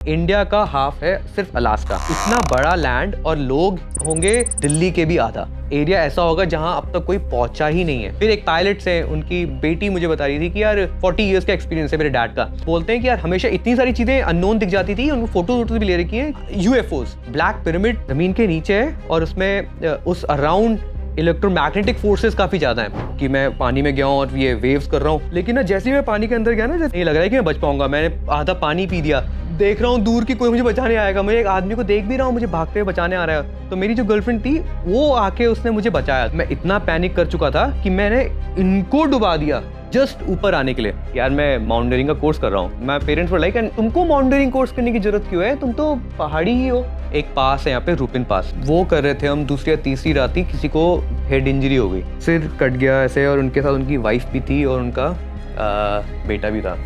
India का half है सिर्फ अलास्का। इतना बड़ा लैंड और लोग होंगे दिल्ली के भी आधा। एरिया ऐसा होगा जहां अब तक कोई पहुंचा ही नहीं है। फिर एक पायलट से उनकी बेटी मुझे बता रही थी कि यार 40 इयर्स का एक्सपीरियंस है मेरे डैड का। बोलते हैं कि यार हमेशा इतनी सारी चीजें अननोन दिख जाती थी। उनको फोटो भी ले रखी है। यूएफओस, ब्लैक पिरामिड जमीन के नीचे है और उसमें उस अराउंड इलेक्ट्रोमैग्नेटिक फोर्सेस काफी ज्यादा हैं कि मैं पानी में गया हूँ और ये वेव्स कर रहा हूँ। लेकिन ना जैसे ही मैं पानी के अंदर गया ना, जैसे नहीं लग रहा है कि मैं बच पाऊंगा। मैंने आधा पानी पी दिया, देख रहा हूँ दूर की कोई मुझे बचाने आएगा। मैं एक आदमी को देख भी रहा हूँ, मुझे भागते हुए बचाने आ रहा है। तो मेरी जो गर्लफ्रेंड थी वो आके उसने मुझे बचाया। मैं इतना पैनिक कर चुका था कि मैंने इनको डुबा दिया जस्ट ऊपर आने के लिए। यार मैं माउंटेनियरिंग का कोर्स कर रहा हूँ। My parents were like, and तुमको माउंटेनियरिंग कोर्स करने की जरूरत क्यों है, तुम तो पहाड़ी ही हो। एक पास है यहाँ पे, रूपिन पास, वो कर रहे थे हम। दूसरी या तीसरी रात ही किसी को हेड इंजरी हो गई, सिर कट गया ऐसे, और उनके साथ उनकी वाइफ भी थी और उनका बेटा भी था।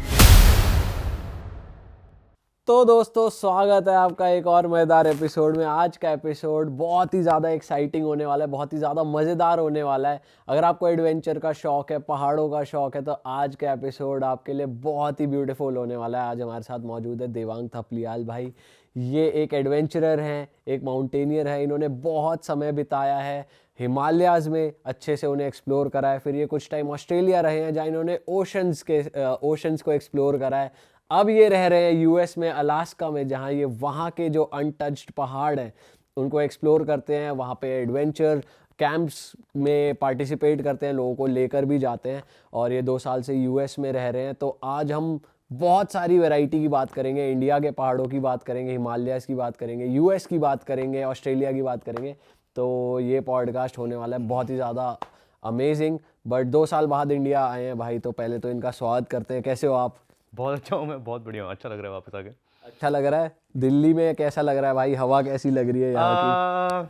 तो दोस्तों, स्वागत है आपका एक और मज़ेदार एपिसोड में। आज का एपिसोड बहुत ही ज़्यादा एक्साइटिंग होने वाला है, बहुत ही ज़्यादा मज़ेदार होने वाला है। अगर आपको एडवेंचर का शौक़ है, पहाड़ों का शौक़ है, तो आज का एपिसोड आपके लिए बहुत ही ब्यूटीफुल होने वाला है। आज हमारे साथ मौजूद है देवांग थपलियाल भाई। ये एक एडवेंचरर हैं, एक माउंटेनियर है। इन्होंने बहुत समय बिताया है हिमालयाज़ में, अच्छे से उन्हें एक्सप्लोर करा है। फिर ये कुछ टाइम ऑस्ट्रेलिया रहे हैं जहाँ इन्होंने ओशंस को एक्सप्लोर करा है। अब ये रह रहे हैं यूएस में, अलास्का में, जहाँ ये वहाँ के जो अनटच्ड पहाड़ हैं उनको एक्सप्लोर करते हैं। वहाँ पे एडवेंचर कैंप्स में पार्टिसिपेट करते हैं, लोगों को लेकर भी जाते हैं। और ये 2 साल से यूएस में रह रहे हैं। तो आज हम बहुत सारी वैरायटी की बात करेंगे, इंडिया के पहाड़ों की बात करेंगे, हिमालयाज़ की बात करेंगे, यूएस की बात करेंगे, ऑस्ट्रेलिया की बात करेंगे। तो ये पॉडकास्ट होने वाला है बहुत ही ज़्यादा अमेजिंग। बट 2 साल बाद इंडिया आए हैं भाई, तो पहले तो इनका स्वागत करते हैं। कैसे हो आप? बहुत अच्छा हूँ मैं, बहुत बढ़िया हूँ। अच्छा लग रहा है वापस आके। अच्छा लग रहा है। दिल्ली में कैसा लग रहा है भाई? हवा कैसी लग रही है यहाँ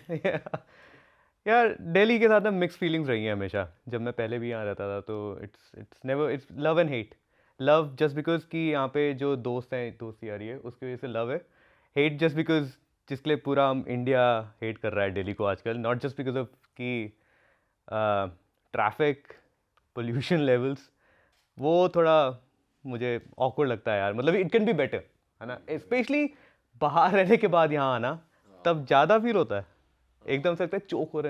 की? यार दिल्ली के साथ ना मिक्स फीलिंग्स रही हैं हमेशा। जब मैं पहले भी यहाँ रहता था तो it's never, it's love and hate. Love just because कि यहाँ पे जो दोस्त हैं, दोस्ती आ रही है, उसकी वजह से लव है। हेट जस्ट बिकॉज जिसके लिए पूरा हम इंडिया हेट कर रहा है दिल्ली को आजकल। नॉट जस्ट बिकॉज ऑफ कि ट्रैफिक, पोल्यूशन लेवल्स, वो थोड़ा मुझे ऑकवर्ड लगता है यार। मतलब इट कैन बी बेटर, है ना। स्पेशली बाहर रहने के बाद यहाँ आना, तब ज़्यादा फील होता है। एकदम से लगता है चोक हो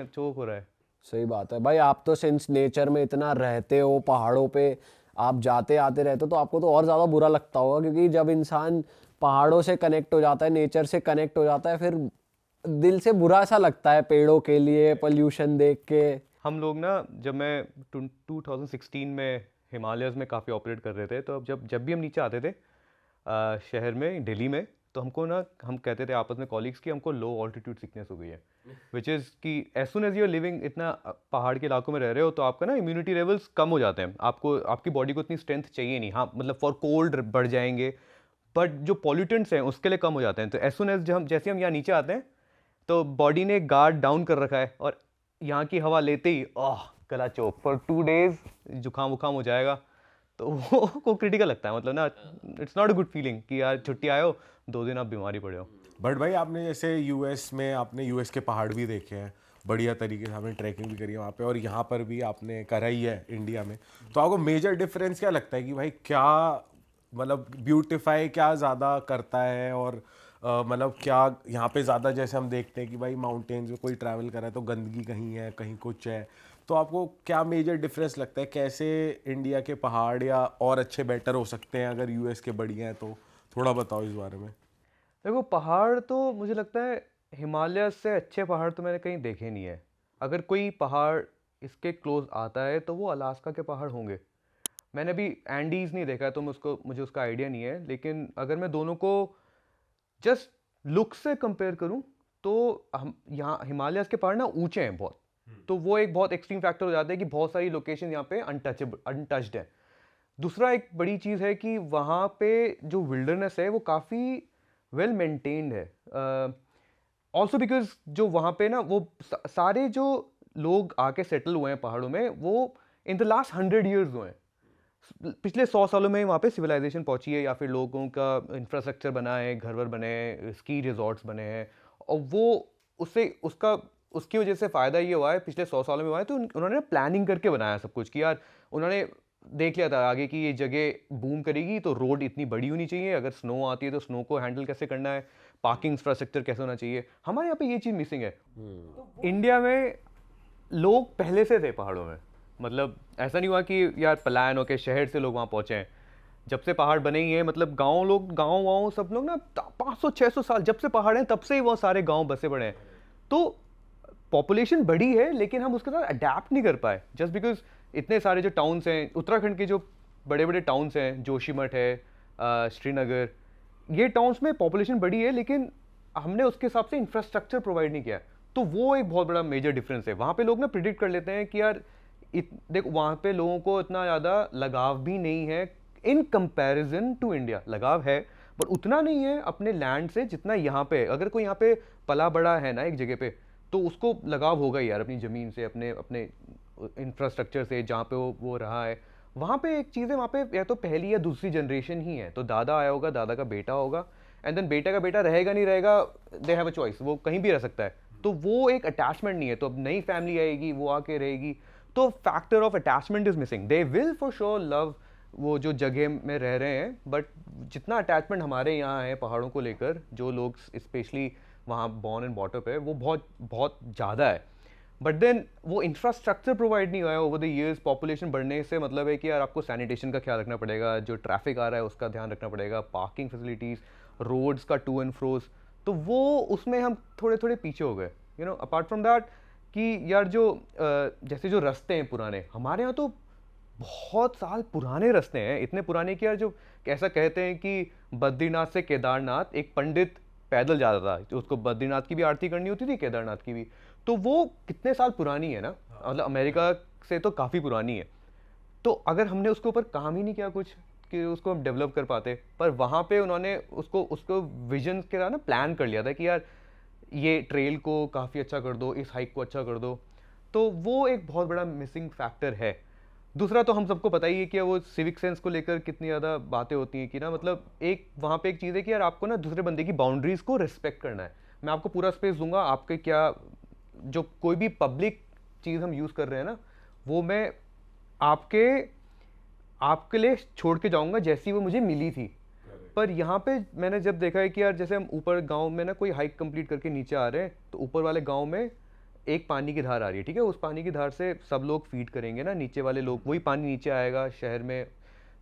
रहा है। सही बात है भाई। आप तो सिंस नेचर में इतना रहते हो, पहाड़ों पे आप जाते आते रहते हो, तो आपको तो और ज़्यादा बुरा लगता होगा। क्योंकि जब इंसान पहाड़ों से कनेक्ट हो जाता है, नेचर से कनेक्ट हो जाता है, फिर दिल से बुरा सा लगता है पेड़ों के लिए, पोल्यूशन देख के। हम लोग ना, जब मैं 2016 में हिमालयस में काफ़ी ऑपरेट कर रहे थे, तो अब जब भी हम नीचे आते थे शहर में, दिल्ली में, तो हमको ना, हम कहते थे आपस में कॉलीग्स कि हमको लो ऑल्टीट्यूड सिकनेस हो गई है। विच इज़ कि as soon as you are living इतना पहाड़ के इलाकों में रह रहे हो, तो आपका ना इम्यूनिटी लेवल्स कम हो जाते हैं। आपको, आपकी बॉडी को इतनी स्ट्रेंथ चाहिए नहीं। हाँ मतलब फॉर कोल्ड बढ़ जाएंगे, बट जो पॉल्यूटेंट्स हैं उसके लिए कम हो जाते हैं। तो एज सुन एज जैसे हम यहाँ नीचे आते हैं, तो बॉडी ने गार्ड डाउन कर रखा है, और यहाँ की हवा लेते ही गला चोक फॉर 2 डेज, जुकाम वुकाम हो जाएगा। तो वो को क्रिटिकल लगता है। मतलब ना, it's not a good feeling कि यार छुट्टी आए हो, 2 दिन आप बीमारी पड़े हो। बट भाई आपने जैसे यूएस में, आपने यूएस के पहाड़ भी देखे हैं बढ़िया तरीके से, आपने ट्रैकिंग भी करी है वहाँ पे, और यहाँ पर भी आपने करा ही है इंडिया में। तो आपको मेजर डिफरेंस क्या लगता है कि भाई क्या मतलब ब्यूटिफाई क्या ज़्यादा करता है, और मतलब क्या यहाँ पे ज़्यादा, जैसे हम देखते हैं कि भाई माउंटेन्स में कोई ट्रैवल कर रहा है तो गंदगी कहीं है, कहीं कुछ है। तो आपको क्या मेजर डिफरेंस लगता है, कैसे इंडिया के पहाड़ या और अच्छे बेटर हो सकते हैं अगर यूएस के बढ़िया हैं? तो थोड़ा बताओ इस बारे में। देखो, पहाड़ तो मुझे लगता है हिमालय से अच्छे पहाड़ तो मैंने कहीं देखे नहीं है। अगर कोई पहाड़ इसके क्लोज आता है तो वो अलास्का के पहाड़ होंगे। मैंने अभी एंडीज नहीं देखा है, तो मुझे उसका आइडिया नहीं है। लेकिन अगर मैं दोनों को जस्ट लुक से कंपेयर करूं, तो हम यहाँ हिमालयस के पहाड़ ना ऊंचे हैं बहुत। तो वो एक बहुत एक्सट्रीम फैक्टर हो जाता है कि बहुत सारी लोकेशन यहाँ पे अनटच्ड है। दूसरा एक बड़ी चीज़ है कि वहाँ पे जो विल्डरनेस है वो काफ़ी वेल मेंटेन्ड है। ऑल्सो बिकॉज जो वहाँ पे ना, वो सारे जो लोग आके सेटल हुए हैं पहाड़ों में, वो इन द लास्ट 100 ईयर्स हुए हैं। पिछले 100 सालों में वहाँ पे सिविलाइजेशन पहुँची है, या फिर लोगों का इंफ्रास्ट्रक्चर बना है, घर वर बने हैं, स्की रिजॉर्ट्स बने हैं। और वो उसकी वजह से फ़ायदा ये हुआ है, पिछले 100 सालों में हुआ है। तो उन्होंने प्लानिंग करके बनाया सब कुछ कि यार, उन्होंने देख लिया था आगे कि ये जगह बूम करेगी तो रोड इतनी बड़ी होनी चाहिए, अगर स्नो आती है तो स्नो को हैंडल कैसे करना है, पार्किंग इंफ्रास्ट्रक्चर कैसे होना चाहिए। हमारे यहाँ पे ये चीज़ मिसिंग है। इंडिया में लोग पहले से थे पहाड़ों में, मतलब ऐसा नहीं हुआ कि यार पलायन होके शहर से लोग वहाँ पहुँचे हैं। जब से पहाड़ बने ही हैं, मतलब गाँव वाँव सब लोग ना 500-600 साल जब से पहाड़ हैं तब से ही वो सारे गाँव बसे पड़े हैं। तो पॉपुलेशन बढ़ी है लेकिन हम उसके साथ अडेप्ट नहीं कर पाए, जस्ट बिकॉज इतने सारे जो टाउन्स हैं उत्तराखंड के, जो बड़े बड़े टाउन्स हैं, जोशीमठ है, श्रीनगर, ये टाउन्स में पॉपुलेशन बढ़ी है लेकिन हमने उसके हिसाब से इंफ्रास्ट्रक्चर प्रोवाइड नहीं किया। तो वो एक बहुत बड़ा मेजर डिफरेंस है। वहाँ पे लोग ना प्रिडिक्ट कर लेते हैं कि यार देखो वहाँ पे लोगों को इतना ज़्यादा लगाव भी नहीं है इन कंपैरिजन टू इंडिया। लगाव है पर उतना नहीं है अपने लैंड से जितना यहाँ पे। अगर कोई यहाँ पे पला बड़ा है ना एक जगह पे तो उसको लगाव होगा ही यार अपनी ज़मीन से, अपने अपने इंफ्रास्ट्रक्चर से जहाँ पे वो रहा है। वहाँ पे एक चीज़ है, वहाँ पे या तो पहली या दूसरी जनरेशन ही है, तो दादा आया होगा, दादा का बेटा होगा, एंड देन बेटा का बेटा रहेगा नहीं रहेगा, दे हैव अ चॉइस, वो कहीं भी रह सकता है। तो वो एक अटैचमेंट नहीं है। तो अब नई फैमिली आएगी, वो आके रहेगी, तो factor of attachment is missing. They will for sure love वो जो जगह में रह रहे हैं, बट जितना अटैचमेंट हमारे यहाँ है पहाड़ों को लेकर, जो लोग स्पेशली वहाँ बॉर्न एंड बॉटअप है, वो बहुत बहुत ज़्यादा है। बट देन वो इंफ्रास्ट्रक्चर प्रोवाइड नहीं हुआ है ओवर द ईयर्स। पॉपुलेशन बढ़ने से मतलब है कि यार आपको सैनिटेशन का ख्याल रखना पड़ेगा, जो ट्रैफिक आ रहा है उसका ध्यान रखना पड़ेगा, पार्किंग फैसिलिटीज़, रोड्स का टू एंड फ्रोज, तो वो उसमें हम थोड़े थोड़े पीछे हो गए। You know, apart from that कि यार जो जैसे जो रास्ते हैं पुराने, हमारे यहाँ तो बहुत साल पुराने रास्ते हैं, इतने पुराने कि यार जो ऐसा कहते हैं कि बद्रीनाथ से केदारनाथ एक पंडित पैदल जाता था, तो उसको बद्रीनाथ की भी आरती करनी होती थी, केदारनाथ की भी। तो वो कितने साल पुरानी है ना, मतलब अमेरिका से तो काफ़ी पुरानी है। तो अगर हमने उसके ऊपर काम ही नहीं किया कुछ कि उसको हम डेवलप कर पाते, पर वहाँ पे उन्होंने उसको उसको विजन के साथ ना प्लान कर लिया था कि यार ये ट्रेल को काफ़ी अच्छा कर दो, इस हाइक को अच्छा कर दो। तो वो एक बहुत बड़ा मिसिंग फैक्टर है। दूसरा तो हम सबको पता ही है कि वो सिविक सेंस को लेकर कितनी ज़्यादा बातें होती हैं कि ना, मतलब एक वहाँ पे एक चीज़ है कि यार आपको ना दूसरे बंदे की बाउंड्रीज़ को रिस्पेक्ट करना है। मैं आपको पूरा स्पेस दूंगा, आपके क्या जो कोई भी पब्लिक चीज़ हम यूज़ कर रहे हैं ना, वो मैं आपके लिए छोड़ के जाऊंगा जैसी वो मुझे मिली थी। पर यहाँ पे मैंने जब देखा है कि यार जैसे हम ऊपर गांव में ना कोई हाइक कंप्लीट करके नीचे आ रहे हैं, तो ऊपर वाले गांव में एक पानी की धार आ रही है, ठीक है, उस पानी की धार से सब लोग फीड करेंगे ना, नीचे वाले लोग, वही पानी नीचे आएगा शहर में।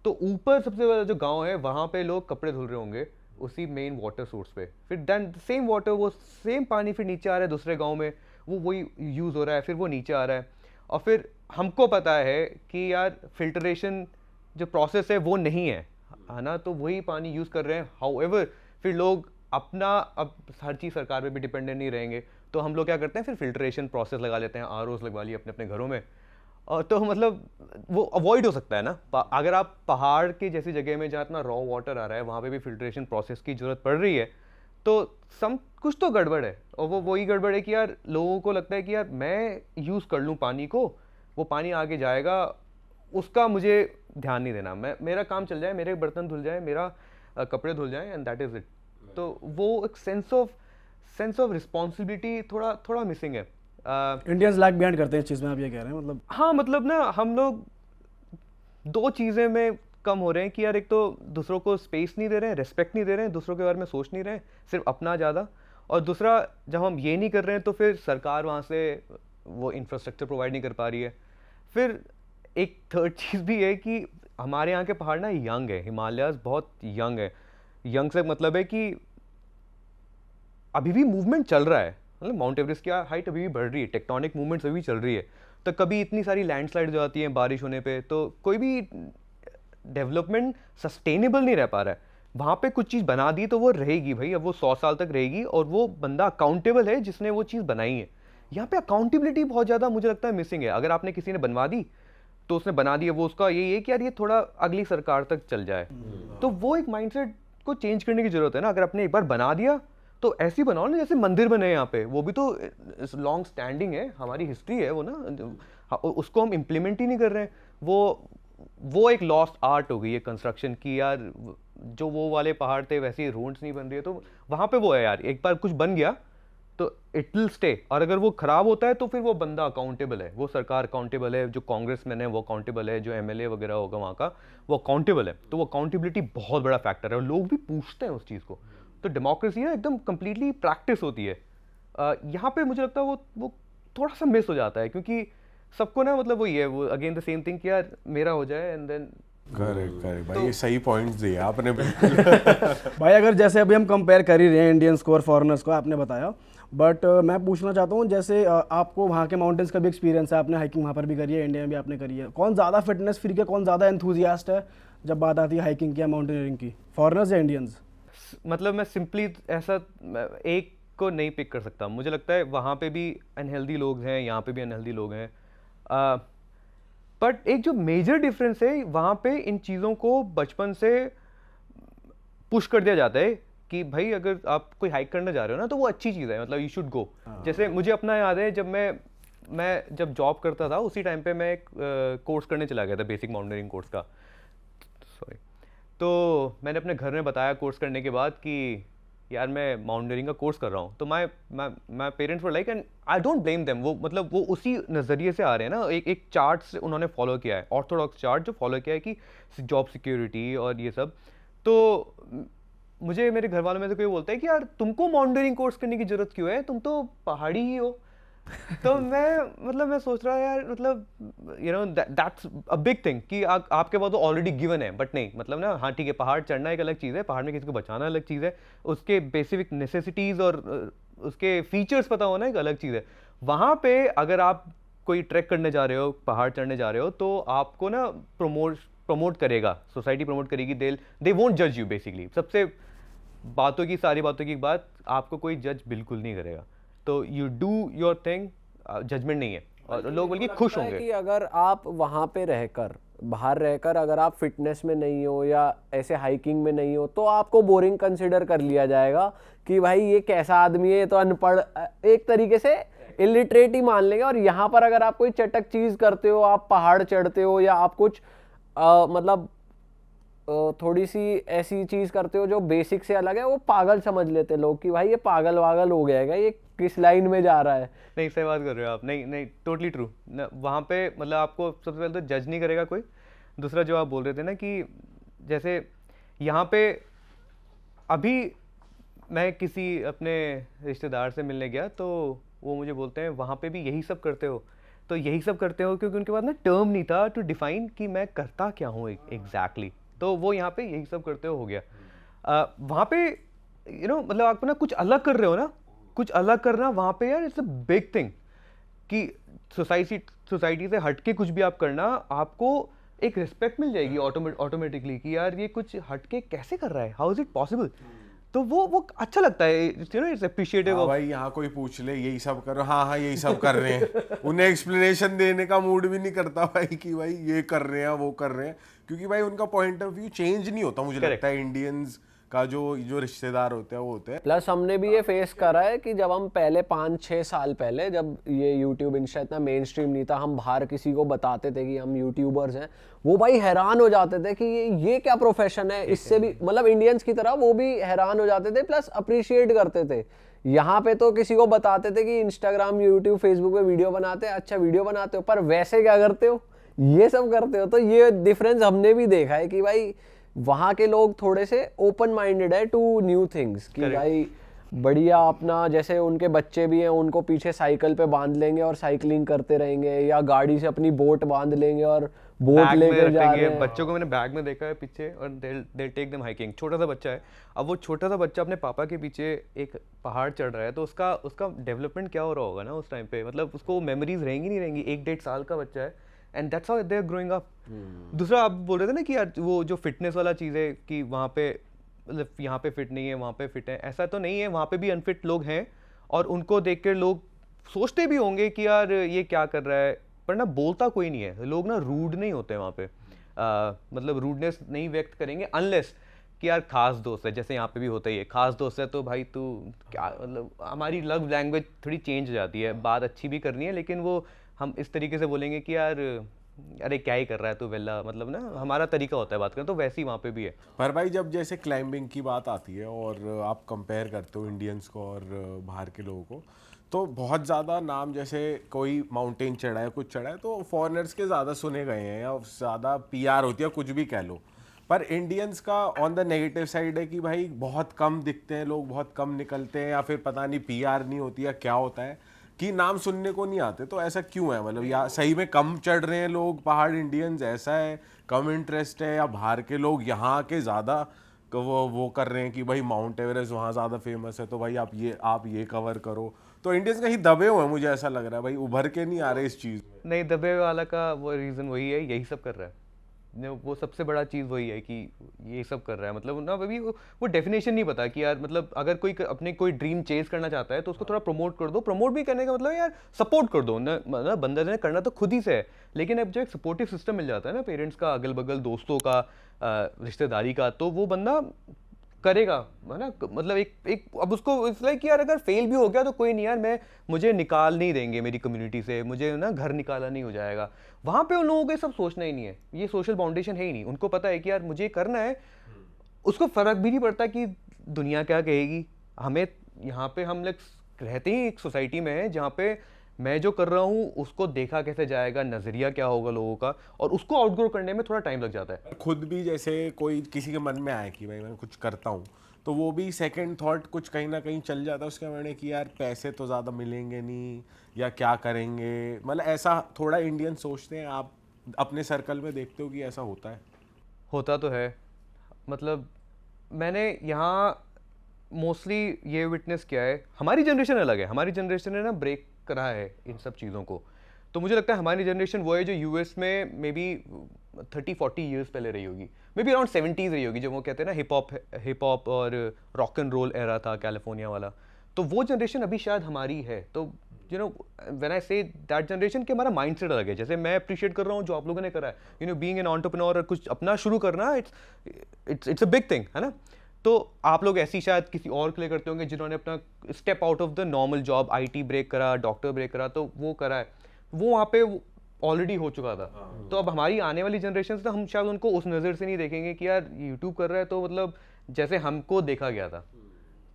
तो ऊपर सबसे बड़ा जो गांव है वहाँ पे लोग कपड़े धुल रहे होंगे उसी मेन वाटर सोर्स पे, फिर देन सेम वाटर, वो सेम पानी फिर नीचे आ रहा है दूसरे गाँव में, वो वही यूज़ हो रहा है, फिर वो नीचे आ रहा है। और फिर हमको पता है कि यार फिल्टरेशन जो प्रोसेस है वो नहीं है ना, तो वही पानी यूज़ कर रहे हैं। हाउएवर फिर लोग अपना, अब हर चीज़ सरकार पे भी डिपेंडेंट नहीं रहेंगे, तो हम लोग क्या करते हैं, फिर फिल्ट्रेशन प्रोसेस लगा लेते हैं, आरओज लगवा लिए अपने अपने घरों में। और तो मतलब वो अवॉइड हो सकता है ना। अगर आप पहाड़ की जैसी जगह में जहाँ इतना रॉ वाटर आ रहा है वहाँ पे भी फिल्ट्रेशन प्रोसेस की ज़रूरत पड़ रही है, तो कुछ तो गड़बड़ है। और वो वही गड़बड़ है कि यार लोगों को लगता है कि यार मैं यूज़ कर लूँ पानी को, वो पानी आगे जाएगा, उसका मुझे ध्यान नहीं देना, मेरा काम चल जाए, मेरे बर्तन धुल जाए, मेरा कपड़े धुल जाए, एंड दैट इज़ इट। तो वो एक सेंस ऑफ रिस्पॉन्सिबिलिटी थोड़ा थोड़ा मिसिंग है। इंडियंस लैग बिहाइंड करते हैं इस चीज़ में, आप ये कह रहे हैं मतलब? हाँ, मतलब ना हम लोग दो चीज़ें में कम हो रहे हैं कि यार एक तो दूसरों को स्पेस नहीं दे रहे हैं, रिस्पेक्ट नहीं दे रहे हैं, दूसरों के बारे में सोच नहीं रहे हैं, सिर्फ अपना ज़्यादा। और दूसरा, जब हम ये नहीं कर रहे हैं तो फिर सरकार वहाँ से वो इंफ्रास्ट्रक्चर प्रोवाइड नहीं कर पा रही है। फिर एक थर्ड चीज़ भी है कि हमारे यहाँ के पहाड़ ना यंग है, हिमालयाज़ बहुत यंग है। यंग से मतलब है कि अभी भी मूवमेंट चल रहा है, मतलब माउंट एवरेस्ट की हाइट अभी भी बढ़ रही है, टेक्टोनिक मूवमेंट्स अभी भी चल रही है। तो कभी इतनी सारी लैंडस्लाइड जो आती हैं बारिश होने पे, तो कोई भी डेवलपमेंट सस्टेनेबल नहीं रह पा रहा है। वहाँ पे कुछ चीज़ बना दी तो वो रहेगी भाई, अब वो 100 साल तक रहेगी, और वो बंदा अकाउंटेबल है जिसने वो चीज़ बनाई है। यहाँ पे अकाउंटेबिलिटी बहुत ज़्यादा मुझे लगता है मिसिंग है। अगर आपने किसी ने बनवा दी तो उसने बना दी है, वो उसका यही है कि यार ये थोड़ा अगली सरकार तक चल जाए। तो वो एक माइंडसेट को चेंज करने की जरूरत है ना। अगर आपने एक बार बना दिया तो ऐसे ही बनाओ ना जैसे मंदिर बने यहाँ पे, वो भी तो लॉन्ग स्टैंडिंग है, हमारी हिस्ट्री है वो ना, उसको हम इम्प्लीमेंट ही नहीं कर रहे हैं। वो एक लॉस्ट आर्ट हो गई है कंस्ट्रक्शन की यार। जो वो वाले पहाड़ थे वैसे ही रोड्स नहीं बन रही है, तो वहाँ पे वो है यार, एक बार कुछ बन गया तो इट विल स्टे। और अगर वो खराब होता है तो फिर वो बंदा अकाउंटेबल है, वो सरकार अकाउंटेबल है, जो कांग्रेसमैन है वो अकाउंटेबल है, जो एमएलए वगैरह होगा वहाँ का वो अकाउंटेबल है। तो वो अकाउंटेबिलिटी बहुत बड़ा फैक्टर है और लोग भी पूछते हैं उस चीज़ को। तो डेमोक्रेसी ना एकदम कंप्लीटली प्रैक्टिस होती है। यहाँ पे मुझे लगता है वो थोड़ा सा मिस हो जाता है, क्योंकि सबको ना मतलब वही है, वो अगेन द सेम थिंग कि यार मेरा हो जाए एंड देन। करेक्ट भाई, ये सही पॉइंट्स दिए आपने। भाई अगर जैसे अभी हम कंपेयर कर ही रहे हैं इंडियंस को और फॉरेनर्स को, आपने बताया, बट मैं पूछना चाहता हूँ जैसे आपको वहाँ के माउंटेन्स का भी एक्सपीरियंस है, आपने हाइकिंग वहाँ पर भी करी है, इंडिया में भी आपने करी है, कौन ज़्यादा फिटनेस फ्रीक है, कौन ज़्यादा एंथुजियास्ट है जब बात आती है हाइकिंग की या माउंटेनियरिंग की, फॉरेनर्स या इंडियंस? मतलब मैं सिंपली ऐसा एक को नहीं पिक कर सकता। मुझे लगता है वहाँ पे भी अनहेल्दी लोग हैं, यहाँ पे भी अनहेल्दी लोग हैं, बट एक जो मेजर डिफरेंस है वहाँ पे इन चीज़ों को बचपन से पुश कर दिया जाता है कि भाई अगर आप कोई हाइक करने जा रहे हो ना तो वो अच्छी चीज़ है, मतलब यू शुड गो। जैसे मुझे अपना याद है, जब मैं जब जॉब करता था उसी टाइम पे मैं एक कोर्स करने चला गया था, बेसिक माउंटेनियरिंग कोर्स का। सॉरी। तो मैंने अपने घर में बताया कोर्स करने के बाद कि यार मैं माउंटेनियरिंग का कोर्स कर रहा हूँ। तो my parents were like, and I don't blame them, वो मतलब वो उसी नज़रिए से आ रहे हैं ना, एक चार्ट से उन्होंने फॉलो किया है, ऑर्थोडॉक्स चार्ट जो फॉलो किया है कि जॉब सिक्योरिटी और ये सब। तो मुझे मेरे घर वालों में से कोई बोलता है कि यार तुमको माउंटेनियरिंग कोर्स करने की ज़रूरत क्यों है, तुम तो पहाड़ी ही हो। तो मैं सोच रहा यार, मतलब you know that's a big thing कि आपके पास तो ऑलरेडी गिवन है। बट नहीं, मतलब ना, हाँ ठीक है, पहाड़ चढ़ना एक अलग चीज़ है, पहाड़ में किसी को बचाना अलग चीज़ है, उसके बेसिक नेसेसिटीज़ और उसके फीचर्स पता होना एक अलग चीज़ है। वहाँ पे अगर आप कोई ट्रैक करने जा रहे हो, पहाड़ चढ़ने जा रहे हो, तो आपको ना प्रमोट करेगा, सोसाइटी प्रमोट करेगी, दे वोंट जज यू बेसिकली। सबसे सारी बातों की बात, आपको कोई जज बिल्कुल नहीं करेगा। तो you do your thing, judgement नहीं है, और लोग बल्कि खुश होंगे कि अगर आप वहाँ पे रहकर, बाहर रहकर, अगर आप फिटनेस में नहीं हो या ऐसे हाइकिंग में नहीं हो तो आपको बोरिंग कंसिडर कर लिया जाएगा कि भाई ये कैसा आदमी है, ये तो अनपढ़, एक तरीके से इलिटरेट ही मान लेंगे। और यहाँ पर अगर आप कोई चटक चीज़ करते हो, आप पहाड़ चढ़ते हो या आप कुछ मतलब थोड़ी सी ऐसी चीज़ करते हो जो बेसिक से अलग है, वो पागल समझ लेते लोग कि भाई ये पागल वागल हो गया है, ये किस लाइन में जा रहा है। नहीं, सही बात कर रहे हो आप। नहीं, टोटली ट्रू। वहाँ पे मतलब आपको सबसे पहले तो जज नहीं करेगा कोई। दूसरा जो आप बोल रहे थे ना कि जैसे यहाँ पे अभी मैं किसी अपने रिश्तेदार से मिलने गया तो वो मुझे बोलते हैं वहाँ पे भी यही सब करते हो। तो यही सब करते हो क्योंकि उनके पास ना टर्म नहीं था टू डिफाइन कि मैं करता क्या हूँ एग्जैक्टली। तो वो यहाँ पे यही सब करते हो गया। वहाँ पे मतलब आपको ना कुछ अलग कर रहे हो ना, कुछ अलग करना वहाँ पे यार इट्स अ बिग थिंग कि सोसाइटी से हटके कुछ भी आप करना, आपको एक रिस्पेक्ट मिल जाएगी ऑटोमेटिकली कि यार ये कुछ हटके कैसे कर रहा है, हाउ इज इट पॉसिबल। तो वो अच्छा लगता है, इट्स अप्रिशिएटिव। हाँ भाई, यहाँ कोई पूछ ले यही सब करो, हाँ यही सब कर रहे हैं, उन्हें एक्सप्लेनेशन देने का मूड भी नहीं करता भाई कि भाई ये कर रहे हैं वो कर रहे हैं, क्योंकि भाई उनका पॉइंट ऑफ व्यू चेंज नहीं होता। मुझे लगता है इंडियंस का जो रिश्तेदार होते हैं वो होते हैं। प्लस हमने भी ये फेस करा है कि जब हम पहले 5-6 साल पहले, जब ये यूट्यूब इंस्टा इतना मेन स्ट्रीम नहीं था, हम बाहर किसी को बताते थे कि हम यूट्यूबर्स हैं, वो भाई हैरान हो जाते थे कि ये क्या प्रोफेशन है। इससे भी मतलब इंडियंस की तरह वो भी हैरान हो जाते थे, प्लस अप्रिशिएट करते थे। यहाँ पे तो किसी को बताते थे कि इंस्टाग्राम, यूट्यूब, फेसबुक पे वीडियो बनाते हैं, अच्छा वीडियो बनाते हो, पर वैसे क्या करते हो, ये सब करते हो। तो ये डिफरेंस हमने भी देखा है कि भाई वहाँ के लोग थोड़े से ओपन माइंडेड है टू न्यू थिंग्स कि भाई बढ़िया अपना, जैसे उनके बच्चे भी हैं उनको पीछे साइकिल पे बांध लेंगे और साइकिलिंग करते रहेंगे, या गाड़ी से अपनी बोट बांध लेंगे और बोट लेकर जा रहे हैं। बच्चों को मैंने बैग में देखा है पीछे, और they'll take them hiking। छोटा सा बच्चा है, अब वो छोटा सा बच्चा अपने पापा के पीछे एक पहाड़ चढ़ रहा है, तो उसका डेवलपमेंट क्या हो रहा होगा ना उस टाइम पे, मतलब उसको मेमोरीज रहेंगी नहीं रहेंगी। 1-1.5 साल का बच्चा है, and that's how they are growing up. दूसरा आप बोल रहे थे ना कि यार वो जो फिटनेस वाला चीज़ है कि वहाँ पे मतलब यहाँ पे फिट नहीं है, वहाँ पे फिट है, ऐसा तो नहीं है। वहाँ पे भी अनफिट लोग हैं, और उनको देख कर लोग सोचते भी होंगे कि यार ये क्या कर रहा है, पर ना बोलता कोई नहीं है। लोग ना रूड नहीं होते वहाँ पे, मतलब रूडनेस नहीं व्यक्त करेंगे अनलेस कि यार खास दोस्त है, जैसे यहाँ पे भी होता ही है, खास दोस्त है तो भाई तू क्या, मतलब हमारी लव लैंग्वेज थोड़ी चेंज हो जाती है। बात अच्छी भी करनी है, लेकिन वो हम इस तरीके से बोलेंगे कि यार अरे क्या ही कर रहा है तू वेला, मतलब ना हमारा तरीका होता है बात करना, तो वैसे ही वहाँ पे भी है। पर भाई जब जैसे क्लाइंबिंग की बात आती है और आप कंपेयर करते हो इंडियंस को और बाहर के लोगों को, तो बहुत ज़्यादा नाम, जैसे कोई माउंटेन चढ़ा है, कुछ चढ़ा है, तो फॉरेनर्स के ज़्यादा सुने गए हैं या ज़्यादा पीआर होती है, कुछ भी कह लो। पर इंडियंस का ऑन द नेगेटिव साइड है कि भाई बहुत कम दिखते हैं लोग, बहुत कम निकलते हैं, या फिर पता नहीं पीआर नहीं होती या क्या होता है कि नाम सुनने को नहीं आते। तो ऐसा क्यों है? मतलब या सही में कम चढ़ रहे हैं लोग पहाड़ इंडियंस, ऐसा है कम इंटरेस्ट है, या बाहर के लोग यहाँ के ज़्यादा वो कर रहे हैं कि भाई माउंट एवरेस्ट वहाँ ज़्यादा फेमस है तो भाई आप ये कवर करो। तो इंडियंस कहीं दबे हुए हैं, मुझे ऐसा लग रहा है भाई, उभर के नहीं आ रहे इस चीज़ में। नहीं, दबे वाला का वो रीज़न वही है, यही सब कर रहा है। वो सबसे बड़ा चीज़ वही है कि ये सब कर रहा है, मतलब ना अभी वो डेफिनेशन नहीं पता कि यार, मतलब अगर कोई अपने कोई ड्रीम चेज करना चाहता है तो उसको थोड़ा प्रमोट कर दो। प्रमोट भी करने का मतलब यार सपोर्ट कर दो ना, मतलब बंदा ने करना तो खुद ही से है, लेकिन अब जो एक सपोर्टिव सिस्टम मिल जाता है ना, पेरेंट्स का, अगल बगल दोस्तों का, रिश्तेदारी का, तो वो बंदा करेगा, है ना। मतलब एक अब उसको इट्स लाइक यार अगर फेल भी हो गया तो कोई नहीं यार, मुझे निकाल नहीं देंगे मेरी कम्युनिटी से, मुझे ना घर निकाला नहीं हो जाएगा। वहाँ पे उन लोगों को सब सोचना ही नहीं है, ये सोशल बाउंडेशन है ही नहीं। उनको पता है कि यार मुझे करना है, उसको फर्क भी नहीं पड़ता कि दुनिया क्या कहेगी। हमें यहाँ पे हम लोग रहते ही एक सोसाइटी में है जहाँ पे मैं जो कर रहा हूँ उसको देखा कैसे जाएगा, नज़रिया क्या होगा लोगों का, और उसको आउटग्रो करने में थोड़ा टाइम लग जाता है। खुद भी जैसे कोई किसी के मन में आए कि भाई मैं कुछ करता हूँ, तो वो भी सेकंड थॉट कुछ कहीं ना कहीं चल जाता है उसके मन में कि यार पैसे तो ज़्यादा मिलेंगे नहीं, या क्या करेंगे। मतलब ऐसा थोड़ा इंडियन सोचते हैं। आप अपने सर्कल में देखते हो कि ऐसा होता है? होता तो है, मतलब मैंने यहाँ मोस्टली ये विटनेस किया है। हमारी जनरेशन अलग है, हमारी जनरेशन ने ना ब्रेक करा है इन सब चीज़ों को। तो मुझे लगता है हमारी जनरेशन वो है जो यूएस में मे बी 30-40 ईयर्स पहले रही होगी, मे बी अराउंड 70s रही होगी, जब वो कहते हैं ना हिप हॉप और रॉक एंड रोल एरा था कैलिफोर्निया वाला। तो वो जनरेशन अभी शायद हमारी है। तो you know when I say that generation के हमारा माइंडसेट अलग है। जैसे मैं अप्रिशिएट कर रहा हूँ जो आप लोगों ने करा है, you know being an entrepreneur और कुछ अपना शुरू करना, इट्स अ बिग थिंग, है ना। तो आप लोग ऐसी शायद किसी और के लिए करते होंगे जिन्होंने अपना step out of the normal job, IT break करा, डॉक्टर ब्रेक करा, तो वो करा है, वो वहाँ पे ऑलरेडी हो चुका था। तो अब हमारी आने वाली जनरेशन से हम शायद उनको उस नज़र से नहीं देखेंगे कि यार यूट्यूब कर रहा है तो मतलब जैसे हमको देखा गया था।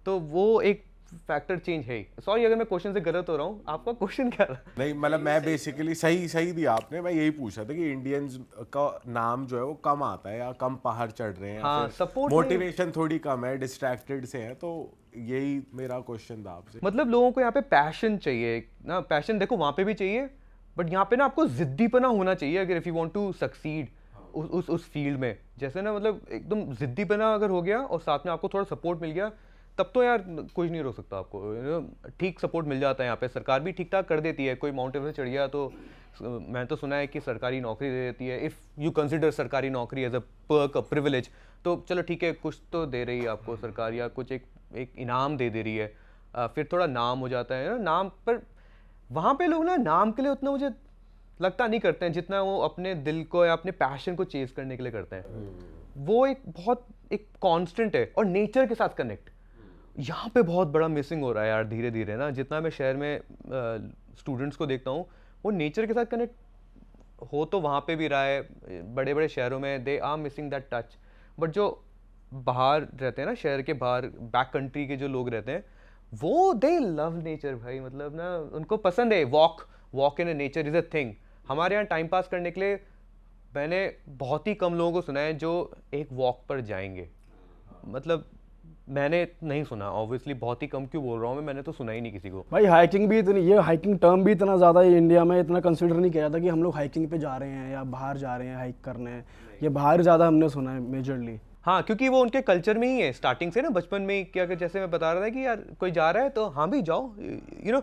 तो वो एक फैक्टर चेंज है। सॉरी अगर मैं क्वेश्चन से गलत हो रहा हूँ, आपका क्वेश्चन क्या था? नहीं, मतलब मैं बेसिकली सही दिया आपने। मैं यही पूछा था कि इंडियंस का नाम जो है वो कम आता है, या कम पहाड़ चढ़ रहे हैं, हाँ, support मोटिवेशन थोड़ी कम है, डिस्ट्रैक्टेड से है। तो यही मेरा क्वेश्चन था आपसे। मतलब लोगों को यहाँ पे पैशन चाहिए ना। पैशन देखो वहाँ पे भी चाहिए, बट यहाँ पे ना आपको जिद्दीपना होना चाहिए अगर if you want to succeed उस फील्ड में। जैसे ना मतलब एकदम जिद्दीपना अगर हो गया और साथ में आपको थोड़ा सपोर्ट मिल गया, तब तो यार कुछ नहीं रोक सकता आपको। ठीक सपोर्ट मिल जाता है यहाँ पे, सरकार भी ठीक ठाक कर देती है। कोई माउंट एवरेस्ट चढ़ गया तो मैं तो सुना है कि सरकारी नौकरी दे देती है, इफ़ यू कंसिडर सरकारी नौकरी as a perk, a privilege. तो चलो ठीक है, कुछ तो दे रही है आपको सरकार, या कुछ एक इनाम दे रही है। फिर थोड़ा नाम हो जाता है ना, नाम पर वहाँ पे लोग ना नाम के लिए उतना मुझे लगता नहीं करते हैं जितना वो अपने दिल को या अपने पैशन को चेज करने के लिए करते हैं। वो एक बहुत एक कांस्टेंट है, और नेचर के साथ कनेक्ट यहाँ पे बहुत बड़ा मिसिंग हो रहा है यार धीरे धीरे ना। जितना मैं शहर में स्टूडेंट्स को देखता हूँ, वो नेचर के साथ कनेक्ट हो तो वहाँ पे भी रहा है। बड़े बड़े शहरों में they are missing that touch. But जो बाहर रहते हैं ना, शहर के बाहर बैक कंट्री के जो लोग रहते हैं, वो दे लव नेचर भाई। मतलब ना उनको पसंद है walk in nature is a thing. हमारे यहाँ टाइम पास करने के लिए मैंने बहुत ही कम लोगों को सुना है जो एक वॉक पर जाएंगे। मतलब मैंने नहीं सुना, ऑब्वियसली बहुत ही कम। क्यों बोल रहा हूँ मैंने तो सुना ही नहीं किसी को। भाई हाइकिंग भी इतनी, ये हाइकिंग टर्म भी इतना ज़्यादा इंडिया में इतना कंसिडर नहीं किया जाता कि हम लोग हाइकिंग पे जा रहे हैं या बाहर जा रहे हैं हाइक करने। ये बाहर ज़्यादा हमने सुना है मेजरली। हाँ, क्योंकि वो उनके कल्चर में ही है स्टार्टिंग से ना, बचपन में ही। क्या जैसे मैं बता रहा था कि यार कोई जा रहा है तो हाँ भी जाओ, यू नो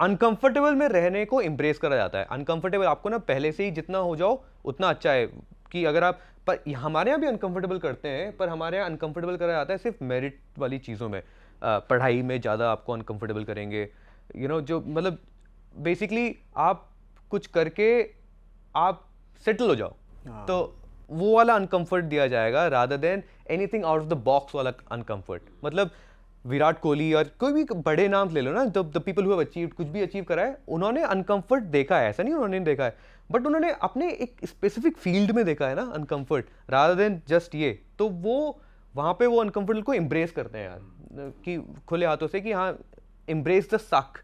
अनकंफर्टेबल में रहने को एम्ब्रेस करा जाता है। अनकंफर्टेबल आपको ना पहले से ही जितना हो जाओ उतना अच्छा है। कि अगर आप, पर हमारे यहाँ भी अनकंफर्टेबल करते हैं, पर हमारे यहाँ अनकंफर्टेबल करा जाता है सिर्फ मेरिट वाली चीज़ों में। पढ़ाई में ज़्यादा आपको अनकंफर्टेबल करेंगे, यू नो जो मतलब बेसिकली आप कुछ करके आप सेटल हो जाओ, तो वो वाला अनकंफर्ट दिया जाएगा rather than anything out of the box वाला अनकंफर्ट। मतलब विराट कोहली और कोई भी बड़े नाम ले लो ना, the people who have achieved, कुछ भी अचीव करा है, उन्होंने अनकंफर्ट देखा है, ऐसा नहीं उन्होंने नहीं देखा है, बट उन्होंने अपने एक स्पेसिफिक फील्ड में देखा है ना अनकंफर्ट, रादर देन जस्ट ये। तो वो वहाँ पे वो अनकंफर्ट को एम्ब्रेस करते हैं यार, कि खुले हाथों से कि हाँ एम्ब्रेस द सक,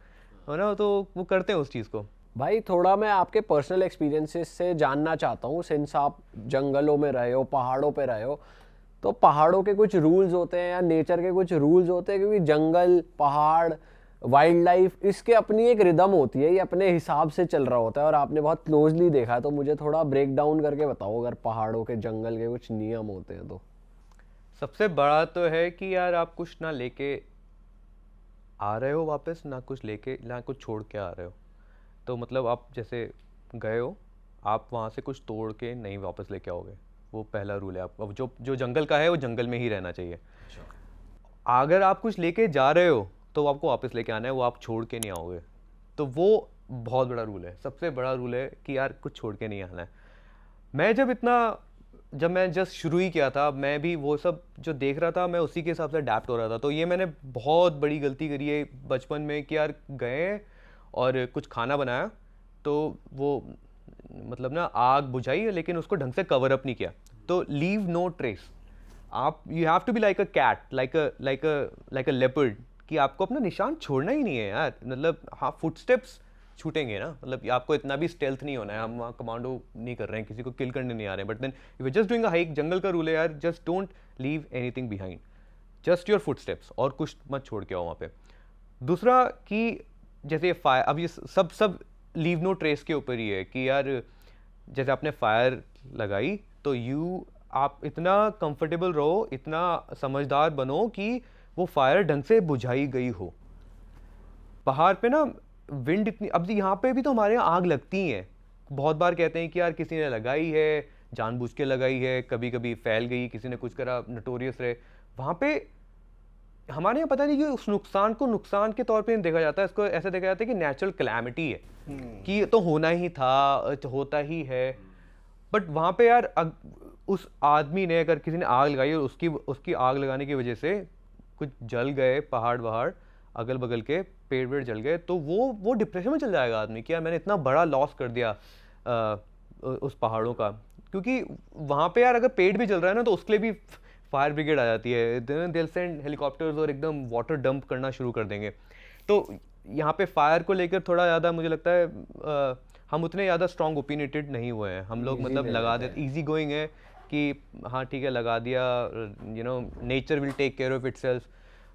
है ना, तो वो करते हैं उस चीज़ को। भाई थोड़ा मैं आपके पर्सनल एक्सपीरियंसेस से जानना चाहता हूँ, सिंस आप जंगलों में रहे हो, पहाड़ों पे रहे हो, तो पहाड़ों के कुछ रूल्स होते हैं या नेचर के कुछ रूल्स होते हैं, क्योंकि जंगल, पहाड़, वाइल्ड लाइफ, इसके अपनी एक रिदम होती है, ये अपने हिसाब से चल रहा होता है और आपने बहुत क्लोजली देखा है। तो मुझे थोड़ा ब्रेक डाउन करके बताओ अगर पहाड़ों के, जंगल के कुछ नियम होते हैं तो। सबसे बड़ा तो है कि यार आप कुछ ना लेके आ रहे हो वापस, ना कुछ लेके, ना कुछ छोड़ के आ रहे हो। तो मतलब आप जैसे गए हो, आप वहाँ से कुछ तोड़ के नहीं वापस लेके आओगे, वो पहला रूल है। आप अब जो जो जंगल का है वो जंगल में ही रहना चाहिए। अगर आप कुछ लेके जा रहे हो तो आपको वापस लेके आना है, वो आप छोड़ के नहीं आओगे। तो वो बहुत बड़ा रूल है, सबसे बड़ा रूल है कि यार कुछ छोड़ के नहीं आना है। जब मैं जस्ट शुरू ही किया था, मैं भी वो सब जो देख रहा था मैं उसी के हिसाब से अडेप्ट हो रहा था। तो ये मैंने बहुत बड़ी गलती करी है बचपन में कि यार गए और कुछ खाना बनाया तो वो मतलब ना आग बुझाई लेकिन उसको ढंग से कवर अप नहीं किया। तो लीव नो ट्रेस। आप you have to be like a cat, like a leopard, कि आपको अपना निशान छोड़ना ही नहीं है यार। मतलब हाँ, फुटस्टेप्स छूटेंगे ना, मतलब आपको इतना भी स्टेल्थ नहीं होना है, हम वहाँ कमांडो नहीं कर रहे हैं, किसी को किल करने नहीं आ रहे हैं, but then if you just doing a hike, जंगल का रूल है यार, just don't leave anything behind, just your footsteps, और कुछ मत छोड़ के आओ वहाँ पे। दूसरा कि जैसे फायर, अब ये सब लीव नो ट्रेस के ऊपर ही है कि यार जैसे आपने फायर लगाई तो आप इतना कंफर्टेबल रहो, इतना समझदार बनो कि वो फायर ढंग से बुझाई गई हो। पहाड़ पे ना विंड इतनी, अब यहाँ पे भी तो हमारे यहाँ आग लगती है, बहुत बार कहते हैं कि यार किसी ने लगाई है, जानबूझ के लगाई है, कभी कभी फैल गई, किसी ने कुछ करा, नोटोरियस रहे। वहाँ पे हमारे यहाँ पता नहीं कि उस नुकसान को नुकसान के तौर पे नहीं देखा जाता है, इसको ऐसे देखा जाता है कि नेचुरल कैलामिटी है, कि ये तो होना ही था, तो होता ही है। बट वहाँ पे यार उस आदमी ने अगर किसी ने आग लगाई और उसकी आग लगाने की वजह से कुछ जल गए, पहाड़ वहाड़ अगल बगल के पेड़ वेड़ जल गए, तो वो डिप्रेशन में चल जाएगा आदमी कि यार मैंने इतना बड़ा लॉस कर दिया उस पहाड़ों का। क्योंकि वहाँ पे यार अगर पेड़ भी जल रहा है ना तो उसके लिए भी फायर ब्रिगेड आ जाती है, दिल सेंड हेलीकॉप्टर्स और एकदम वाटर डंप करना शुरू कर देंगे। तो यहाँ पे फायर को लेकर थोड़ा ज़्यादा मुझे लगता है हम उतने ज़्यादा स्ट्रॉन्ग ओपिनियटेड नहीं हुए हैं हम लोग, मतलब लगा देते, ईजी गोइंग है कि हाँ ठीक है लगा दिया, you know nature will take care of itself.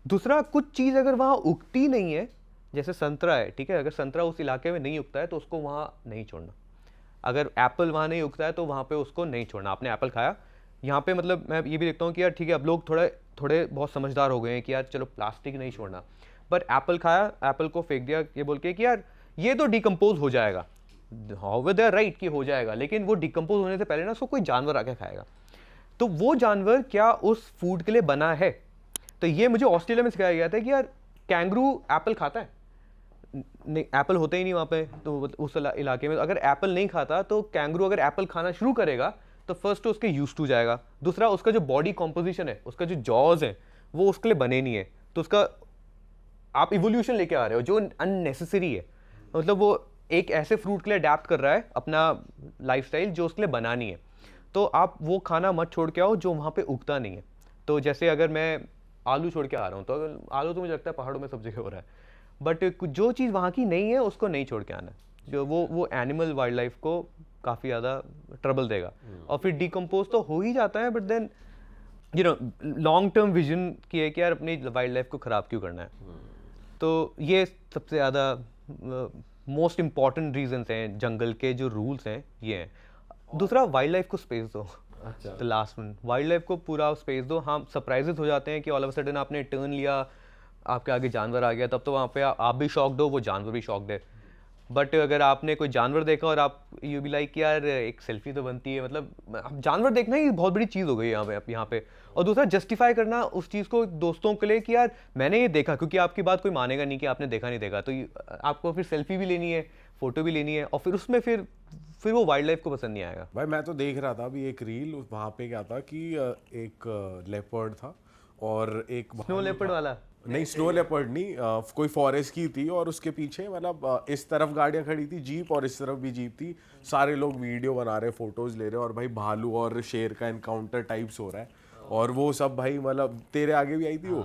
दूसरा, कुछ चीज़ अगर वहाँ उगती नहीं है, जैसे संतरा है, ठीक है, अगर संतरा उस इलाके में नहीं उगता है तो उसको वहाँ नहीं छोड़ना। अगर एप्पल वहाँ नहीं उगता है तो वहाँ पे उसको नहीं छोड़ना। आपने एप्पल खाया, यहाँ पे मतलब मैं ये भी देखता हूँ कि यार ठीक है अब लोग थोड़े बहुत समझदार हो गए हैं कि यार चलो प्लास्टिक नहीं छोड़ना, बट एप्पल खाया, एप्पल को फेंक दिया ये बोल के कि यार ये तो डिकम्पोज हो जाएगा, हाउ दे राइट कि हो जाएगा, लेकिन वो डिकम्पोज होने से पहले ना उसको कोई जानवर आके खाएगा, तो वो जानवर क्या उस फूड के लिए बना है। तो ये मुझे ऑस्ट्रेलिया में सिखाया गया था कि यार कैंगरू एप्पल खाता है, नहीं एप्पल होता ही नहीं वहाँ पे, तो उस इलाके में अगर एप्पल नहीं खाता तो कैंगरू अगर एप्पल खाना शुरू करेगा तो फर्स्ट तो उसके यूज टू जाएगा, दूसरा उसका जो बॉडी कॉम्पोजिशन है, उसका जो जॉज है वो उसके लिए बने नहीं है, तो उसका आप इवोल्यूशन लेके आ रहे हो जो अननेसेसरी है। मतलब वो एक ऐसे फ्रूट के लिए अडेप्ट कर रहा है अपना लाइफस्टाइल जो उसके लिए बना नहीं है, तो आप वो खाना मत छोड़ के आओ जो वहाँ पे उगता नहीं है। तो जैसे अगर मैं आलू छोड़ के आ रहा हूँ तो आलू तो मुझे लगता है पहाड़ों में सब जगह हो रहा है, बट जो चीज़ वहाँ की नहीं है उसको नहीं छोड़ के आना, जो वो एनिमल वाइल्ड लाइफ को काफ़ी ज़्यादा ट्रबल देगा। और फिर डिकम्पोज तो हो ही जाता है, but then you know long term vision की है कि यार अपनी वाइल्ड लाइफ को ख़राब क्यों करना है। तो ये सबसे ज़्यादा मोस्ट इम्पॉर्टेंट रीजंस हैं, जंगल के जो रूल्स हैं ये हैं। दूसरा, वाइल्ड लाइफ को स्पेस दो। अच्छा, the last one, wild life को पूरा स्पेस दो। हम सरप्राइजेस हो जाते हैं कि ऑल ऑफ अ सडन आपने टर्न लिया, आपके आगे जानवर आ गया, तब तो वहाँ पे आप भी शॉक्ड हो, वो जानवर भी शॉक्ड है। बट अगर आपने कोई जानवर देखा और आप यू भी लाइक यार एक सेल्फी तो बनती है, मतलब जानवर देखना ही बहुत बड़ी चीज़ हो गई यहाँ पे। और दूसरा, जस्टिफाई करना उस चीज़ को दोस्तों के लिए कि यार मैंने ये देखा, क्योंकि आपकी बात कोई मानेगा नहीं कि आपने देखा नहीं देखा, तो आपको फिर सेल्फी भी लेनी है, फोटो भी लेनी है, और फिर उसमें फिर वो वाइल्ड लाइफ को पसंद नहीं आएगा। भाई मैं तो देख रहा था अभी एक रील, वहाँ पे क्या था कि एक लेपर्ड था और एक स्नो लेपर्ड वाला, नहीं स्नो लेपर्ड नहीं, कोई फॉरेस्ट की थी और उसके पीछे मतलब इस तरफ गाड़ियां खड़ी थी जीप और इस तरफ भी जीप थी, सारे लोग वीडियो बना रहे, फोटोज ले रहे और भाई भालू और शेर का एनकाउंटर टाइप्स हो रहा है और वो सब भाई मतलब तेरे आगे भी आई थी वो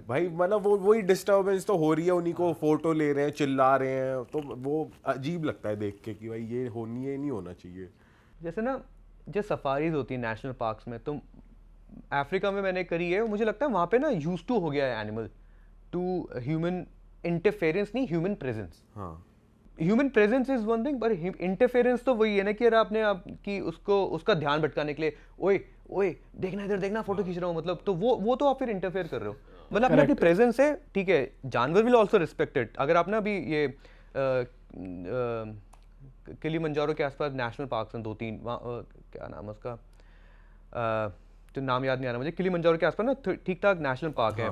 भाई, मतलब वो वही डिस्टर्बेंस तो हो रही है, उन्हीं को फोटो ले रहे हैं, चिल्ला रहे हैं, तो वो अजीब लगता है देख के कि भाई ये होनी है, नहीं होना चाहिए। जैसे ना जो सफारीज होती है नेशनल पार्क्स में, तो अफ्रीका में मैंने करी है, मुझे लगता है वहाँ पे ना यूज टू हो गया है एनिमल टू ह्यूमन इंटरफेरेंस, नहीं ह्यूमन प्रेजेंस। हाँ human presence is one thing, पर इंटरफेरेंस तो वही है ना कि अगर आपने आप कि उसको उसका ध्यान भटकाने के लिए ओए ओए देखना इधर देखना फोटो खींच रहा हूँ, मतलब तो वो तो आप फिर इंटरफेयर कर रहे हो। मतलब अपनी प्रेजेंस है, ठीक है, जानवर विल आल्सो रिस्पेक्टेड। अगर आप ना अभी ये किलिमंजारो के आसपास नेशनल पार्क्स हैं 2-3, वहाँ क्या नाम है उसका, तो नाम याद नहीं आ रहा मुझे, किलिमंजारो के आसपास ना ठीक ठाक नेशनल पार्क है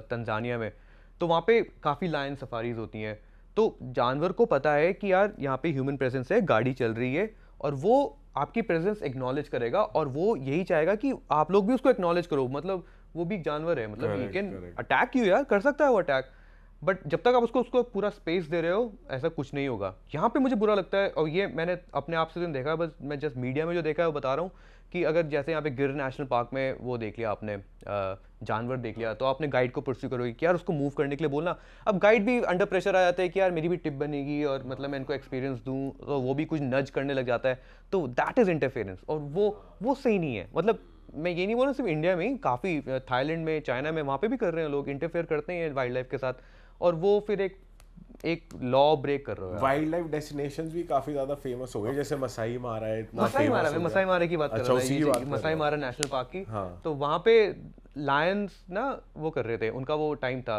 तंजानिया में, तो वहाँ पे काफ़ी लायन सफारीज होती हैं। तो जानवर को पता है कि यार यहाँ पे ह्यूमन प्रेजेंस है, गाड़ी चल रही है, और वो आपकी प्रेजेंस एक्नॉलेज करेगा और वो यही चाहेगा कि आप लोग भी उसको एक्नॉलेज करो। मतलब वो भी एक जानवर है, मतलब यू कैन अटैक यू, यार कर सकता है वो अटैक, बट जब तक आप उसको उसको पूरा स्पेस दे रहे हो ऐसा कुछ नहीं होगा। यहाँ पे मुझे बुरा लगता है, और ये मैंने अपने आप से तो देखा है, बस मैं जस्ट मीडिया में जो देखा है वो बता रहा हूँ कि अगर जैसे यहाँ पे गिर नेशनल पार्क में वो देख लिया आपने, जानवर देख लिया, तो आपने गाइड को परस्यू करोगे कि यार उसको मूव करने के लिए बोलना। अब गाइड भी अंडर प्रेशर आ जाता है कि यार मेरी भी टिप बनेगी और मतलब मैं इनको एक्सपीरियंस दूँ, तो वो भी कुछ नज करने लग जाता है, तो दैट इज़ इंटरफेरेंस, और वो सही नहीं है। मतलब मैं ये नहीं बोल रहा सिर्फ इंडिया में ही, काफ़ी थाईलैंड में, चाइना में, वहाँ पे भी कर रहे हैं लोग, इंटरफेयर करते हैं वाइल्ड लाइफ के साथ, और वो फिर एक लॉ ब्रेक कर रहे हो। वाइल्ड लाइफ डेस्टिनेशंस भी काफी ज्यादा फेमस हो गए, जैसे मसाई मारा है, इतना मसाई famous मारा, हो मैं गया। मसाई मारा की बात कर अच्छा, रहा उसी की बात था, कर मसाई रहा मारा नेशनल पार्क की। हाँ। तो वहाँ पे लायंस ना वो कर रहे थे, उनका वो टाइम था,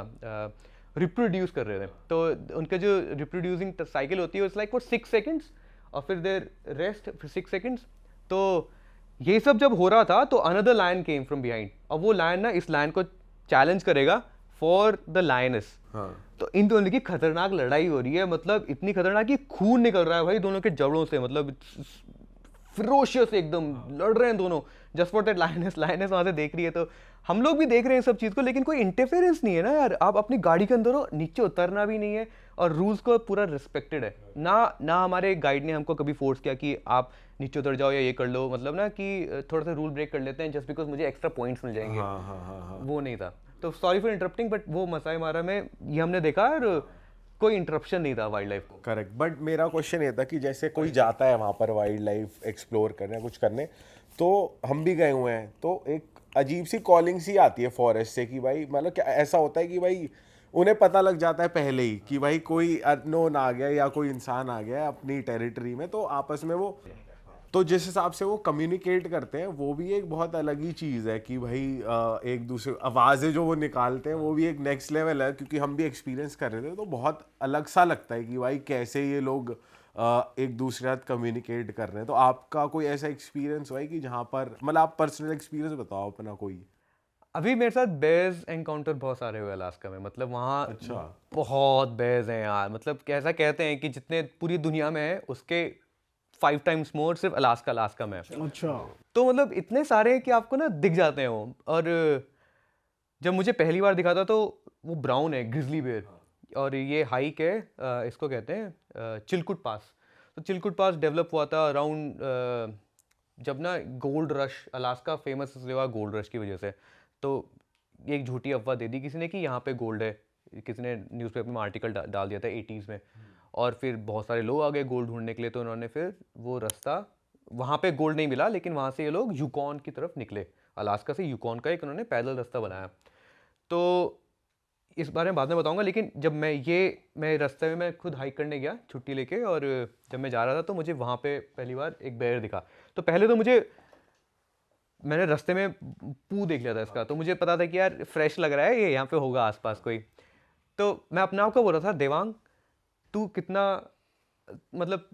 रिप्रोड्यूस कर रहे थे, तो उनका जो रिप्रोड्यूसिंग साइकिल होती है इट्स लाइक फॉर 6 सेकंड्स और फिर देर रेस्ट फिर 6 सेकंड्स। तो ये सब जब हो रहा था तो another lion came from behind, और वो लायन ना इस लायन को चैलेंज करेगा फॉर द लायनस। हाँ। तो इन दोनों की खतरनाक लड़ाई हो रही है, मतलब इतनी खतरनाक कि खून निकल रहा है भाई दोनों के जबड़ों से, मतलब फिरोशियस एकदम लड़ रहे हैं दोनों, जस्ट फॉर दैट लायनेस वहां से देख रही है। तो हम लोग भी देख रहे हैं सब चीज को, लेकिन कोई इंटरफेरेंस नहीं है ना यार। आप अपनी गाड़ी के अंदर हो, नीचे उतरना भी नहीं है, और रूल्स को पूरा रिस्पेक्टेड है ना हमारे गाइड ने हमको कभी फोर्स किया कि आप नीचे उतर जाओ या ये कर लो, मतलब ना कि थोड़ा सा रूल ब्रेक कर लेते हैं जस्ट बिकॉज मुझे एक्स्ट्रा पॉइंट्स मिल जाएंगे। हाँ हाँ हाँ हाँ। वो नहीं था। तो सॉरी फॉर इंटरप्टिंग, बट वो मसाई मारा में ये हमने देखा और कोई इंटरप्शन नहीं था वाइल्ड लाइफ को। करेक्ट, बट मेरा क्वेश्चन ये था कि जैसे कोई जाता है वहाँ पर वाइल्ड लाइफ एक्सप्लोर करने, कुछ करने, तो हम भी गए हुए हैं, तो एक अजीब सी कॉलिंग सी आती है फॉरेस्ट से कि भाई मतलब क्या ऐसा होता है कि भाई उन्हें पता लग जाता है पहले ही कि भाई कोई अननोन आ गया या कोई इंसान आ गया अपनी टेरिटरी में, तो आपस में वो, तो जिस हिसाब से वो कम्युनिकेट करते हैं वो भी एक बहुत अलग ही चीज़ है कि भाई एक दूसरे आवाज़ें जो वो निकालते हैं वो भी एक नेक्स्ट लेवल है, क्योंकि हम भी एक्सपीरियंस कर रहे थे, तो बहुत अलग सा लगता है कि भाई कैसे ये लोग एक दूसरे साथ कम्युनिकेट कर रहे हैं। तो आपका कोई ऐसा एक्सपीरियंस हुआ है कि जहाँ पर मतलब आप पर्सनल एक्सपीरियंस बताओ अपना कोई। अभी मेरे साथ बेयर्स एनकाउंटर बहुत सारे हुए अलास्का में, मतलब वहाँ अच्छा। बहुत बेयर्स हैं यार, मतलब कैसा कहते हैं कि जितने पूरी दुनिया में है उसके 5 टाइम्स मोर सिर्फ अलास्का में है। अच्छा। तो मतलब इतने सारे हैं कि आपको ना दिख जाते हैं वो। और जब मुझे पहली बार दिखा था तो वो ब्राउन है, ग्रिजली बेयर, और ये हाइक है, इसको कहते हैं चिलकुट पास। तो चिलकुट पास डेवलप हुआ था अराउंड जब ना गोल्ड रश, अलास्का फेमस हुआ गोल्ड रश की वजह से। तो ये एक झूठी अफवाह दे दी किसी ने कि यहाँ पे गोल्ड है, किसी ने न्यूज़पेपर में आर्टिकल डाल दिया था 80s में, और फिर बहुत सारे लोग आ गए गोल्ड ढूंढने के लिए, तो उन्होंने फिर वो रास्ता, वहाँ पे गोल्ड नहीं मिला लेकिन वहाँ से ये लोग यूकॉन की तरफ निकले, अलास्का से यूकॉन का एक उन्होंने पैदल रास्ता बनाया। तो इस बारे में बाद में बताऊंगा, लेकिन जब मैं रास्ते में मैं खुद हाइक करने गया छुट्टी लेके, और जब मैं जा रहा था तो मुझे वहाँ पे पहली बार एक बेयर दिखा। तो पहले तो मैंने रास्ते में पू देख लिया था इसका, तो मुझे पता था कि यार फ्रेश लग रहा है ये, यहाँ पे होगा आसपास कोई। तो मैं अपने आप को बोल रहा था, देवांग तू कितना, मतलब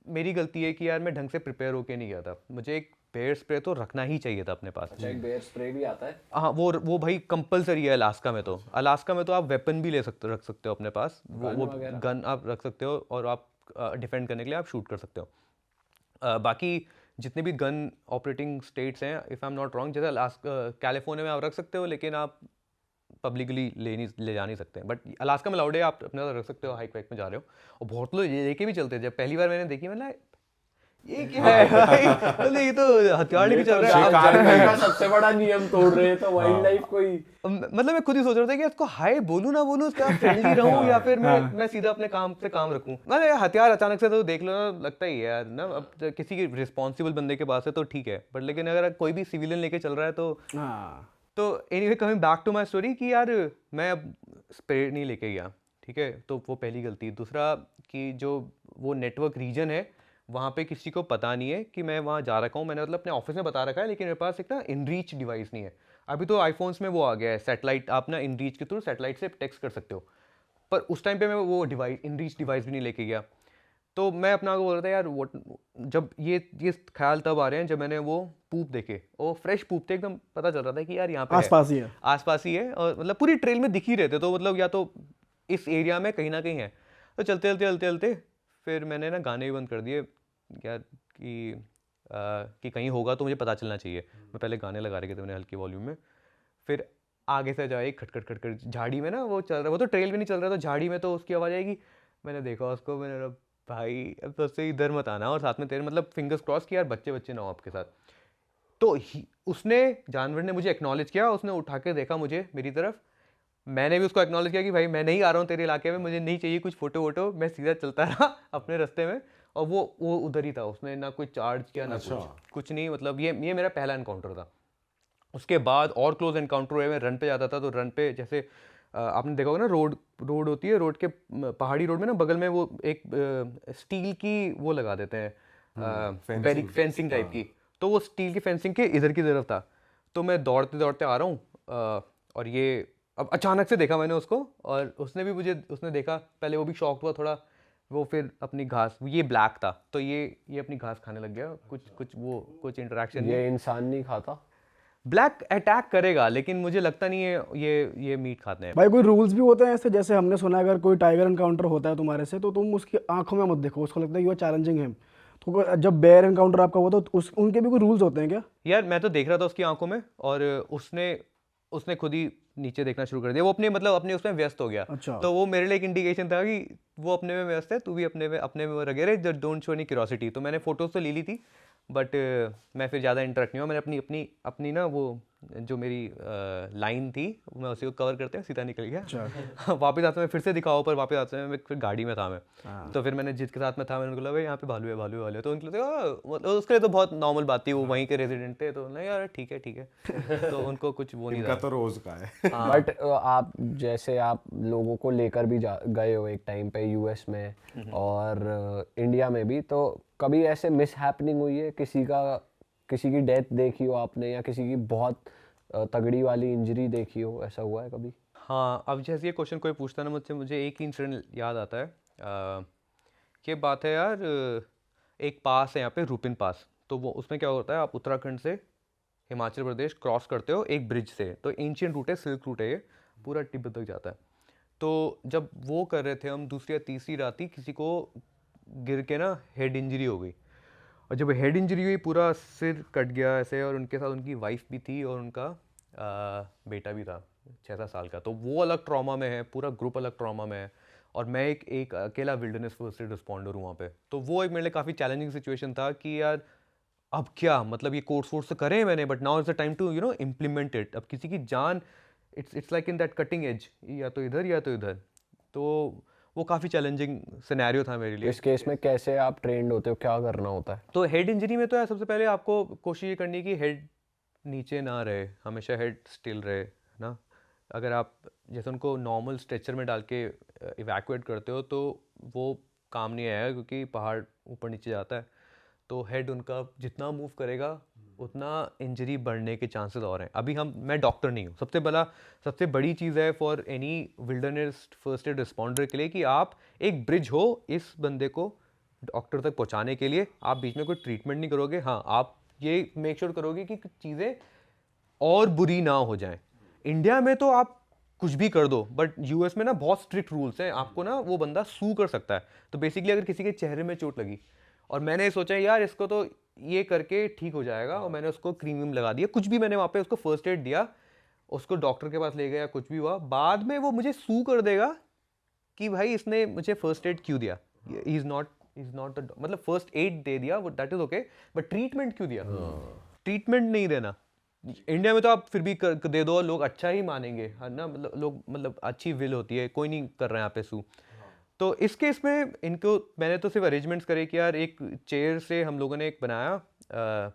मेरी गलती है कि यार मैं ढंग से प्रिपेयर होके नहीं गया था, मुझे एक बेयर स्प्रे तो रखना ही चाहिए था अपने पास। अच्छा, एक बेयर स्प्रे भी आता है? हाँ, वो भाई कंपलसरी है अलास्का में। तो अलास्का में तो आप वेपन भी रख सकते हो अपने पास, वो गन आप रख सकते हो, और आप डिफेंड करने के लिए आप शूट कर सकते हो। बाकी जितने भी गन ऑपरेटिंग स्टेट्स हैं, if I am not wrong, जैसे अलास्का कैलिफोर्निया में आप रख सकते हो, लेकिन आप पब्लिकली ले जा नहीं सकते बट अलास्का में अलाउड है, आप अपने साथ रख सकते हो, हाइक वाइक में जा रहे हो। और बहुत लोग ये लेके भी चलते हैं। जब पहली बार मैंने देखी, मैंने ये क्या है भाई, मतलब ये तो हथियार लेके चल रहा है। आप जंगल का सबसे बड़ा नियम तोड़ रहे हैं, तो वाइल्ड लाइफ कोई मतलब मैं खुद ही सोच रहा था कि इसको हाय बोलूं ना बोलूं, उसका फ्रेंडली रहूं या फिर मैं सीधा अपने काम से काम रखूं। मतलब हथियार अचानक से तो देख लो ना, लगता ही है यार ना, अब किसी के रिस्पॉन्सिबल बंदे के पास है तो ठीक है, बट लेकिन अगर कोई भी सिविलियन लेके चल रहा है तो anyway coming back to my story कि यार मैं अब स्प्रे नहीं लेके गया, ठीक है, तो वो पहली गलती। दूसरा कि जो वो नेटवर्क रीजन है वहाँ पे किसी को पता नहीं है कि मैं वहाँ जा रखा हूँ। मैंने मतलब अपने ऑफिस में बता रखा है, लेकिन मेरे पास एक ना इनरीच डिवाइस नहीं है। अभी तो आईफोन्स में वो आ गया है सैटेलाइट, आप ना इनरीच के थ्रू सैटेलाइट से टेक्स्ट कर सकते हो, पर उस टाइम पे मैं वो डिवाइस इनरीच डिवाइस भी नहीं लेके गया। तो मैं अपना को बोल रहा था यार वो, जब ये ख्याल तब आ रहे हैं जब मैंने वो पूप देखे, वो फ्रेश पूप थे एकदम, पता चल रहा था कि यार यहाँ पे आसपास ही है, आसपास ही है, और मतलब पूरी ट्रेल में दिख ही रहे थे, तो मतलब या तो इस एरिया में कहीं ना कहीं है। तो चलते चलते चलते चलते फिर मैंने ना गाने भी बंद कर दिए यार कि कहीं होगा तो मुझे पता चलना चाहिए। मैं पहले गाने लगा रखे थे मैंने हल्की वॉल्यूम में, फिर आगे से जाए खटखट खटखट झाड़ी में ना वो चल रहा, वो तो ट्रेल में नहीं चल रहा, तो झाड़ी में तो उसकी आवाज़ आएगी। मैंने देखा उसको, मैंने कहा भाई अब तो उससे इधर मत आना, और साथ में तेरे मतलब फिंगर्स क्रॉस कि यार बच्चे ना हो आपके साथ। तो उसने, जानवर ने मुझे एक्नॉलेज किया, उसने उठा के देखा मुझे मेरी तरफ, मैंने भी उसको एक्नॉलेज किया कि भाई मैं नहीं आ रहा हूँ तेरे इलाके में, मुझे नहीं चाहिए कुछ फोटो वोटो। मैं सीधा चलता रहा अपने रास्ते में, और वो उधर ही था, उसने ना कोई चार्ज किया ना कुछ नहीं। मतलब ये मेरा पहला एनकाउंटर था। उसके बाद और क्लोज एनकाउंटर हुए, मैं रन पे जाता था, तो रन पे जैसे आपने देखा होगा ना, रोड होती है, रोड के पहाड़ी रोड में ना बगल में वो एक स्टील की वो लगा देते हैं, फेंसिंग टाइप की, तो वो स्टील की फेंसिंग के इधर की तरफ था। तो मैं दौड़ते दौड़ते आ रहा हूँ, और ये अब अचानक से देखा मैंने उसको, और उसने देखा, पहले वो भी शॉक हुआ थोड़ा, वो फिर अपनी घास, ये ब्लैक था तो ये अपनी घास खाने लग गया, कुछ इंटरेक्शन। ये इंसान नहीं खाता, ब्लैक अटैक करेगा, लेकिन मुझे लगता नहीं है ये मीट खाते हैं। भाई कोई रूल्स भी होते हैं ऐसे? जैसे हमने सुना है अगर कोई टाइगर एनकाउंटर होता है तुम्हारे से, तो तुम उसकी आंखों में मत देखो, उसको लगता है यू आर चैलेंजिंग हिम। तो जब बेयर एनकाउंटर आपका हुआ तो उनके भी कोई रूल्स होते हैं क्या? यार मैं तो देख रहा था उसकी आंखों में, और उसने खुद ही नीचे देखना शुरू कर दिया, वो अपने उसमें व्यस्त हो गया। अच्छा। तो वो मेरे लिए एक इंडिकेशन था कि वो अपने में व्यस्त है, तू भी अपने में लगे रहे, डोंट शो एनी क्यूरियोसिटी। तो मैंने फोटोज तो ले ली थी, बट मैं फिर ज़्यादा इंटरेक्ट नहीं हुआ। मैंने अपनी ना वो जो मेरी लाइन थी, मैं उसी को कवर करते हुए सीधा निकल गया। वापस आते में फिर से दिखाओ, पर वापस आते में फिर गाड़ी में था मैं। तो फिर मैंने जिसके साथ में था, मैंने बोला भाई यहाँ पे भालू है। तो उनके लिए उसके लिए तो बहुत नॉर्मल बात थी, वो वहीं के रेजिडेंट थे, तो नहीं यार ठीक है। तो उनको कुछ वो नहीं था, तो रोज का है। बट आप जैसे आप लोगों को लेकर भी गए हो एक टाइम पे यूएस में और इंडिया में भी, तो कभी ऐसे मिस हैपनिंग हुई है, किसी की डेथ देखी हो आपने, या किसी की बहुत तगड़ी वाली इंजरी देखी हो, ऐसा हुआ है कभी? हाँ, अब जैसे ये क्वेश्चन कोई पूछता है ना मुझसे, मुझे एक ही इंसिडेंट याद आता है। ये बात है यार, एक पास है यहाँ पे, रूपिन पास। तो वो उसमें क्या होता है, आप उत्तराखंड से हिमाचल प्रदेश क्रॉस करते हो एक ब्रिज से, तो एंशियंट रूट है, सिल्क रूट है, ये पूरा तिब्बत तक जाता है। तो जब वो कर रहे थे हम, दूसरी या तीसरी रात ही किसी को गिर के ना हेड इंजरी हो गई, और जब हेड इंजरी हुई पूरा सिर कट गया ऐसे, और उनके साथ उनकी वाइफ भी थी और उनका बेटा भी था 6-7 साल का। तो वो अलग ट्रॉमा में है, पूरा ग्रुप अलग ट्रॉमा में है, और मैं एक अकेला विल्डरनेस फर्स्ट एड रिस्पॉन्डर हूँ वहाँ पे। तो वो एक मेरे लिए काफ़ी चैलेंजिंग सिचुएशन था कि यार अब क्या, मतलब ये कोर्स वोर्स तो करे मैंने, but now it's the time to implement it. अब किसी की जान, it's like in that cutting edge, या तो इधर या तो इधर। तो वो काफ़ी चैलेंजिंग सिनेरियो था मेरे लिए। इस केस में कैसे आप ट्रेंड होते हो, क्या करना होता है? तो हेड इंजरी में तो यार सबसे पहले आपको कोशिश ये करनी है कि हेड नीचे ना रहे, हमेशा हेड स्टिल रहे ना। अगर आप जैसे उनको नॉर्मल स्ट्रेचर में डाल के इवैक्यूएट करते हो, तो वो काम नहीं आएगा, क्योंकि पहाड़ ऊपर नीचे जाता है, तो हेड उनका जितना मूव करेगा उतना इंजरी बढ़ने के चांसेस और हैं। अभी मैं डॉक्टर नहीं हूँ। सबसे बड़ी चीज़ है for any wilderness first aid responder के लिए कि आप एक ब्रिज हो इस बंदे को डॉक्टर तक पहुँचाने के लिए। आप बीच में कोई ट्रीटमेंट नहीं करोगे, हाँ आप ये मेक श्योर करोगे कि चीज़ें और बुरी ना हो जाएं। इंडिया में तो आप कुछ भी कर दो, बट यूएस में ना बहुत स्ट्रिक्ट रूल्स हैं, आपको ना वो बंदा सू कर सकता है। तो बेसिकली अगर किसी के चेहरे में चोट लगी, और मैंने सोचा यार इसको तो ये करके ठीक हो जाएगा, और मैंने उसको क्रीम लगा दिया, कुछ भी मैंने वहाँ पे उसको फर्स्ट एड दिया, उसको डॉक्टर के पास ले गया, कुछ भी हुआ, बाद में वो मुझे सू कर देगा कि भाई इसने मुझे फर्स्ट एड क्यों दिया, ही इज नॉट द, मतलब फर्स्ट एड दे दिया वो that is okay, but treatment क्यों दिया? ट्रीटमेंट नहीं देना। इंडिया में तो आप फिर भी दे दो, लोग अच्छा ही मानेंगे, है ना, मतलब लोग, मतलब अच्छी विल होती है, कोई नहीं कर रहा है यहाँ पे सू। तो इस केस में इनको मैंने तो सिर्फ अरेंजमेंट्स करे कि यार एक चेयर से हम लोगों ने एक बनाया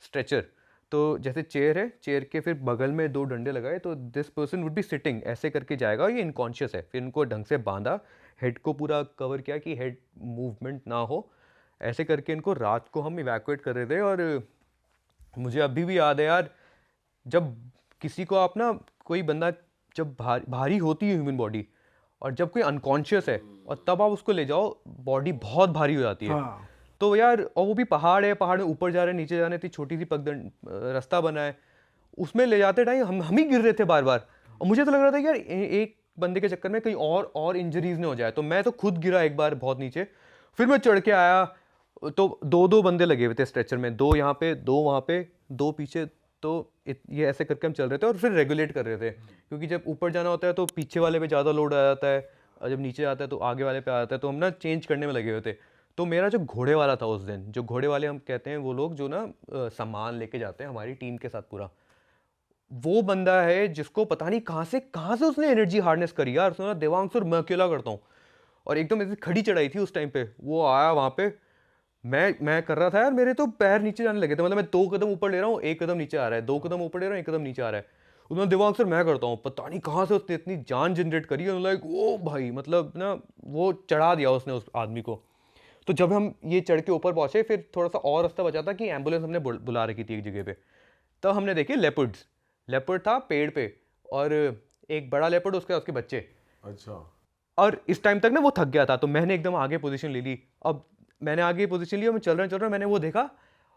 स्ट्रेचर, तो जैसे चेयर है, चेयर के फिर बगल में 2 डंडे लगाए, तो this person would be sitting, ऐसे करके जाएगा, ये इनकॉन्शियस है, फिर इनको ढंग से बांधा, हेड को पूरा कवर किया कि हेड मूवमेंट ना हो, ऐसे करके इनको रात को हम इवैक्यूएट कर रहे थे। और मुझे अभी भी याद है यार, जब किसी को आप ना, कोई बंदा जब भारी होती है ह्यूमन बॉडी, और जब कोई अनकॉन्शियस है और तब आप उसको ले जाओ, बॉडी बहुत भारी हो जाती है। हाँ। तो यार, और वो भी पहाड़ है, पहाड़ में ऊपर जा रहे हैं, नीचे जाने, इतनी छोटी सी पगडंड रास्ता बना है, उसमें ले जाते टाइम हम ही गिर रहे थे बार बार, और मुझे तो लग रहा था कि यार एक बंदे के चक्कर में कहीं और इंजरीज ना हो जाए, तो मैं तो खुद गिरा एक बार बहुत नीचे, फिर मैं चढ़ के आया, तो 2 बंदे लगे हुए थे स्ट्रेचर में, 2 यहाँ पे, 2 वहाँ पे, 2 पीछे, तो ये ऐसे करके हम चल रहे थे और फिर रेगुलेट कर रहे थे, क्योंकि जब ऊपर जाना होता है तो पीछे वाले पे ज़्यादा लोड आ जाता है, और जब नीचे आता है तो आगे वाले पे आ जाता है, तो हम ना चेंज करने में लगे हुए थे। तो मेरा जो घोड़े वाला था उस दिन, जो घोड़े वाले हम कहते हैं, वो लोग जो ना सामान लेके जाते हैं हमारी टीम के साथ पूरा, वो बंदा है जिसको पता नहीं कहाँ से उसने एनर्जी हार्नेस करी यार, उसने देवांशुर मैं अकेला करता हूँ, और एकदम ऐसी खड़ी चढ़ाई थी उस टाइम पे, वो आया वहाँ पे, मैं कर रहा था यार, मेरे तो पैर नीचे जाने लगे थे, मतलब मैं 2 कदम ऊपर ले रहा हूँ, 1 कदम नीचे आ रहा है, 2 कदम ऊपर ले रहा हूँ, 1 कदम नीचे आ रहा है, उन्होंने दिमाग से मैं करता हूँ, पता नहीं कहाँ से उसने इतनी जान जनरेट करी है, लाइक ओ भाई, मतलब ना वो चढ़ा दिया उसने उस आदमी को। तो जब हम ये चढ़ के ऊपर पहुंचे, फिर थोड़ा सा और रास्ता बचा था कि एम्बुलेंस हमने बुला रखी थी एक जगह पे, तब हमने देखे लेपर्ड्स, लेपर्ड था पेड़ पे, और एक बड़ा लेपर्ड, उसके बच्चे। अच्छा। और इस टाइम तक ना वो थक गया था, तो मैंने एकदम आगे पोजीशन ले ली, अब मैंने आगे पोजीशन ली और मैं चल रहा हूँ, मैंने वो देखा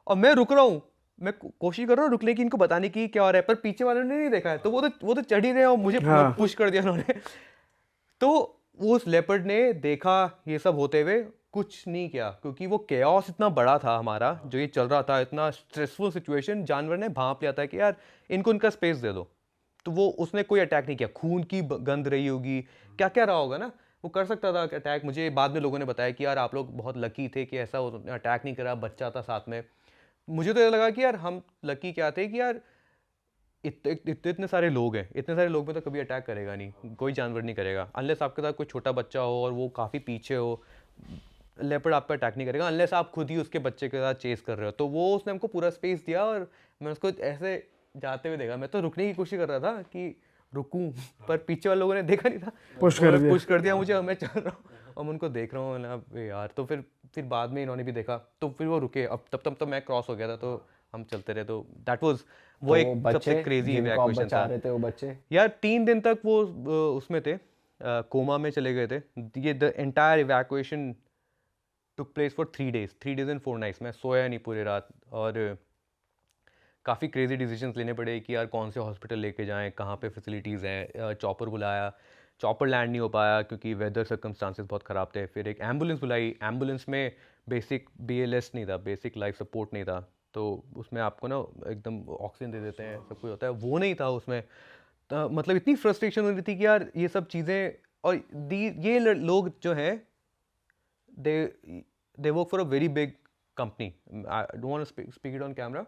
और मैं रुक रहा हूँ, मैं कोशिश कर रहा हूँ रुकने की, इनको बताने की क्या हो रहा है, पर पीछे वालों ने नहीं देखा है, तो वो तो चढ़ ही रहे और मुझे हाँ। पुश कर दिया उन्होंने। तो वो उस लेपर्ड ने देखा ये सब होते हुए, कुछ नहीं किया, क्योंकि वो केओस इतना बड़ा था हमारा जो ये चल रहा था, इतना स्ट्रेसफुल सिचुएशन, जानवर ने भांप लिया था कि यार इनको इनका स्पेस दे दो, तो वो उसने कोई अटैक नहीं किया। खून की गंध रही होगी, क्या क्या रहा होगा ना, वो कर सकता था अटैक। मुझे बाद में लोगों ने बताया कि यार आप लोग बहुत लकी थे कि ऐसा अटैक नहीं करा, बच्चा था साथ में। मुझे तो ये लगा कि यार हम लकी क्या थे कि यार इतने सारे लोग हैं, इतने सारे लोग में तो कभी अटैक करेगा नहीं, कोई जानवर नहीं करेगा, अनलेस आपके साथ कोई छोटा बच्चा हो और वो काफ़ी पीछे हो, लेपर्ड आप पे अटैक नहीं करेगा अनलेस आप खुद ही उसके बच्चे के साथ चेस कर रहे हो। तो वो उसने हमको पूरा स्पेस दिया और मैं उसको ऐसे जाते हुए देखा, मैं तो रुकने की कोशिश कर रहा था कि रुकूं, पर पीछे वाले लोगों ने देखा नहीं था, पुश कर दिया मुझे, मैं चल रहा हूँ और मैं उनको देख रहा हूँ ना यार। तो फिर बाद में इन्होंने भी देखा, तो फिर वो रुके, अब तब तो मैं क्रॉस हो गया था, तो हम चलते रहे। तो दैट वाज वो एक सबसे क्रेजी इवैक्यूएशन था। रहे थे वो बच्चे यार 3 दिन तक वो उसमें थे, कोमा में चले गए थे। ये the entire evacuation took place for 3 days, 3 days and 4 nights। मैं सोया नहीं पूरी रात, और काफ़ी क्रेजी डिसीजंस लेने पड़े कि यार कौन से हॉस्पिटल लेके जाएं, कहाँ पे फैसिलिटीज़ हैं। चॉपर बुलाया, चॉपर लैंड नहीं हो पाया क्योंकि वेदर सर्कमस्टांसेस बहुत ख़राब थे। फिर एक एम्बुलेंस बुलाई, एम्बुलेंस में बेसिक BLS नहीं था, बेसिक लाइफ सपोर्ट नहीं था, तो उसमें आपको ना एकदम ऑक्सीजन दे देते हैं, सब कुछ होता है, वो नहीं था उसमें। मतलब इतनी फ्रस्ट्रेशन हो रही थी कि यार ये सब चीज़ें, और ये लोग जो हैं they work for a very big company. I don't want to speak it on camera,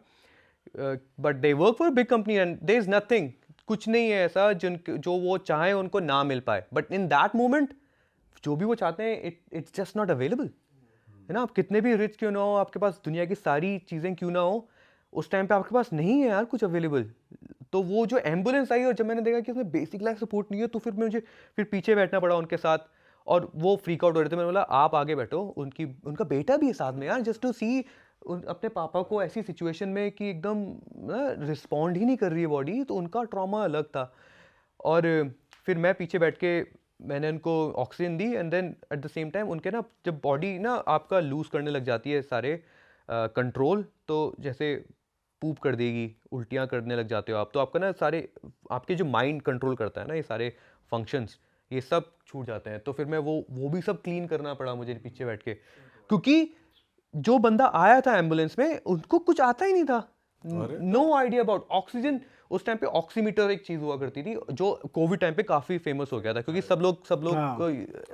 but they work for a big company and there is nothing, कुछ नहीं है ऐसा जो वो चाहे उनको ना मिल पाए, but in that moment जो भी वो चाहते हैं it's just not available, है ना। आप कितने भी रिच क्यों ना हो, आपके पास दुनिया की सारी चीज़ें क्यों ना हो, उस टाइम पे आपके पास नहीं है यार कुछ अवेलेबल। तो वो जो एम्बुलेंस आई और जब मैंने देखा कि उसमें बेसिक लाइफ सपोर्ट नहीं है, तो फिर मुझे पीछे बैठना पड़ा उनके साथ, और वो फ्रीक आउट हो रहे थे। मैंने बोला आप आगे बैठो, उनका बेटा भी है साथ में यार, जस्ट टू सी अपने पापा को ऐसी सिचुएशन में कि एकदम रिस्पॉन्ड ही नहीं कर रही है बॉडी, तो उनका ट्रॉमा अलग था। और फिर मैं पीछे बैठ के मैंने उनको ऑक्सीजन दी, and then at the same time उनके ना जब बॉडी ना आपका लूज़ करने लग जाती है सारे कंट्रोल, तो जैसे पूप कर देगी, उल्टियाँ करने लग जाते हो आप, तो आपका ना सारे आपके जो माइंड कंट्रोल करता है ना ये सारे फंक्शंस, ये सब छूट जाते हैं। तो फिर मैं वो भी सब क्लीन करना पड़ा मुझे पीछे बैठ के, क्योंकि जो बंदा आया था एम्बुलेंस में उनको कुछ आता ही नहीं था, नो आइडिया अबाउट ऑक्सीजन। उस टाइम पे ऑक्सीमीटर एक चीज़ हुआ करती थी जो कोविड टाइम पे काफ़ी फेमस हो गया था, क्योंकि सब लोग हाँ,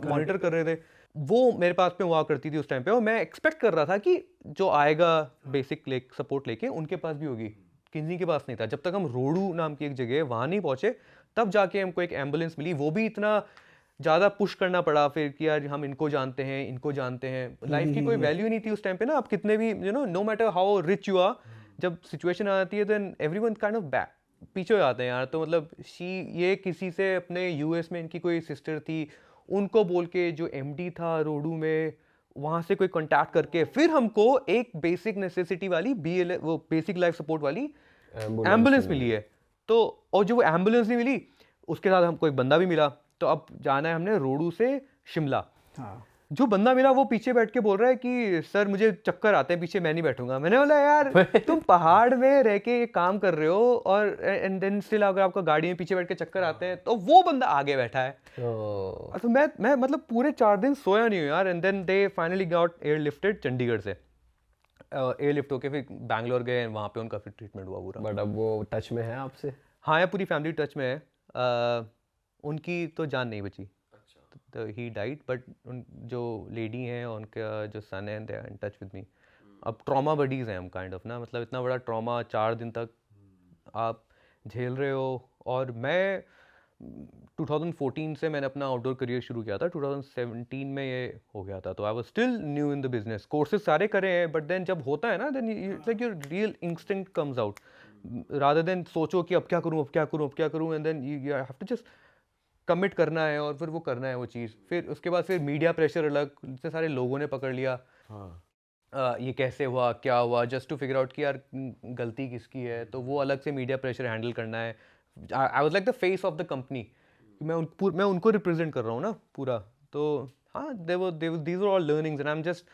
मॉनिटर कर रहे थे। वो मेरे पास में हुआ करती थी उस टाइम पे, और मैं एक्सपेक्ट कर रहा था कि जो आएगा बेसिक सपोर्ट लेके उनके पास भी होगी। किसी के पास नहीं था। जब तक हम रोडू नाम की एक जगह है वहाँ नहीं पहुँचे, तब जाके हमको एक एम्बुलेंस मिली। वो भी इतना ज़्यादा पुश करना पड़ा फिर कि यार हम इनको जानते हैं, इनको जानते हैं। लाइफ की कोई वैल्यू नहीं थी उस टाइम पे ना। आप कितने भी no matter how rich you are, जब सिचुएशन आती है then everyone kind of back पीछे हो जाते हैं यार। तो मतलब ये किसी से अपने यूएस में इनकी कोई सिस्टर थी, उनको बोल के जो एमडी था रोडू में, वहाँ से कोई कांटेक्ट करके फिर हमको एक बेसिक नेसेसिटी वाली BL वो बेसिक लाइफ सपोर्ट वाली एम्बुलेंस मिली है। तो और जो वो एम्बुलेंस नहीं मिली, उसके साथ हमको एक बंदा भी मिला। तो अब जाना है हमने रोडू से शिमला। हाँ, जो बंदा मिला वो पीछे बैठ के बोल रहा है कि सर मुझे चक्कर आते हैं, पीछे मैं नहीं बैठूंगा। मैंने बोला यार तुम पहाड़ में रह के ये काम कर रहे हो और एंड देन स्टिल अगर आपको गाड़ी में पीछे बैठ के चक्कर आते हैं, तो वो बंदा आगे बैठा है। तो मैं मतलब पूरे 4 दिन सोया नहीं हूँ यार। And then they finally got airlifted Chandigarh से। एयरलिफ्ट होके फिर बैंगलोर गए, वहाँ पे उनका फिर ट्रीटमेंट हुआ पूरा। बट अब वो टच में है आपसे? हाँ यार, पूरी फैमिली टच में है। उनकी तो जान नहीं बची, तो ही डाइड, बट जो लेडी हैं उनका जो सन है they are in touch with me. अब ट्रॉमा बडीज़ हैं हम काइंड ऑफ ना, मतलब इतना बड़ा ट्रॉमा 4 दिन तक आप झेल रहे हो। और मैं 2014 से मैंने अपना आउटडोर करियर शुरू किया था, 2017 में ये हो गया था। तो I was still new in the business, courses सारे करे हैं, बट देन जब होता है ना then it's like your real instinct comes out, rather than सोचो कि अब क्या करूँ अब क्या करूँ अब क्या करूँ, and then you have to just commit करना है और फिर वो करना है वो चीज़। फिर उसके बाद फिर मीडिया प्रेशर अलग, इतने सारे लोगों ने पकड़ लिया। ये कैसे हुआ क्या हुआ, जस्ट टू फिगर आउट कि यार गलती किसकी है, तो वो अलग से मीडिया प्रेशर हैंडल करना है। आई was like the face of the company, मैं उनको रिप्रेजेंट कर रहा हूँ ना पूरा। तो हाँ, these are all learnings and I am just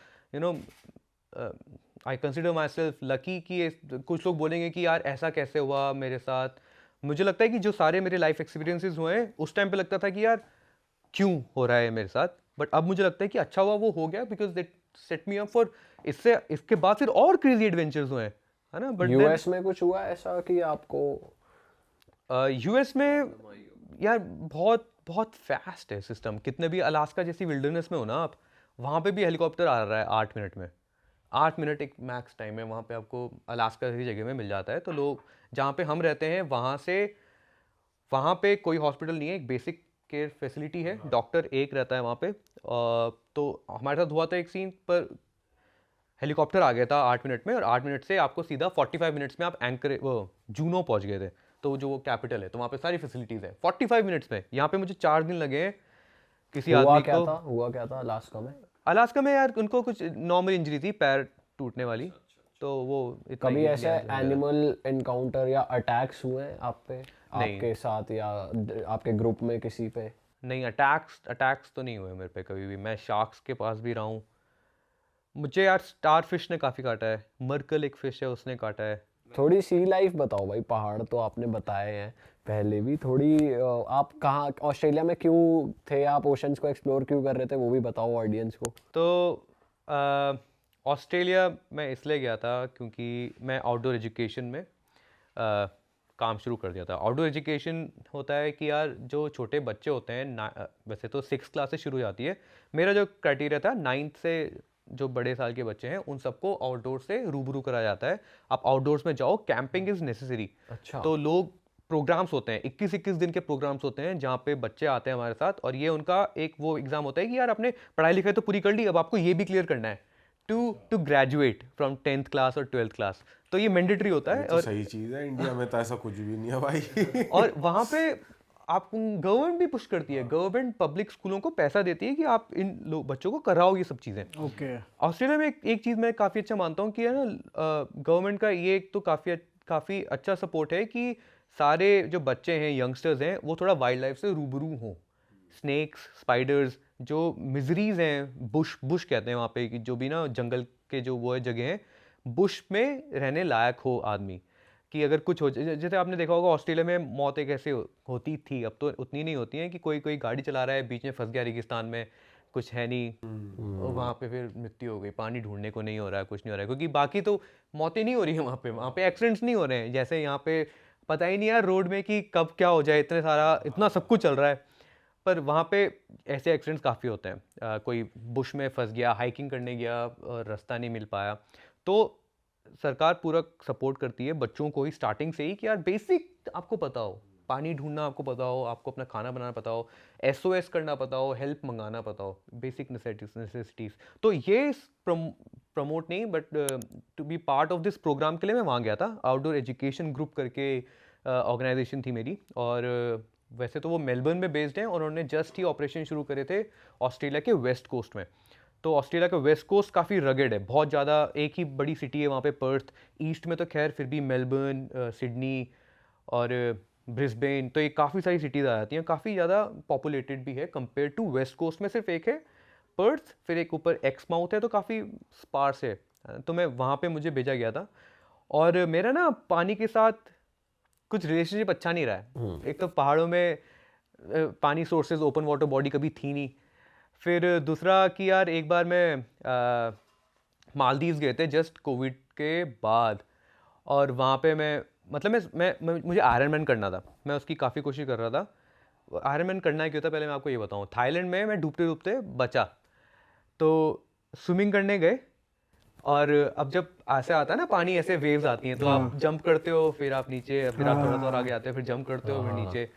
I consider myself lucky कि कुछ लोग बोलेंगे कि यार ऐसा कैसे हुआ मेरे साथ। मुझे लगता है कि जो सारे मेरे लाइफ एक्सपीरियंसेस हुए हैं, उस टाइम पे लगता था कि यार क्यों हो रहा है मेरे साथ, बट अब मुझे लगता है कि अच्छा हुआ वो हो गया, because they set me up for इसके बाद फिर और क्रेजी एडवेंचर्स हुए हैं, है ना। बट यूएस में कुछ हुआ ऐसा कि आपको? यूएस में यार बहुत बहुत फास्ट है सिस्टम। कितने भी अलास्का जैसी विल्डरनेस में हो ना आप, वहाँ पे भी हेलीकॉप्टर आ रहा है 8 मिनट में। 8 मिनट एक मैक्स टाइम है वहाँ पे, आपको अलास्का जैसी जगह में मिल जाता है। तो लोग जहाँ पे हम रहते हैं वहाँ पे कोई हॉस्पिटल नहीं है, एक बेसिक केयर फैसिलिटी है, डॉक्टर एक रहता है वहाँ पे। तो हमारे साथ हुआ था एक सीन पर, हेलीकॉप्टर आ गया था 8 मिनट में, और 8 मिनट से आपको सीधा 45 मिनट्स में आप वो जूनो पहुँच गए थे, तो जो वो कैपिटल है, तो वहाँ पे सारी फैसिलिटीज़ है 45 मिनट्स में। यहाँ पे मुझे 4 दिन लगे हैं। किसी आदमी को हुआ क्या था अलास्का में? अलास्का में यार उनको कुछ नॉर्मल इंजरी थी, पैर टूटने वाली। तो वो इतना कभी ही ऐसा लिया एनिमल एनकाउंटर या अटैक्स हुए हैं आप पे, आपके साथ या आपके ग्रुप में किसी पे? नहीं, अटैक्स तो नहीं हुए मेरे पे कभी भी। मैं शार्क्स के पास भी रहा हूँ। मुझे यार स्टार फिश ने काफ़ी काटा है, मर्कल एक फिश है उसने काटा है। थोड़ी सी लाइफ बताओ भाई। पहाड़ तो आपने बताए हैं पहले भी, थोड़ी आप कहाँ ऑस्ट्रेलिया में क्यों थे, आप ओशंस को एक्सप्लोर क्यों कर रहे थे, वो भी बताओ ऑडियंस को। तो ऑस्ट्रेलिया मैं इसलिए गया था क्योंकि मैं आउटडोर एजुकेशन में काम शुरू कर दिया था। आउटडोर एजुकेशन होता है कि यार जो छोटे बच्चे होते हैं, वैसे तो 6th क्लास से शुरू हो जाती है, मेरा जो क्राइटेरिया था 9th से जो बड़े साल के बच्चे हैं उन सबको आउटडोर से रूबरू करा जाता है। आप आउटडोर्स में जाओ, कैंपिंग इज़ नेसेसरी। अच्छा। तो लोग प्रोग्राम्स होते हैं, 21 दिन के प्रोग्राम्स होते हैं जहाँ पे बच्चे आते हैं हमारे साथ, और ये उनका एक वो एग्ज़ाम होता है कि यार आपने पढ़ाई लिखाई तो पूरी कर ली, अब आपको ये भी क्लियर करना है to graduate from 10th class और 12th क्लास। तो ये मैंडेटरी होता है। तो सही चीज़ है, इंडिया में तो ऐसा कुछ भी नहीं है भाई। और वहाँ पे आप गवर्नमेंट भी पुश करती है, गवर्नमेंट पब्लिक स्कूलों को पैसा देती है कि आप इन बच्चों को कराओ ये सब चीज़ें। ओके। ऑस्ट्रेलिया में एक चीज़ मैं काफ़ी अच्छा मानता हूँ कि है ना, गवर्नमेंट का ये एक तो काफ़ी अच्छा सपोर्ट है कि सारे जो बच्चे हैं, यंगस्टर्स हैं, वो थोड़ा वाइल्ड लाइफ से रूबरू हों। स्नेक्स, स्पाइडर्स, जो मिजरीज हैं, बुश कहते हैं वहाँ पे, कि जो भी ना जंगल के जो वो है जगह हैं, बुश में रहने लायक हो आदमी। कि अगर कुछ हो, जैसे आपने देखा होगा ऑस्ट्रेलिया में मौतें कैसे होती थी, अब तो उतनी नहीं होती हैं कि कोई गाड़ी चला रहा है बीच में फंस गया रेगिस्तान में, कुछ है नहीं, वहाँ पे फिर मृत्यु हो गई, पानी ढूंढने को नहीं हो रहा है, कुछ नहीं हो रहा है, क्योंकि बाकी तो मौतें नहीं हो रही है वहाँ पे एक्सीडेंट्स नहीं हो रहे हैं जैसे यहाँ पे पता ही नहीं यार रोड में कि कब क्या हो जाए, इतना सब कुछ चल रहा है। पर वहाँ पे ऐसे एक्सीडेंट्स काफ़ी होते हैं। कोई बुश में फंस गया, हाइकिंग करने गया और रास्ता नहीं मिल पाया, तो सरकार पूरा सपोर्ट करती है बच्चों को ही स्टार्टिंग से ही कि यार बेसिक आपको पता हो, पानी ढूंढना आपको पता हो, आपको अपना खाना बनाना पता हो, SOS करना पता हो, हेल्प मंगाना पता हो, बेसिक नेसेसिटीज़। तो ये प्रमोट नहीं, but to be part of this programme के लिए मैं वहाँ गया था। आउटडोर एजुकेशन ग्रुप करके ऑर्गेनाइजेशन थी मेरी, और वैसे तो वो मेलबर्न में बेस्ड हैं और उन्होंने जस्ट ही ऑपरेशन शुरू करे थे ऑस्ट्रेलिया के वेस्ट कोस्ट में। तो ऑस्ट्रेलिया का वेस्ट कोस्ट काफ़ी रगेड है, बहुत ज़्यादा, एक ही बड़ी सिटी है वहाँ पे पर्थ, ईस्ट में तो खैर फिर भी मेलबर्न, सिडनी और ब्रिस्बेन, तो ये काफ़ी सारी सिटीज़ आ जाती हैं, काफ़ी ज़्यादा पॉपुलेटेड भी है कंपेयर टू वेस्ट कोस्ट में सिर्फ एक है पर्थ, फिर एक ऊपर एक्समाउथ है, तो काफ़ी स्पार्स है। तो मैं वहाँ पे मुझे भेजा गया था, और मेरा ना पानी के साथ कुछ रिलेशनशिप अच्छा नहीं रहा है। एक तो पहाड़ों में पानी सोर्सेज, ओपन वाटर बॉडी कभी थी नहीं। फिर दूसरा कि यार एक बार मैं मालदीव्स गए थे जस्ट कोविड के बाद, और वहाँ पे मुझे आयरन मैन करना था, मैं उसकी काफ़ी कोशिश कर रहा था। आयरन मैन करना क्यों था पहले मैं आपको ये बताऊँ। थाईलैंड में मैं डूबते डूबते बचा, तो स्विमिंग करने गए, और अब जब ऐसे आता है ना पानी, ऐसे वेव्स आती हैं, तो आप जंप करते हो, फिर आप नीचे, फिर आप थोड़ा सा और आगे आते हो, फिर जंप करते हो, फिर नीचे।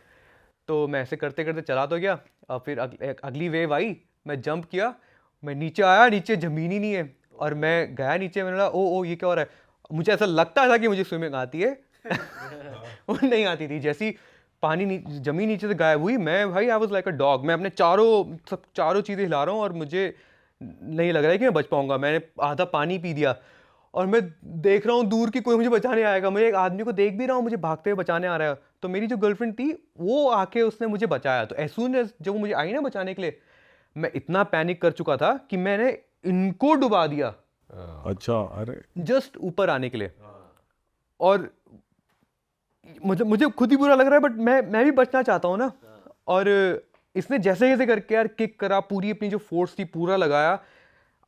तो मैं ऐसे करते करते चला तो गया, और फिर अगली वेव आई, मैं जंप किया, मैं नीचे आया, नीचे ज़मीन ही नहीं है, और मैं गया नीचे, मैंने बोला ओ ये क्या हो रहा है। मुझे ऐसा लगता था कि मुझे स्विमिंग आती है वो नहीं आती थी। जैसी पानी जमीन नीचे से गायब हुई, मैं भाई आई वाज लाइक अ डॉग, मैं अपने चारों चीज़ें हिला रहा हूँ, और मुझे नहीं लग रहा है कि मैं बच पाऊंगा। मैंने आधा पानी पी दिया, और मैं देख रहा हूँ दूर की कोई मुझे बचाने आएगा, मैं एक आदमी को देख भी रहा हूँ मुझे भागते हुए बचाने आ रहा है। तो मेरी जो गर्लफ्रेंड थी वो आके उसने मुझे बचाया। तो एज सून एज जब वो मुझे आई ना बचाने के लिए, मैं इतना पैनिक कर चुका था कि मैंने इनको डुबा दिया। अच्छा, अरे जस्ट ऊपर आने के लिए, और मुझे खुद ही बुरा लग रहा है, बट मैं भी बचना चाहता हूँ ना। और इसने जैसे जैसे करके यार किक करा, पूरी अपनी जो फोर्स थी पूरा लगाया,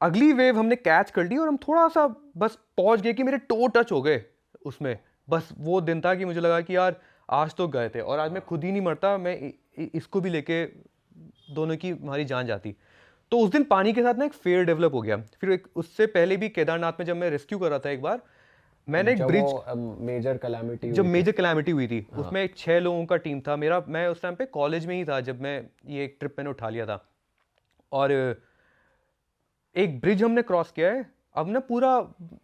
अगली वेव हमने कैच कर ली, और हम थोड़ा सा बस पहुंच गए कि मेरे टो टच हो गए उसमें। बस वो दिन था कि मुझे लगा कि यार आज तो गए थे, और आज मैं खुद ही नहीं मरता, मैं इसको भी लेके दोनों की हमारी जान जाती। तो उस दिन पानी के साथ ना एक फेयर डेवलप हो गया। फिर उससे पहले भी केदारनाथ में जब मैं रेस्क्यू कर रहा था एक बार, मैंने एक ब्रिज, मेजर कैलामिटी जब मेजर कैलामिटी हुई थी, उसमें 6 लोगों का टीम था मेरा। मैं उस टाइम पे कॉलेज में ही था जब मैं ये एक ट्रिप मैंने उठा लिया था, और एक ब्रिज हमने क्रॉस किया है। अब ना पूरा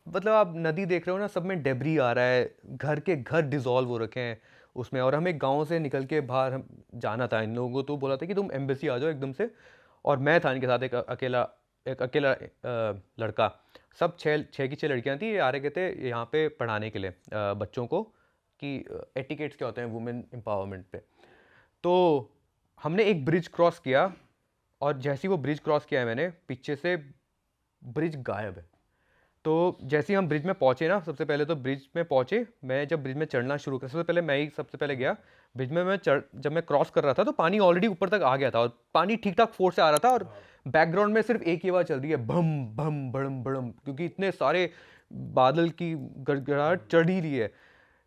मतलब आप नदी देख रहे हो ना, सब में डेब्री आ रहा है, घर के घर डिजॉल्व हो रखे हैं उसमें। और हमें गांव से निकल के बाहर हम जाना था, इन लोगों को तो बोला था कि तुम एम्बेसी आ जाओ एकदम से, और मैं था इनके साथ एक अकेला लड़का। सब छः की 6 लड़कियां थी, ये आ रहे थे यहाँ पे पढ़ाने के लिए बच्चों को कि एटिकेट्स क्या होते हैं वुमेन एम्पावरमेंट पे। तो हमने एक ब्रिज क्रॉस किया, और जैसे ही वो ब्रिज क्रॉस किया है मैंने, पीछे से ब्रिज गायब है। तो जैसे ही हम ब्रिज में पहुंचे ना, सबसे पहले तो ब्रिज में पहुंचे, मैं जब ब्रिज में चढ़ना शुरू किया, सबसे पहले मैं ही सबसे पहले गया ब्रिज में। जब मैं क्रॉस कर रहा था तो पानी ऑलरेडी ऊपर तक आ गया था, और पानी ठीक ठाक फोर्स से आ रहा था, और बैकग्राउंड में सिर्फ एक ही आवाज़ चल रही है, भम भम बड़म बड़म, क्योंकि इतने सारे बादल की गड़गड़ाहट चढ़ ही रही है।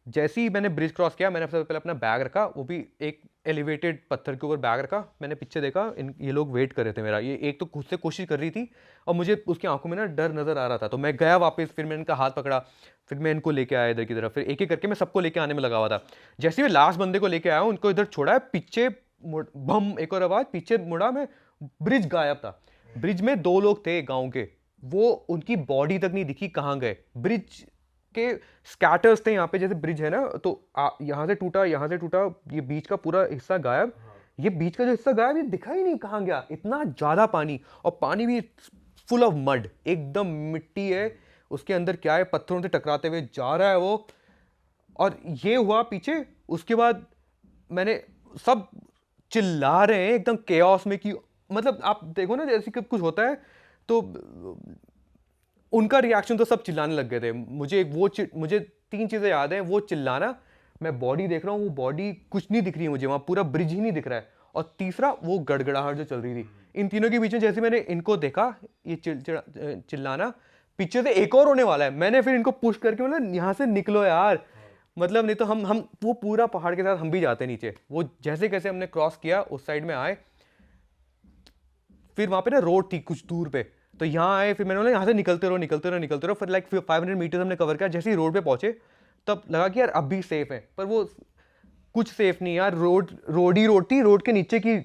जैसे ही मैंने ब्रिज क्रॉस किया, मैंने सबसे पहले अपना बैग रखा, वो भी एक एलिवेटेड पत्थर के ऊपर बैग रखा। मैंने पीछे देखा, ये लोग वेट कर रहे थे मेरा। ये एक तो खुद से कोशिश कर रही थी, और मुझे उसकी आंखों में ना डर नज़र आ रहा था। तो मैं गया वापस, फिर मैंने इनका हाथ पकड़ा, फिर मैं इनको लेके आया इधर की तरफ, फिर एक एक करके मैं सबको लेके आने में लगा हुआ था। जैसे मैं लास्ट बंदे को लेके आया हूँ, उनको इधर छोड़ा है, पीछे बम, एक और आवाज़, पीछे मुड़ा मैं, ब्रिज गायब था। ब्रिज में 2 लोग थे गाँव के, वो उनकी बॉडी तक नहीं दिखी, कहाँ गए। ब्रिज के स्कैटर्स थे यहाँ पे, जैसे ब्रिज है ना, तो यहाँ से टूटा, यहाँ से टूटा, ये बीच का पूरा हिस्सा गायब। ये बीच का जो हिस्सा गायब, ये दिखा ही नहीं कहाँ गया, इतना ज़्यादा पानी, और पानी भी फुल ऑफ मड, एकदम मिट्टी है उसके अंदर, क्या है, पत्थरों से टकराते हुए जा रहा है वो। और ये हुआ पीछे, उसके बाद मैंने, सब चिल्ला रहे हैं एकदम केओस में कि, मतलब आप देखो ना जैसे कि कुछ होता है तो उनका रिएक्शन तो सब चिल्लाने लग गए थे। मुझे 3 चीज़ें याद हैं। वो चिल्लाना, मैं बॉडी देख रहा हूँ, वो बॉडी कुछ नहीं दिख रही है मुझे, वहाँ पूरा ब्रिज ही नहीं दिख रहा है, और तीसरा वो गड़गड़ाहट जो चल रही थी। इन तीनों के बीच में जैसे मैंने इनको देखा, ये चिल्लाना, पीछे से एक और होने वाला है, मैंने फिर इनको पुश करके, मतलब यहाँ से निकलो यार, मतलब नहीं तो हम वो पूरा पहाड़ के साथ हम भी जाते नीचे, वो जैसे कैसे हमने क्रॉस किया उस साइड में आए, फिर वहाँ पे ना रोड थी कुछ दूर पे, तो यहाँ आए, फिर मैंने बोला यहाँ से निकलते रहो, फिर लाइक 500 मीटर्स हमने कवर किया। जैसे ही रोड पे पहुंचे तब लगा कि यार अब भी सेफ है, पर वो कुछ सेफ नहीं यार, रोड ही थी, रोड के नीचे की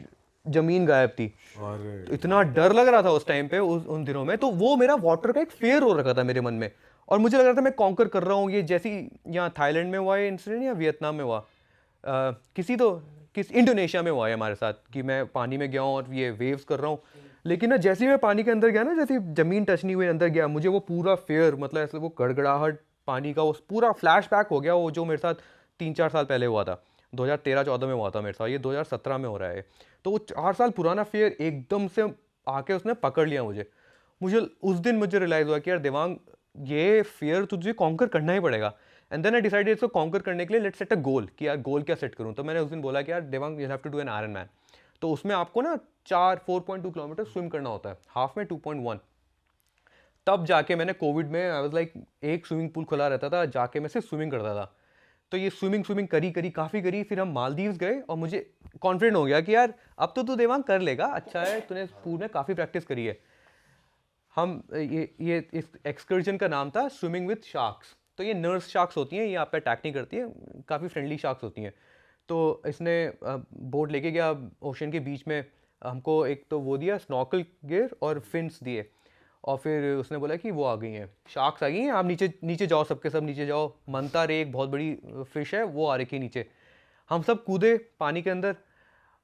जमीन गायब थी। और इतना डर लग रहा था उस टाइम पे, उन दिनों में, तो वो मेरा वाटर का एक फेयर हो रखा था मेरे मन में, और मुझे लग रहा था मैं कॉन्कर कर रहा हूँ ये, जैसी यहाँ थाईलैंड में हुआ है इंसिडेंट या वियतनाम में हुआ, इंडोनेशिया में हुआ है हमारे साथ, कि मैं पानी में गया हूँ और ये वेव्स कर रहा हूँ, लेकिन ना जैसे ही मैं पानी के अंदर गया ना, जैसे जमीन टच नहीं हुई अंदर गया, मुझे वो पूरा फेयर, मतलब ऐसे वो गड़गड़ाहट पानी का, वो पूरा फ्लैशबैक हो गया, वो जो मेरे साथ 3-4 साल पहले हुआ था, 2013-14 में हुआ था मेरे साथ, ये 2017 में हो रहा है, तो वो 4 साल पुराना फेयर एकदम से आके उसने पकड़ लिया मुझे। उस दिन मुझे रियलाइज़ हुआ कि यार देवांग, ये फियर तुझे कॉन्कर करना ही पड़ेगा। एंड देन आई डिसाइडेड इसको कॉन्कर करने के लिए लेट्स सेट अ गोल, कि यार गोल क्या सेट करूँ। तो मैंने उस दिन बोला कि यार Devang you have to do an Ironman. तो उसमें आपको ना 4.2 किलोमीटर स्विम करना होता है, हाफ में 2.1। तब जाके मैंने कोविड में आई वाज लाइक, एक स्विमिंग पूल खुला रहता था, जाके मैं सिर्फ स्विमिंग करता था। तो ये स्विमिंग करी काफ़ी करी, फिर हम मालदीव्स गए और मुझे कॉन्फिडेंट हो गया कि यार अब तो तू देवांग कर लेगा, अच्छा है तूने पूल में काफ़ी प्रैक्टिस करी है। हम ये इस एक्सकर्जन का नाम था स्विमिंग विद शार्क्स। तो ये नर्स शार्क्स होती हैं, ये आप पे अटैक नहीं करती हैं, काफ़ी फ्रेंडली शार्क्स होती हैं। तो इसने बोट लेके गया ओशन के बीच में, हमको एक तो वो दिया स्नॉर्कल गियर और फिन्स दिए, और फिर उसने बोला कि वो आ गई हैं, शार्क्स आ गई हैं, आप नीचे जाओ, सबके सब नीचे जाओ। मंता रे एक बहुत बड़ी फिश है, वो आ रखी है नीचे। हम सब कूदे पानी के अंदर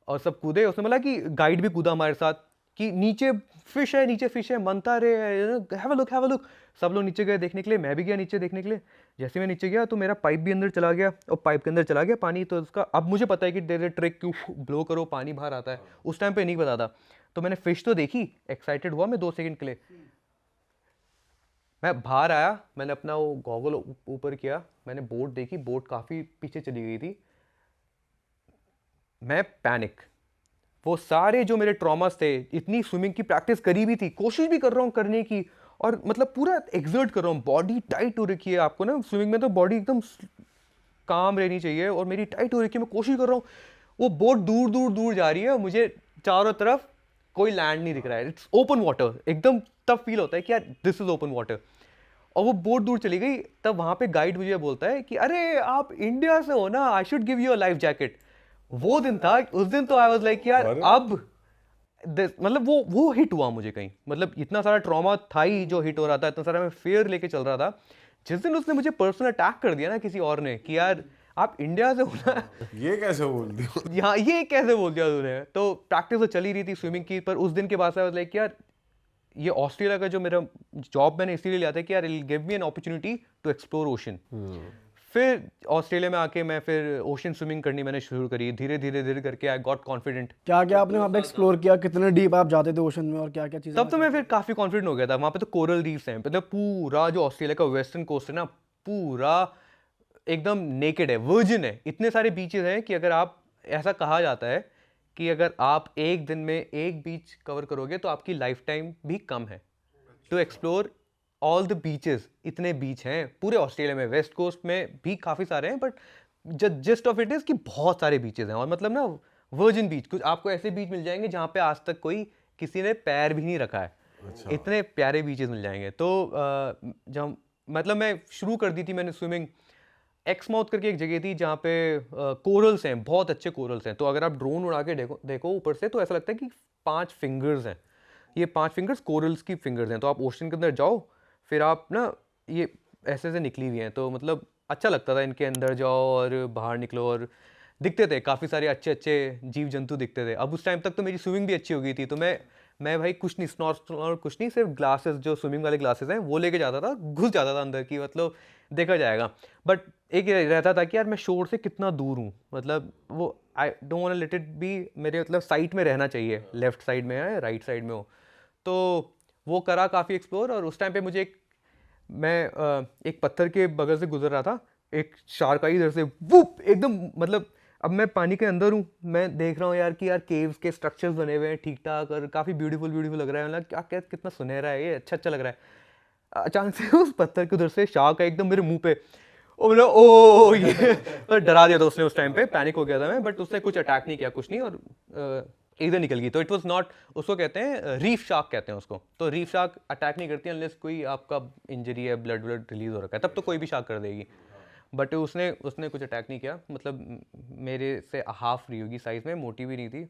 और सब कूदे। उसने बोला कि गाइड भी कूदा हमारे साथ कि नीचे फिश है, मंता रे हैव अ लुक। सब लोग नीचे गए देखने के लिए, मैं भी गया नीचे देखने के लिए। जैसे मैं नीचे गया तो मेरा पाइप भी अंदर चला गया, और पाइप के अंदर चला गया पानी। तो उसका अब मुझे पता है कि देयर ट्रिक, क्यों ब्लो करो पानी बाहर आता है, उस टाइम पे नहीं पता था। तो मैंने फिश तो देखी, एक्साइटेड हुआ मैं 2 सेकंड के लिए। मैं बाहर आया, मैंने अपना वो गॉगल ऊपर किया, मैंने बोट देखी, बोट काफ़ी पीछे चली गई थी। मैं पैनिक, वो सारे जो मेरे ट्रॉमास थे, इतनी स्विमिंग की प्रैक्टिस करी भी थी, कोशिश भी कर रहा हूँ करने की, और मतलब पूरा एक्सर्ट कर रहा हूँ, बॉडी टाइट हो रखी है। आपको ना स्विमिंग में तो बॉडी एकदम काम रहनी चाहिए, और मेरी टाइट हो रखी है, मैं कोशिश कर रहा हूँ। वो बोट दूर दूर दूर जा रही है, और मुझे चारों तरफ कोई लैंड नहीं दिख रहा है, इट्स ओपन वाटर, एकदम तब फील होता है कि यार दिस इज ओपन वाटर। और वो बोट दूर चली गई, तब वहाँ पे गाइड मुझे बोलता है कि अरे आप इंडिया से हो ना, I should give you a life jacket. वो दिन था, उस दिन तो आई वाज लाइक यार अब मतलब वो हिट हुआ मुझे कहीं, मतलब इतना सारा ट्रॉमा था ही जो हिट हो रहा था, इतना सारा मैं फेयर लेके चल रहा था। जिस दिन उसने मुझे पर्सनल अटैक कर दिया ना किसी और ने कि यार आप इंडिया से हो ना, ये कैसे बोल दिया? यहाँ ये कैसे बोल दिया तूने। तो प्रैक्टिस तो चली रही थी स्विमिंग की, पर उस दिन के बाद से लाइक यार ये ऑस्ट्रेलिया का जो मेरा जॉब मैंने इसीलिए लिया था कि यार it give me an opportunity to explore ocean. फिर ऑस्ट्रेलिया में आके मैं फिर ओशन स्विमिंग करनी मैंने शुरू करी, धीरे करके आई गॉट कॉन्फिडेंट। क्या क्या आपने वहाँ पे एक्सप्लोर किया, कितने डीप आप जाते थे ओशन में, और क्या क्या चीज़ें? तब तो मैं फिर काफ़ी कॉन्फिडेंट हो गया था। वहाँ पे तो कोरल रीफ्स हैं, मतलब पूरा जो ऑस्ट्रेलिया का वेस्टर्न कोस्ट है ना, पूरा एकदम नेकेड है, वर्जिन है। इतने सारे बीचेस हैं कि अगर आप, ऐसा कहा जाता है कि अगर आप एक दिन में एक बीच कवर करोगे तो आपकी लाइफ टाइम भी कम है to explore all the beaches. इतने बीच हैं पूरे ऑस्ट्रेलिया में, वेस्ट कोस्ट में भी काफ़ी सारे हैं, but just of it is कि बहुत सारे बीचेस हैं। और मतलब ना वर्जिन बीच, कुछ आपको ऐसे बीच मिल जाएंगे जहाँ पे आज तक कोई किसी ने पैर भी नहीं रखा है। अच्छा। इतने प्यारे बीचेस मिल जाएंगे। तो जब मतलब मैं शुरू कर दी थी मैंने स्विमिंग, एक्समाउथ करके एक जगह थी जहाँ पे कोरल्स हैं, बहुत अच्छे कोरल्स हैं। तो अगर आप ड्रोन उड़ा के देखो ऊपर से, तो ऐसा लगता है कि 5 फिंगर्स हैं। ये 5 फिंगर्स कोरल्स की फिंगर्स हैं। तो आप ओशन के अंदर जाओ, फिर आप ना ये ऐसे से निकली हुई हैं, तो मतलब अच्छा लगता था इनके अंदर जाओ और बाहर निकलो, और दिखते थे काफ़ी सारे अच्छे अच्छे जीव जंतु दिखते थे। अब उस टाइम तक तो मेरी स्विमिंग भी अच्छी हो गई थी, तो मैं भाई कुछ नहीं, स्नॉर्कल कुछ नहीं, सिर्फ ग्लासेस, जो स्विमिंग वाले ग्लासेस हैं वो लेके जाता था, घुस जाता था अंदर की, मतलब देखा जाएगा। बट एक रहता था कि यार मैं शोर से कितना दूर हूँ, मतलब वो I don't want let it be मेरे मतलब साइड में रहना चाहिए, लेफ्ट साइड में है राइट साइड में हो। तो वो करा काफ़ी एक्सप्लोर। और उस टाइम पे मुझे एक पत्थर के बगल से गुजर रहा था, एक शार्क आई इधर से, वुप एकदम, मतलब अब मैं पानी के अंदर हूँ, मैं देख रहा हूँ यार कि यार केव्स के स्ट्रक्चर्स बने हुए हैं ठीक ठाक, और काफ़ी ब्यूटीफुल लग रहा है, मतलब क्या क्या कितना सुनहरा है ये, अच्छा लग रहा है। अचानक से उस पत्थर के उधर से शार्क है एकदम मेरे मुंह पे, वो बोला ओ ये तो डरा दिया था उसने उस टाइम पे, पैनिक हो गया था मैं, बट उसने कुछ अटैक नहीं किया, कुछ नहीं, और इधर निकल गई। तो इट वाज नॉट, उसको कहते हैं रीफ शार्क कहते हैं उसको। तो रीफ शार्क अटैक नहीं करती अनलेस कोई आपका इंजरी है, ब्लड रिलीज हो रखा है, तब तो कोई भी शार्क कर देगी। बट उसने कुछ अटैक नहीं किया, मतलब मेरे से हाफ रही होगी साइज़ में, मोटी भी नहीं थी,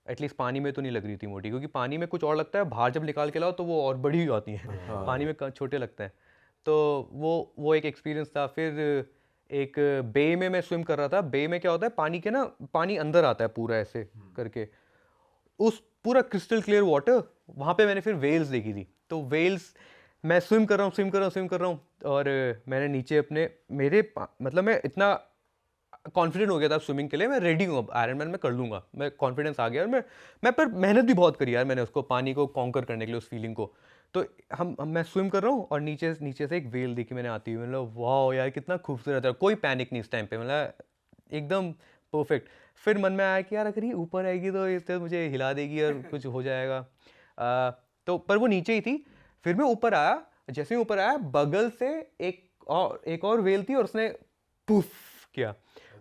एटलीस्ट पानी में तो नहीं लग रही थी मोटी, क्योंकि पानी में कुछ और लगता है, बाहर जब निकाल के लाओ तो वो और बड़ी हो जाती हैं, पानी में छोटे लगते हैं। तो वो एक एक्सपीरियंस था। फिर एक बे में मैं स्विम कर रहा था। बे में क्या होता है, पानी अंदर आता है पूरा ऐसे करके, उस पूरा क्रिस्टल क्लियर वाटर, वहाँ पे मैंने फिर वेल्स देखी थी। तो वेल्स, मैं स्विम कर रहा हूँ और मैंने नीचे मतलब मैं इतना कॉन्फिडेंट हो गया था स्विमिंग के लिए, मैं रेडी हूँ, अब आयरन मैन मैं कर लूँगा, मैं कॉन्फिडेंस आ गया। और मैं पर मेहनत भी बहुत करी यार मैंने, उसको पानी को कॉन्कर करने के लिए, उस फीलिंग को। तो मैं स्विम कर रहा हूँ और नीचे से एक वेल देखी मैंने आती हुई, मतलब वाह यार कितना खूबसूरत है, कोई पैनिक नहीं इस टाइम पे, मतलब एकदम परफेक्ट। फिर मन में आया कि यार अगर ये ऊपर आएगी तो इससे मुझे हिला देगी और कुछ हो जाएगा। तो पर वो नीचे ही थी। फिर मैं ऊपर आया, जैसे ही ऊपर आया बगल से एक और वेल थी और उसने पुफ किया।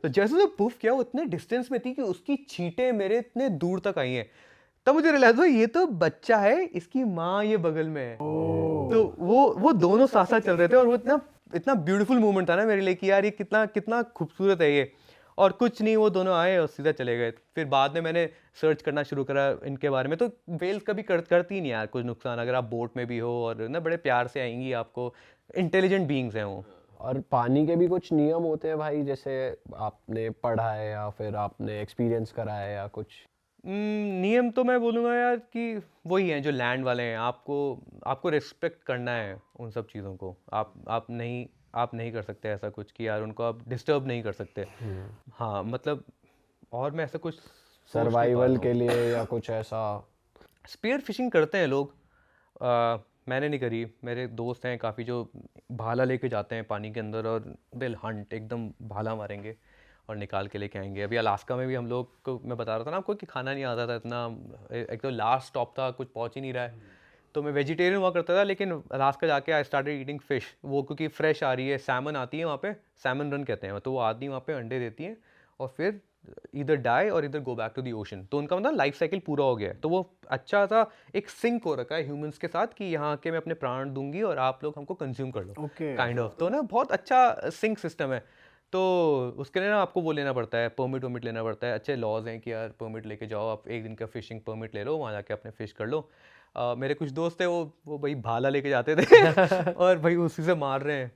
तो जैसे वो पुफ किया, वो इतने डिस्टेंस में थी कि उसकी छींटें मेरे इतने दूर तक आई हैं। तब मुझे रियलाइज हुआ ये तो बच्चा है, इसकी माँ ये बगल में है। तो वो दोनों साथ साथ चल रहे थे और वो इतना ब्यूटीफुल मोमेंट था ना मेरे लिए कि यार ये कितना खूबसूरत है ये। और कुछ नहीं, वो दोनों आए और सीधा चले गए। फिर बाद में मैंने सर्च करना शुरू करा इनके बारे में। तो वेल्स कभी करती नहीं यार कुछ नुकसान, अगर आप बोट में भी हो, और ना बड़े प्यार से आएंगी आपको, इंटेलिजेंट बीइंग्स हैं वो। और पानी के भी कुछ नियम होते हैं भाई, जैसे आपने पढ़ा है या फिर आपने एक्सपीरियंस करा है या कुछ? नियम तो मैं बोलूँगा यार कि वही हैं जो लैंड वाले हैं। आपको रिस्पेक्ट करना है उन सब चीज़ों को। आप नहीं कर सकते ऐसा कुछ कि यार उनको आप डिस्टर्ब नहीं कर सकते। हाँ मतलब, और मैं ऐसा कुछ सर्वाइवल के लिए या कुछ ऐसा? स्पीयर फिशिंग करते हैं लोग, मैंने नहीं करी। मेरे दोस्त हैं काफ़ी जो भाला लेके जाते हैं पानी के अंदर और दिल हंट एकदम भाला मारेंगे और निकाल के लेके आएंगे। अभी अलास्का में भी हम लोग को, मैं बता रहा था ना आपको कि खाना नहीं आता था इतना, एक तो लास्ट स्टॉप था, कुछ पहुंच ही नहीं रहा है, तो मैं वेजिटेरियन हुआ करता था। लेकिन अलास्का जाके आई स्टार्टेड ईटिंग फिश, वो क्योंकि फ्रेश आ रही है, सैमन आती है वहाँ पे, सैमन रन कहते हैं, तो वो आती है वहाँ पे, अंडे देती हैं और फिर इधर डाई और इधर go back to the ocean. तो उनका मतलब लाइफ साइकिल पूरा हो गया है। तो वो अच्छा सा एक सिंक हो रखा है ह्यूमंस के साथ कि यहाँ के मैं अपने प्राण दूंगी और आप लोग हमको कंज्यूम कर लो, काइंड ऑफ। तो ना बहुत अच्छा सिंक सिस्टम है। तो उसके लिए ना आपको वो लेना पड़ता है, परमिट लेना पड़ता है। अच्छे लॉज हैं कि यार परमिट लेके जाओ, आप एक दिन का फिशिंग परमिट ले लो, वहाँ जाके अपने फिश कर लो। मेरे कुछ दोस्त थे वो भाई भाला लेके जाते थे और भाई उसी से मार रहे हैं।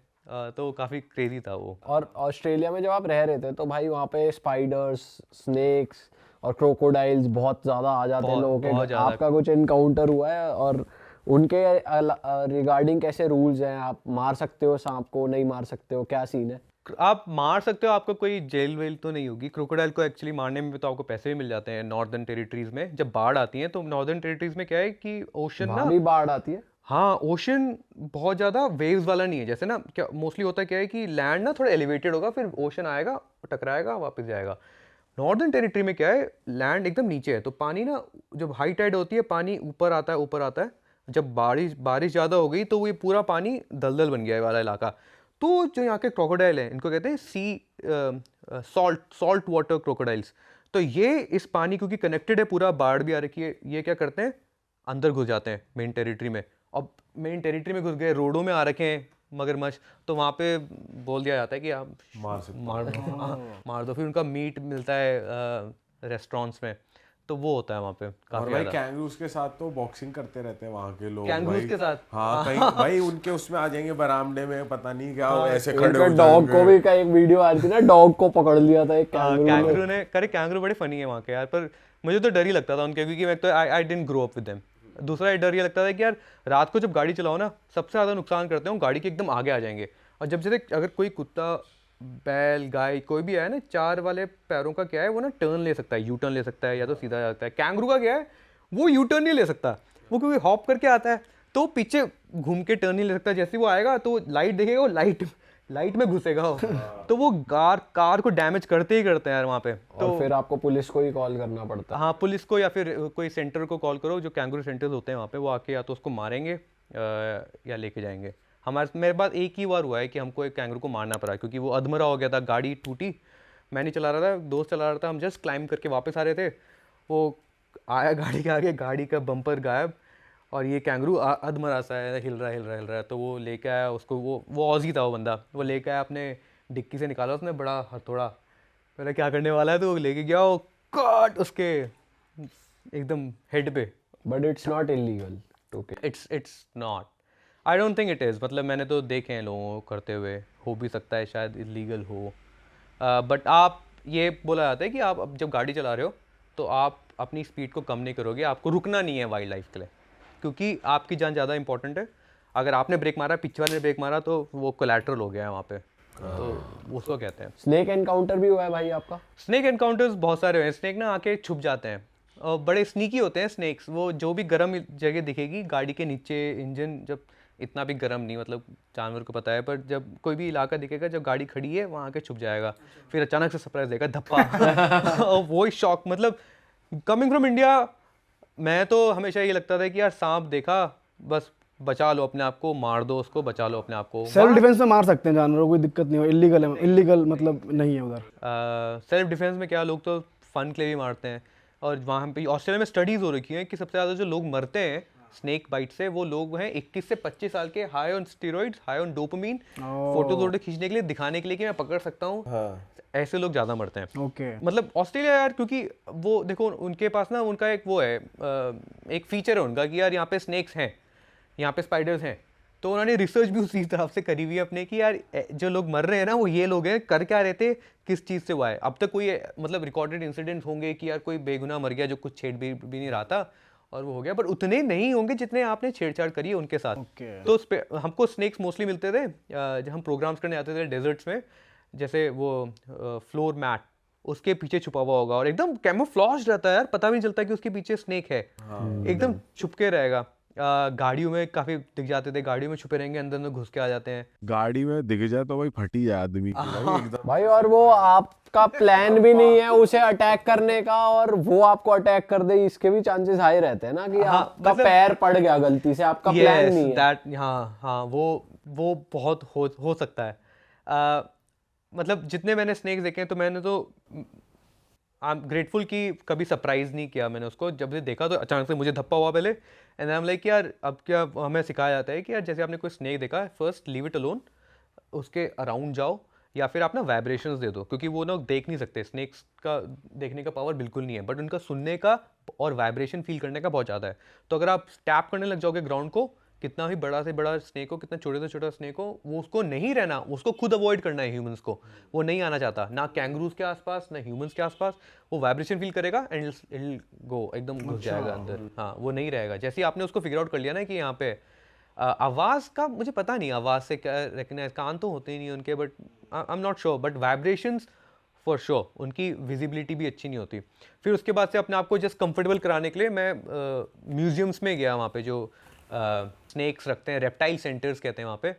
तो काफ़ी क्रेजी था वो। और ऑस्ट्रेलिया में जब आप रह रहे थे तो भाई वहाँ पे स्पाइडर्स, स्नेक्स और क्रोकोडाइल्स बहुत ज़्यादा आ जाते हैं लोगों के घर। आपका कुछ इनकाउंटर हुआ है? और उनके रिगार्डिंग कैसे रूल्स हैं? आप मार सकते हो सांप को, नहीं मार सकते हो, क्या सीन है? आप मार सकते हो, आपको कोई जेल वेल तो नहीं होगी। क्रोकोडाइल को एक्चुअली मारने में तो आपको पैसे भी मिल जाते हैं नॉर्दर्न टेरिटरीज में। जब बाढ़ आती है तो नॉर्दर्न टेरिटरीज में क्या है कि ओशन ना, भी बाढ़ आती है। हाँ ओशन बहुत ज़्यादा वेव्स वाला नहीं है, जैसे ना क्या मोस्टली होता है क्या है कि लैंड ना थोड़ा एलिवेटेड होगा, फिर ओशन आएगा, टकराएगा, वापस जाएगा। नॉर्दर्न टेरिटरी में क्या है, लैंड एकदम नीचे है, तो पानी ना जब हाई टाइड होती है पानी ऊपर आता है। जब बारिश ज़्यादा हो गई तो वो ये पूरा पानी दलदल बन गया है वाला इलाका। तो जो यहाँ के क्रोकोडाइल हैं इनको कहते हैं सॉल्ट वाटर क्रोकोडाइल्स। तो ये इस पानी क्योंकि कनेक्टेड है पूरा, बाढ़ भी आ रखी है, ये क्या करते हैं अंदर घुस जाते हैं मेन टेरिटरी में। अब मेन टेरिटरी में घुस गए, रोडों में आ रखे हैं मगरमच्छ, तो वहाँ पे बोल दिया जाता है कि आप मार दो। फिर उनका मीट मिलता है रेस्टोरेंट्स में, तो वो होता है वहाँ पे और भाई कैंगरूज के साथ तो बॉक्सिंग करते रहते हैं वहाँ के लोग। कैंगरूज के साथ हाँ कहीं भाई उनके उसमें आ जाएंगे बरामदे में, पता नहीं क्या ऐसे खड़े हो डॉग को भी का एक वीडियो आ रही थी ना, डॉग को पकड़ लिया था एक कैंगरू ने। करे कैंगरू बड़े फनी है वहाँ के यार, पर मुझे तो डर ही लगता था उनके, क्योंकि मैं तो I didn't grow up with them. दूसरा डर ये लगता था कि यार रात को जब गाड़ी चलाओ ना, सबसे ज़्यादा नुकसान करते हो गाड़ी के एकदम आगे आ जाएंगे। और जब जैसे अगर कोई कुत्ता, बैल, गाय कोई भी है ना, चार वाले पैरों का क्या है, वो ना टर्न ले सकता है, यू टर्न ले सकता है या तो सीधा जाता है। कैंगरू का क्या है, वो यू टर्न नहीं ले सकता, वो क्योंकि हॉप करके आता है तो पीछे घूम के टर्न नहीं ले सकता। जैसे वो आएगा तो लाइट देखेगा, वो लाइट में घुसेगा तो वो कार को डैमेज करते ही करते हैं यार वहाँ पे। तो फिर आपको पुलिस को ही कॉल करना पड़ता है। हाँ पुलिस को या फिर कोई सेंटर को कॉल करो, जो कैंगरू सेंटर्स होते हैं वहाँ पे, वो आके या तो उसको मारेंगे या लेके जाएंगे। हमारे मेरे पास एक ही बार हुआ है कि हमको एक कैंगरू को मारना पड़ा क्योंकि वो अधमरा हो गया था, गाड़ी टूटी, मैं नहीं चला रहा था, दोस्त चला रहा था, हम जस्ट क्लाइंब करके वापस आ रहे थे, वो आया गाड़ी के आगे, गाड़ी का बम्पर गायब और ये कैंगरू अधमरा सा है, हिल रहा है। तो वो लेके आया उसको, वो ऑजी था वो बंदा, वो लेके आया अपने डिक्की से निकाला उसने बड़ा हथौड़ा, मैंने क्या करने वाला है तो वो लेके गया, वो काट उसके एकदम हेड पे। But it's not illegal to kill. It's not, I don't think it is, मतलब मैंने तो देखे हैं लोगों को करते हुए, हो भी सकता है शायद इलीगल हो, बट आप ये बोला जाता है कि आप अब जब गाड़ी चला रहे हो तो आप अपनी स्पीड को कम नहीं करोगे, आपको रुकना नहीं है वाइल्ड लाइफ के लिए, क्योंकि आपकी जान ज़्यादा इंपॉर्टेंट है। अगर आपने ब्रेक मारा, पीछे वाले ने ब्रेक मारा, तो वो कोलैटरल हो गया है वहाँ पे, तो उसको कहते हैं। स्नेक एनकाउंटर भी हुआ है भाई आपका? स्नेक एनकाउंटर्स बहुत सारे हुए हैं। स्नेक ना आके छुप जाते हैं और बड़े स्नीकी होते हैं स्नेक्स, वो जो भी गर्म जगह दिखेगी गाड़ी के नीचे, इंजन जब इतना भी गर्म नहीं, मतलब जानवर को पता है, पर जब कोई भी इलाका दिखेगा, जब गाड़ी खड़ी है वहाँ आके छुप जाएगा, फिर अचानक से सरप्राइज देगा, धप्पा और वो ही शॉक। मतलब कमिंग फ्रॉम इंडिया, मैं तो हमेशा ये लगता था कि यार सांप देखा बस बचा लो अपने आप को, मार दो उसको, बचा लो अपने आप को। सेल्फ डिफेंस में मार सकते हैं जानवरों को, कोई दिक्कत नहीं हो, इलीगल है, इलीगल मतलब नहीं है उधर। सेल्फ डिफेंस में क्या, लोग तो फन के लिए भी मारते हैं, और वहाँ पे ऑस्ट्रेलिया में स्टडीज़ हो रखी हैं कि सबसे ज़्यादा जो लोग मरते हैं स्नेक बाइट से, वो लोग हैं 21 से 25 साल के, high on steroids, high on dopamine, photo खींचने के लिए, दिखाने के लिए कि मैं पकड़ सकता हूँ, ऐसे लोग ज़्यादा मरते हैं। ओके। मतलब ऑस्ट्रेलिया यार, क्योंकि वो देखो उनके पास ना, उनका एक वो है, एक फीचर है उनका कि यार यहाँ पे स्नेक्स हैं, यहाँ पे स्पाइडर्स हैं, तो उन्होंने रिसर्च भी उसी तरफ से करी हुई है अपने कि यार जो लोग मर रहे हैं ना, वो ये लोग हैं, कर क्या रहे थे, किस चीज़ से हुआ है। अब तक कोई मतलब रिकॉर्डेड इंसिडेंट्स होंगे कि यार कोई बेगुनाह मर गया जो कुछ छेड़ भी नहीं रहा था और वो हो गया, पर उतने नहीं होंगे जितने आपने छेड़छाड़ करी है उनके साथ। तो हमको स्नेक्स मोस्टली मिलते थे जब हम प्रोग्राम्स करने आते थे डेजर्ट्स में, जैसे वो फ्लोर मैट उसके पीछे छुपा हुआ होगा और एकदम कैमोफ्लेज रहता है यार, पता भी नहीं चलता कि उसके पीछे स्नेक है, एकदम छुप के रहेगा। गाड़ियों में काफी दिख जाते थे, गाड़ियों में छुपे रहेंगे, अंदर में घुस के आ जाते हैं। गाड़ी में दिख जाए तो भाई फटी जाए आदमी की भाई एकदम। भाई और वो आपका प्लान भी नहीं है उसे अटैक करने का, और वो आपको अटैक कर दे, इसके भी चांसेस हाई रहते हैं ना कि आपका मतलब पैर पड़ गया गलती से, आपका प्लान नहीं है। हाँ, वो बहुत हो सकता है। मतलब जितने मैंने स्नेक्स देखे हैं, तो मैंने तो आई एम ग्रेटफुल कि कभी सरप्राइज नहीं किया मैंने उसको, जब से देखा तो अचानक से मुझे धप्पा हुआ पहले, एंड आई एम लाइक यार अब क्या हमें सिखाया जाता है कि यार जैसे आपने कोई स्नेक देखा, फर्स्ट लीव इट अलोन, उसके अराउंड जाओ, या फिर आप ना वाइब्रेशंस दे दो, क्योंकि वो ना देख नहीं सकते, स्नेक्स का देखने का पावर बिल्कुल नहीं है, बट उनका सुनने का और वाइब्रेशन फील करने का बहुत ज़्यादा है। तो अगर आप टैप करने लग जाओगे ग्राउंड को, कितना भी बड़ा से बड़ा स्नेक हो, कितना छोटे से छोटा स्नेक हो, वो उसको नहीं रहना, उसको खुद अवॉइड करना है ह्यूमंस को, वो नहीं आना चाहता, ना कैंगरूज के आसपास ना ह्यूमंस के आसपास, वो वाइब्रेशन फील करेगा एंड इट गो, एकदम घुस जाएगा अंदर। हाँ, वो नहीं रहेगा। जैसे आपने उसको फिगर आउट कर लिया ना कि यहाँ पे आवाज़ का मुझे पता नहीं, आवाज़ से क्या रिकग्नाइज, कान तो होते ही नहीं उनके, but I am not sure, but vibrations for sure, उनकी विजिबिलिटी भी अच्छी नहीं होती। फिर उसके बाद से अपने आप को जस्ट कंफर्टेबल कराने के लिए मैं म्यूजियम्स में गया, वहाँ पे जो स्नेक्स रखते हैं, रेप्टाइल सेंटर्स कहते हैं वहाँ पे,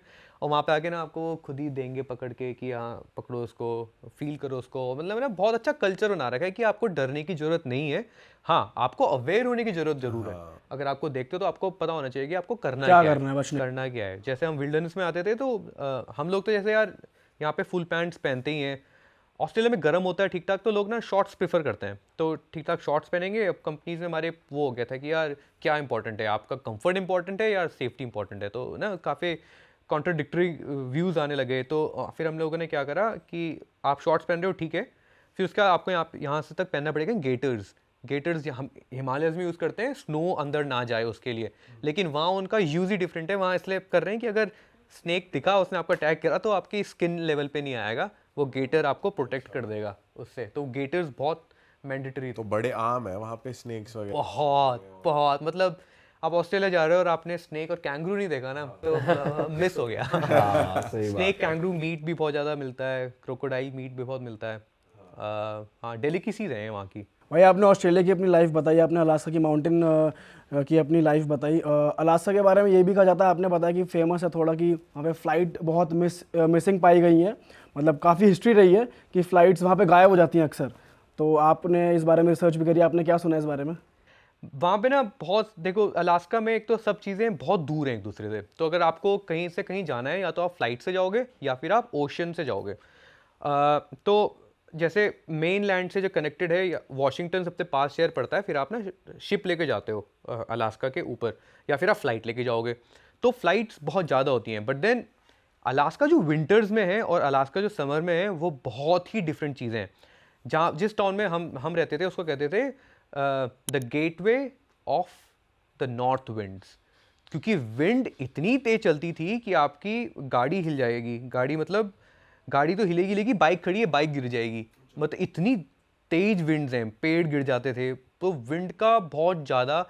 और वहाँ पे आके ना आपको खुद ही देंगे पकड़ के कि हाँ पकड़ो उसको, फील करो उसको। मतलब ना बहुत अच्छा कल्चर बना रखा है कि आपको डरने की ज़रूरत नहीं है, हाँ आपको अवेयर होने की ज़रूरत ज़रूर है। अगर आपको देखते हो तो आपको पता होना चाहिए कि आपको करना क्या है, करना क्या है। जैसे हम विल्डरनेस में आते थे तो हम लोग तो जैसे यार यहाँ पे फुल पैंट्स पहनते ही हैं, ऑस्ट्रेलिया में गर्म होता है ठीक ठाक, तो लोग ना शॉर्ट्स प्रेफर करते हैं, तो ठीक ठाक शॉर्ट्स पहनेंगे। अब कंपनीज में हमारे वो हो गया था कि यार क्या इंपॉर्टेंट है, आपका कंफर्ट इंपॉर्टेंट है या सेफ्टी इंपॉर्टेंट है, तो ना काफ़ी कॉन्ट्राडिक्टरी व्यूज़ आने लगे। तो फिर हम लोगों ने क्या करा कि आप शॉर्ट्स पहन रहे हो ठीक है, फिर उसका आपको यहाँ से तक पहनना पड़ेगा गेटर्स हम हिमालयस में यूज़ करते हैं, स्नो अंदर ना जाए उसके लिए, लेकिन वहाँ उनका यूज़ ही डिफरेंट है। वहाँ इसलिए कर रहे हैं कि अगर स्नेक दिखा, उसने आपको अटैक करा, तो आपकी स्किन लेवल पे नहीं आएगा, वो गेटर आपको प्रोटेक्ट कर देगा उससे। तो गेटर्स बहुत मैंडेटरी, तो बड़े आम है वहाँ पे स्नेक्स वगैरह, बहुत मतलब आप ऑस्ट्रेलिया जा रहे हो और आपने स्नेक और कैंगरू नहीं देखा ना, तो मिस हो गया। स्नेक कैंगरू मीट भी बहुत ज़्यादा मिलता है, क्रोकोडाइल मीट भी बहुत मिलता है। हाँ, डेलिकेसीज हैं वहाँ की। भाई आपने ऑस्ट्रेलिया की अपनी लाइफ बताई, आपने अलास्का की माउंटेन की अपनी लाइफ बताई। अलास्का के बारे में ये भी कहा जाता है, आपने बताया कि फेमस है थोड़ा कि वहाँ पे फ़्लाइट बहुत मिसिंग पाई गई हैं, मतलब काफ़ी हिस्ट्री रही है कि फ़्लाइट्स वहाँ पे गायब हो जाती हैं अक्सर। तो आपने इस बारे में रिसर्च भी करी, आपने क्या सुना इस बारे में? वहाँ पे ना बहुत देखो, अलास्का में एक तो सब चीज़ें बहुत दूर हैं एक दूसरे से, तो अगर आपको कहीं से कहीं जाना है या तो आप फ्लाइट से जाओगे या फिर आप ओशन से जाओगे। तो जैसे मेन लैंड से जो कनेक्टेड है, वाशिंगटन सबसे पास शहर पड़ता है, फिर आप ना शिप लेके जाते हो अलास्का के ऊपर, या फिर आप फ्लाइट लेके जाओगे। तो फ्लाइट्स बहुत ज़्यादा होती हैं, बट देन अलास्का जो विंटर्स में है और अलास्का जो समर में है वो बहुत ही डिफरेंट चीज़ें हैं। जहाँ जिस टाउन में हम रहते थे उसको कहते थे the gateway of the north winds, क्योंकि विंड इतनी तेज चलती थी कि आपकी गाड़ी हिल जाएगी। गाड़ी मतलब गाड़ी तो हिलेगी, बाइक खड़ी है बाइक गिर जाएगी, मतलब इतनी तेज विंड्स हैं, पेड़ गिर जाते थे। तो विंड का बहुत ज़्यादा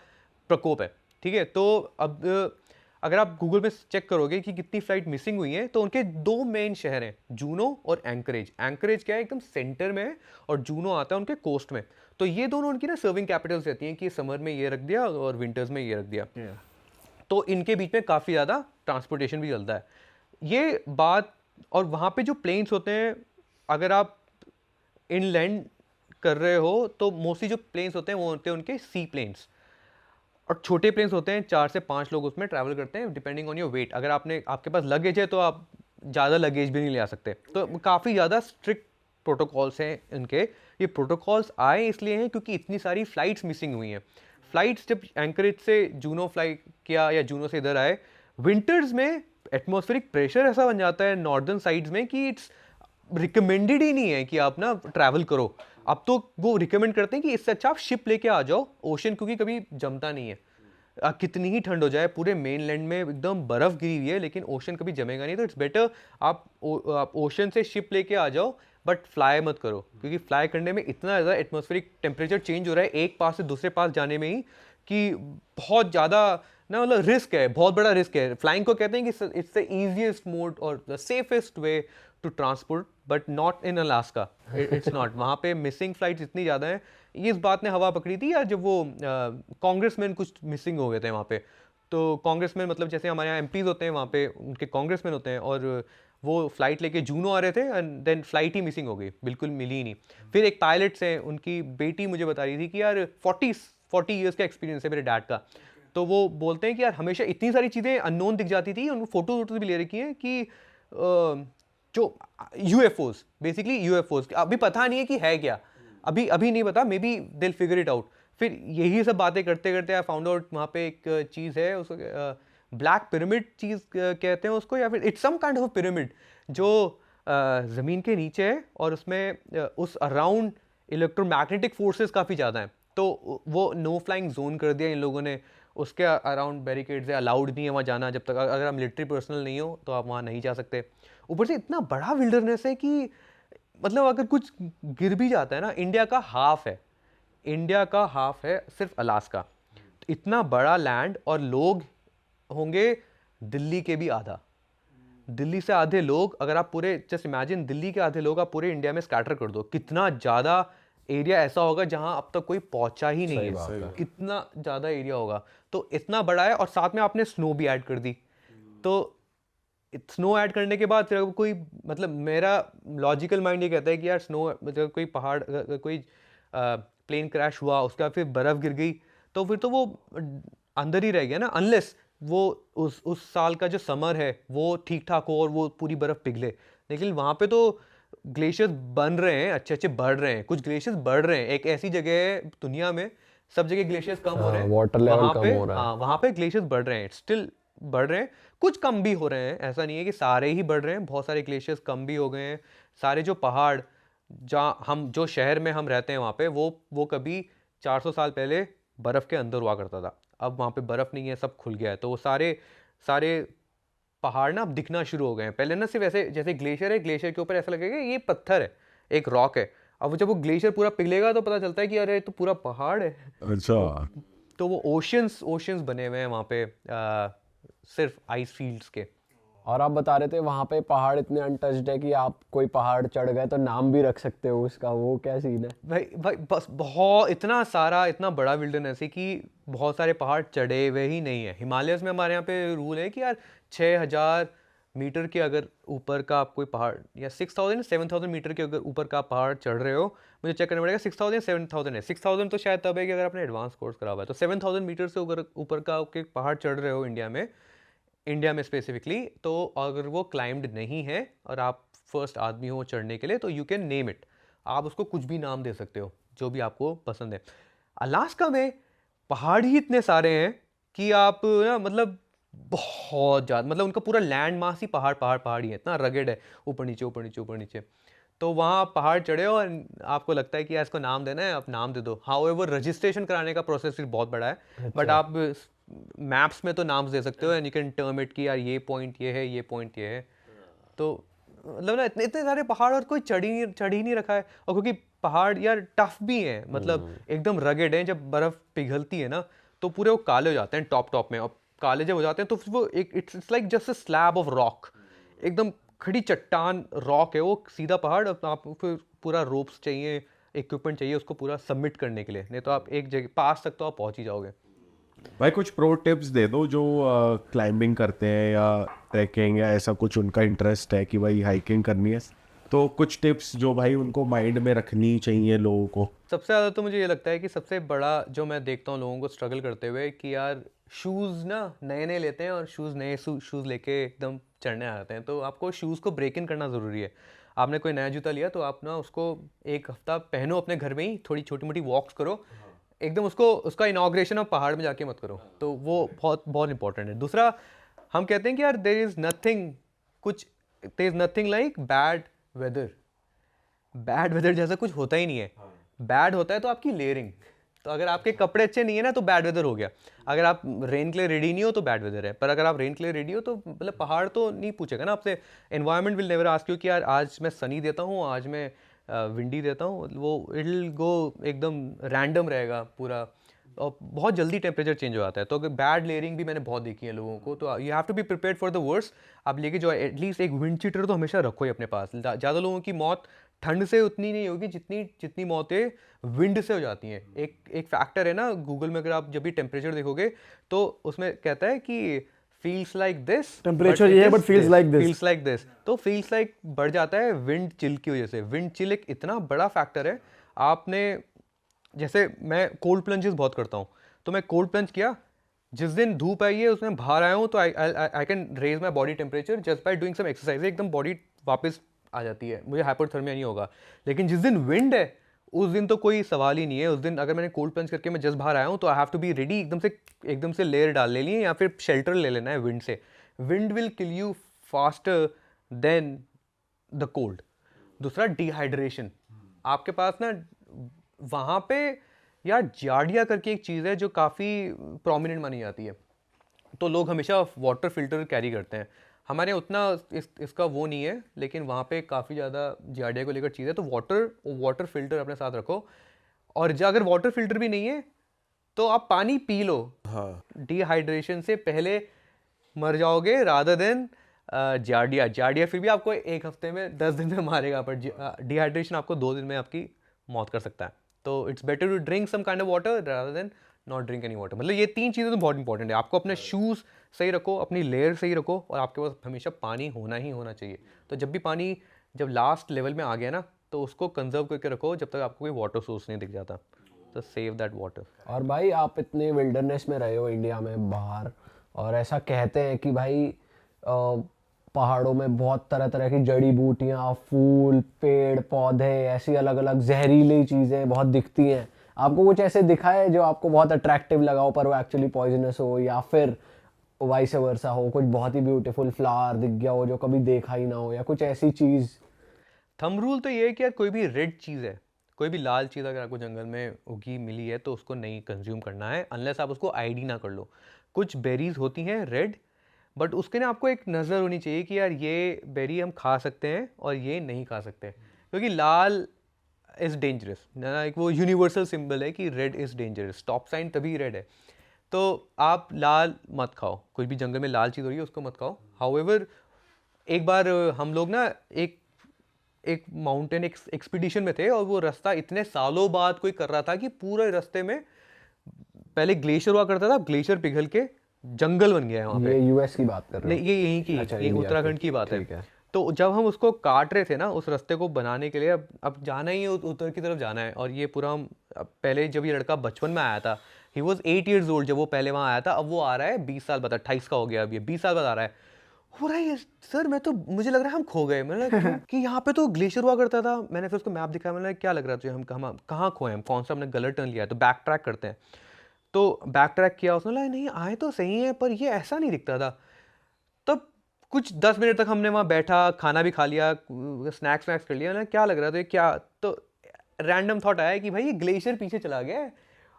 प्रकोप है, ठीक है। तो अब अगर आप गूगल में चेक करोगे कि कितनी फ्लाइट मिसिंग हुई हैं, तो उनके दो मेन शहर हैं, जूनो और एंकरेज। एंकरेज क्या है, एकदम सेंटर में है, और जूनो आता है उनके कोस्ट में। तो ये दोनों उनकी ना सर्विंग कैपिटल्स रहती हैं कि समर में ये रख दिया और विंटर्स में ये रख दिया। तो इनके बीच में काफ़ी ज़्यादा ट्रांसपोर्टेशन भी चलता है, ये बात। और वहाँ पे जो प्लेन्स होते हैं, अगर आप इनलैंड कर रहे हो तो मोस्टली जो प्लेन्स होते हैं वो होते हैं उनके सी प्लेन्स, और छोटे प्लेन्स होते हैं, 4 से 5 लोग उसमें ट्रैवल करते हैं डिपेंडिंग ऑन योर वेट। अगर आपके पास लगेज है तो आप ज़्यादा लगेज भी नहीं ले आ सकते। तो काफ़ी ज़्यादा स्ट्रिक्ट प्रोटोकॉल्स हैं इनके। ये प्रोटोकॉल्स आए इसलिए हैं क्योंकि इतनी सारी फ्लाइट्स मिसिंग हुई हैं। फ्लाइट्स जब एंकरेज से जूनो फ्लाई किया या जूनो से इधर आए, विंटर्स में एटमॉस्फेरिक प्रेशर ऐसा बन जाता है नॉर्दर्न साइड्स में कि इट्स रिकमेंडेड ही नहीं है कि आप ना ट्रैवल करो। अब तो वो रिकमेंड करते हैं कि इससे अच्छा आप शिप लेके आ जाओ ओशन, क्योंकि कभी जमता नहीं है। कितनी ही ठंड हो जाए, पूरे मेन लैंड में एकदम बर्फ गिरी हुई है, लेकिन ओशन कभी जमेगा नहीं। तो इट्स बेटर आप ओशन से शिप लेके आ जाओ, बट फ्लाई मत करो, क्योंकि फ्लाई करने में इतना ज़्यादा एटमॉस्फेरिक टेम्परेचर चेंज हो रहा है एक पास से दूसरे पास जाने में ही, कि बहुत ज़्यादा ना, मतलब रिस्क है, बहुत बड़ा रिस्क है। फ्लाइंग को कहते हैं कि इट्स द ईजिएस्ट मोड और the safest way to transport, but not in Alaska, it's not. वहाँ पे मिसिंग फ्लाइट्स इतनी ज़्यादा हैं। इस बात ने हवा पकड़ी थी यार, जब वो कांग्रेसमैन कुछ मिसिंग हो गए थे वहाँ पे। तो कांग्रेसमैन मतलब जैसे हमारे यहाँ एमपीज होते हैं, वहाँ पे उनके कांग्रेसमैन होते हैं, और वो फ्लाइट लेके जूनो आ रहे थे एंड देन फ्लाइट ही मिसिंग हो गई, बिल्कुल मिली ही नहीं। फिर एक पायलट्स हैं, उनकी बेटी मुझे बता रही थी कि यार 40 ईयर्स का एक्सपीरियंस है मेरे डैड का। तो वो बोलते हैं कि यार हमेशा इतनी सारी चीज़ें अननोन दिख जाती थी, उनको फोटो वोटो भी ले रखी हैं कि जो यूएफओज, बेसिकली यूएफओज अभी पता नहीं है कि है क्या, अभी नहीं पता, मे बी दिल फिगर इट आउट। फिर यही सब बातें करते करते आई फाउंड आउट वहाँ पे एक चीज़ है, उसको ब्लैक पिरामिड चीज़ कहते हैं उसको, या फिर it's some kind of pyramid जो ज़मीन के नीचे है, और उसमें उस अराउंड इलेक्ट्रोमैग्नेटिक फोर्सेस काफ़ी ज़्यादा हैं। तो वो नो फ्लाइंग जोन कर दिया इन लोगों ने, उसके अराउंड बैरिकेड्स है, अलाउड नहीं है वहाँ जाना, जब तक अगर आप मिलिट्री पर्सनल नहीं हो तो आप वहाँ नहीं जा सकते। ऊपर से इतना बड़ा विल्डरनेस है कि मतलब अगर कुछ गिर भी जाता है ना, इंडिया का हाफ है सिर्फ अलास्का। तो इतना बड़ा लैंड, और लोग होंगे दिल्ली के भी आधा, दिल्ली से आधे लोग। अगर आप पूरे जस्ट इमेजिन दिल्ली के आधे लोग आप पूरे इंडिया में स्कैटर कर दो, कितना ज़्यादा एरिया ऐसा होगा जहां अब तक कोई पहुंचा ही नहीं है, कितना ज़्यादा एरिया होगा। तो इतना बड़ा है, और साथ में आपने स्नो भी ऐड कर दी। तो स्नो ऐड करने के बाद फिर कोई, मतलब मेरा लॉजिकल माइंड ये कहता है कि यार स्नो, मतलब कोई पहाड़, कोई प्लेन क्रैश हुआ, उसके बाद फिर बर्फ़ गिर गई, तो फिर तो वो अंदर ही रह गया ना, अनलेस वो उस साल का जो समर है वो ठीक ठाक हो और वो पूरी बर्फ़ पिघले। लेकिन वहाँ पे तो ग्लेशियर्स बन रहे हैं, अच्छे बढ़ रहे हैं, कुछ ग्लेशियर्स बढ़ रहे हैं। एक ऐसी जगह है दुनिया में, सब जगह ग्लेशियर्स कम हो रहे हैं, वाटर लेवल कम हो रहा है। वहाँ पे ग्लेशियर्स बढ़ रहे हैं, स्टिल बढ़ रहे हैं, कुछ कम भी हो रहे हैं। ऐसा नहीं है कि सारे ही बढ़ रहे हैं, बहुत सारे ग्लेशियर्स कम भी हो गए हैं। सारे जो पहाड़, जो शहर में हम रहते हैं वहाँ पे, वो कभी 400 साल पहले बर्फ़ के अंदर हुआ करता था। अब वहाँ पे बर्फ़ नहीं है, सब खुल गया है। तो वो सारे पहाड़ ना अब दिखना शुरू हो गए हैं। पहले ना सिर्फ ऐसे, जैसे ग्लेशियर है, ग्लेशियर के ऊपर ऐसा लगेगा ये पत्थर है, एक रॉक है। अब जब वो ग्लेशियर पूरा पिघलेगा तो पता चलता है कि अरे तो पूरा पहाड़ है। अच्छा। तो वो ओशंस बने हुए हैं वहाँ पे, सिर्फ आइस फील्ड्स के। और आप बता रहे थे वहाँ पे पहाड़ इतने अनटच्ड है कि आप कोई पहाड़ चढ़ गए तो नाम भी रख सकते हो उसका, वो क्या सीन है? भाई बस बहुत इतना बड़ा विल्डरनेस है कि बहुत सारे पहाड़ चढ़े हुए ही नहीं है। हिमालयस में हमारे यहाँ पे रूल है कि यार 6000 मीटर के अगर ऊपर का आप कोई पहाड़, या 6000 7000 मीटर के अगर ऊपर का आप पहाड़ चढ़ रहे हो, मुझे चेक करना पड़ेगा 6000 7000 है। 6000 तो शायद तब है कि अगर आपने एडवांस कोर्स करा हुआ है। तो 7000 मीटर से ऊपर का आपके पहाड़ चढ़ रहे हो इंडिया में स्पेसिफिकली, तो अगर वो क्लाइम्ड नहीं है और आप फर्स्ट आदमी हो चढ़ने के लिए, तो यू कैन नेम इट, आप उसको कुछ भी नाम दे सकते हो जो भी आपको पसंद है। अलास्का में पहाड़ ही इतने सारे हैं कि आप ना मतलब बहुत ज़्यादा, मतलब उनका पूरा लैंड मास ही पहाड़ ही है, इतना रगेड है, ऊपर नीचे ऊपर नीचे ऊपर नीचे। तो वहाँ आप पहाड़ चढ़े हो और आपको लगता है कि यार इसको नाम देना है, आप नाम दे दो। हाउएवर रजिस्ट्रेशन कराने का प्रोसेस फिर बहुत बड़ा है, बट आप मैप्स में तो नाम दे सकते हो and you can term it कि यार ये पॉइंट ये है, ये पॉइंट ये है। तो मतलब ना इतने इतने सारे पहाड़ और कोई चढ़ ही नहीं रखा है। और क्योंकि पहाड़ यार टफ भी हैं, मतलब एकदम रगेड हैं, जब बर्फ़ पिघलती है ना तो पूरे वो काले हो जाते हैं टॉप में, और काले जब हो जाते हैं तो फिर वो एक it's like just a slab of rock, एकदम खड़ी चट्टान रॉक है वो, सीधा पहाड़। आप फिर पूरा रोप्स चाहिए, इक्विपमेंट चाहिए उसको पूरा सबमिट करने के लिए, नहीं तो आप एक जगह पास तक तो आप पहुंच ही जाओगे। भाई कुछ प्रो टिप्स दे दो जो क्लाइंबिंग करते हैं या ट्रैकिंग या ऐसा कुछ उनका इंटरेस्ट है कि भाई हाइकिंग करनी है, तो कुछ टिप्स जो भाई उनको माइंड में रखनी चाहिए लोगों को। सबसे ज़्यादा तो मुझे ये लगता है कि सबसे बड़ा जो मैं देखता हूँ लोगों को स्ट्रगल करते हुए कि यार शूज़ ना नए लेते हैं और नए शूज़ लेके एकदम चढ़ने आ जाते हैं। तो आपको शूज़ को ब्रेक इन करना ज़रूरी है। आपने कोई नया जूता लिया तो आप ना उसको एक हफ्ता पहनो अपने घर में ही, थोड़ी छोटी मोटी वॉक्स करो, एकदम उसका इनॉग्रेशन आप पहाड़ में जाके मत करो। तो वो बहुत बहुत इंपॉर्टेंट है। दूसरा, हम कहते हैं कि यार there is nothing like bad weather जैसा कुछ होता ही नहीं है। बैड होता है तो आपकी लेयरिंग। तो अगर आपके कपड़े अच्छे नहीं है ना तो बैड वेदर हो गया। अगर आप रेन के लिए रेडी नहीं हो तो बैड वेदर है, पर अगर आप रेन के लिए रेडी हो तो मतलब पहाड़ तो नहीं पूछेगा ना आपसे। Environment will never ask you कि यार आज मैं सनी देता हूँ, आज मैं विंडी देता हूँ। वो इट विल गो एकदम रैंडम रहेगा पूरा, और बहुत जल्दी टेम्परेचर चेंज हो जाता है। तो अगर बैड लेयरिंग भी मैंने बहुत देखी है लोगों को, तो you have to be prepared for the worst. आप लेके जो एटलीस्ट एक विंड चीटर तो हमेशा रखो ही अपने पास। ज़्यादा लोगों की मौत ठंड से उतनी नहीं होगी जितनी मौतें विंड से हो जाती हैं। एक फैक्टर है ना गूगल में, अगर आप जब भी टेम्परेचर देखोगे तो उसमें कहता है कि फील्स लाइक दिस, टेम्परेचर ये है बट फील्स लाइक दिस। तो फील्स लाइक बढ़ जाता है विंड चिल की वजह से। विंड चिल एक इतना बड़ा फैक्टर है। आपने जैसे मैं कोल्ड प्लंजेस बहुत करता हूँ, तो मैं कोल्ड प्लंज किया, जिस दिन धूप आई है उसमें बाहर आया हूँ तो I can raise my body temperature just by doing some exercise. एकदम बॉडी वापस आ जाती है, मुझे हाइपोथर्मिया नहीं होगा। लेकिन जिस दिन विंड है उस दिन तो कोई सवाल ही नहीं है। उस दिन अगर मैंने कोल्ड प्लंज करके मैं जस्ट बाहर आया हूँ तो I have to be ready, एकदम से लेयर डाल ले लिए या फिर शेल्टर ले लेना है विंड से। Wind will kill you faster than the cold. दूसरा, डिहाइड्रेशन। आपके पास ना वहाँ पे यार जार्डिया करके एक चीज़ है जो काफ़ी प्रोमिनेंट मानी जाती है। तो लोग हमेशा वाटर फिल्टर कैरी करते हैं। हमारे उतना इसका वो नहीं है, लेकिन वहाँ पे काफ़ी ज़्यादा जार्डिया को लेकर चीज़ है। तो वाटर फिल्टर अपने साथ रखो। और अगर वाटर फिल्टर भी नहीं है तो आप पानी पी लो। हाँ, डिहाइड्रेशन से पहले मर जाओगे रादर देन जार्डिया फिर भी आपको एक हफ्ते में 10 दिन में मारेगा, पर डिहाइड्रेशन आपको 2 दिन में आपकी मौत कर सकता है। तो it's better to drink some kind of water rather than not drink any water. मतलब ये 3 चीज़ें तो बहुत इंपॉर्टेंट है। आपको अपने शूज़ सही रखो, अपनी लेयर सही रखो, और आपके पास हमेशा पानी होना ही होना चाहिए। तो जब लास्ट लेवल में आ गया ना तो उसको कंजर्व करके रखो जब तक आपको कोई वाटर सोर्स नहीं दिख जाता। तो सेव दैट वाटर। और भाई आप इतने विल्डरनेस में रहे हो इंडिया में बाहर, और ऐसा कहते हैं कि भाई पहाड़ों में बहुत तरह तरह की जड़ी बूटियाँ, फूल, पेड़ पौधे, ऐसी अलग अलग जहरीली चीज़ें बहुत दिखती हैं। आपको कुछ ऐसे दिखा है जो आपको बहुत अट्रैक्टिव लगा हो पर वो एक्चुअली पॉइजनस हो, या फिर वाइस वर्सा हो, कुछ बहुत ही ब्यूटीफुल फ्लावर दिख गया हो जो कभी देखा ही ना हो, या कुछ ऐसी चीज़? थंब रूल तो ये है कि यार कोई भी रेड चीज़ है, कोई भी लाल चीज़ अगर आपको जंगल में उगी मिली है तो उसको नहीं कंज्यूम करना है अनलेस आप उसको आईडी ना कर लो। कुछ बेरीज होती हैं रेड, बट उसके ना आपको एक नज़र होनी चाहिए कि यार ये बेरी हम खा सकते हैं और ये नहीं खा सकते, क्योंकि लाल इज़ डेंजरस। एक वो यूनिवर्सल सिंबल है कि red is dangerous, stop sign तभी रेड है। तो आप लाल मत खाओ, कोई भी जंगल में लाल चीज़ हो रही है उसको मत खाओ। हाउएवर एक बार हम लोग ना एक माउंटेन एक्सपीडिशन में थे, और वो रास्ता इतने सालों बाद कोई कर रहा था कि पूरे रास्ते में पहले ग्लेशियर हुआ करता था, ग्लेशियर पिघल के जंगल बन गया है वहाँ पे। ये यूएस की बात कर रहे नहीं, ये यहीं की, अच्छा, ये इंडिया उत्तराखंड की, की बात ठीक है। है। तो जब हम उसको काट रहे थे ना, उस रास्ते को बनाने के लिए, अब जाना ही है उत्तर की तरफ जाना है, और ये पूरा अब पहले जब ये लड़का बचपन में आया था, ही वॉज 8 years old जब वो पहले वहाँ आया था, अब वो आ रहा है 20 साल बाद, 28 का हो गया, अब ये 20 साल बाद आ रहा है, हो रहा है सर, मैं तो, मुझे लग रहा है हम खो गए। मैंने कहा, कि यहाँ पे तो ग्लेशियर हुआ करता था। मैंने फिर उसको मैप दिखाया, मैंने क्या लग रहा है हम कहाँ खोए, हम कौन सा हमने गलत टर्न लिया है, तो बैक ट्रैक करते हैं। तो बैक ट्रैक किया, उसने लगा नहीं आए तो सही है, पर ये ऐसा नहीं दिखता था। तब कुछ 10 मिनट तक हमने वहाँ बैठा, खाना भी खा लिया, स्नैक्स वैक्स कर लिया ना, क्या लग रहा था क्या, तो रैंडम थॉट आया कि भाई ये ग्लेशियर पीछे चला गया है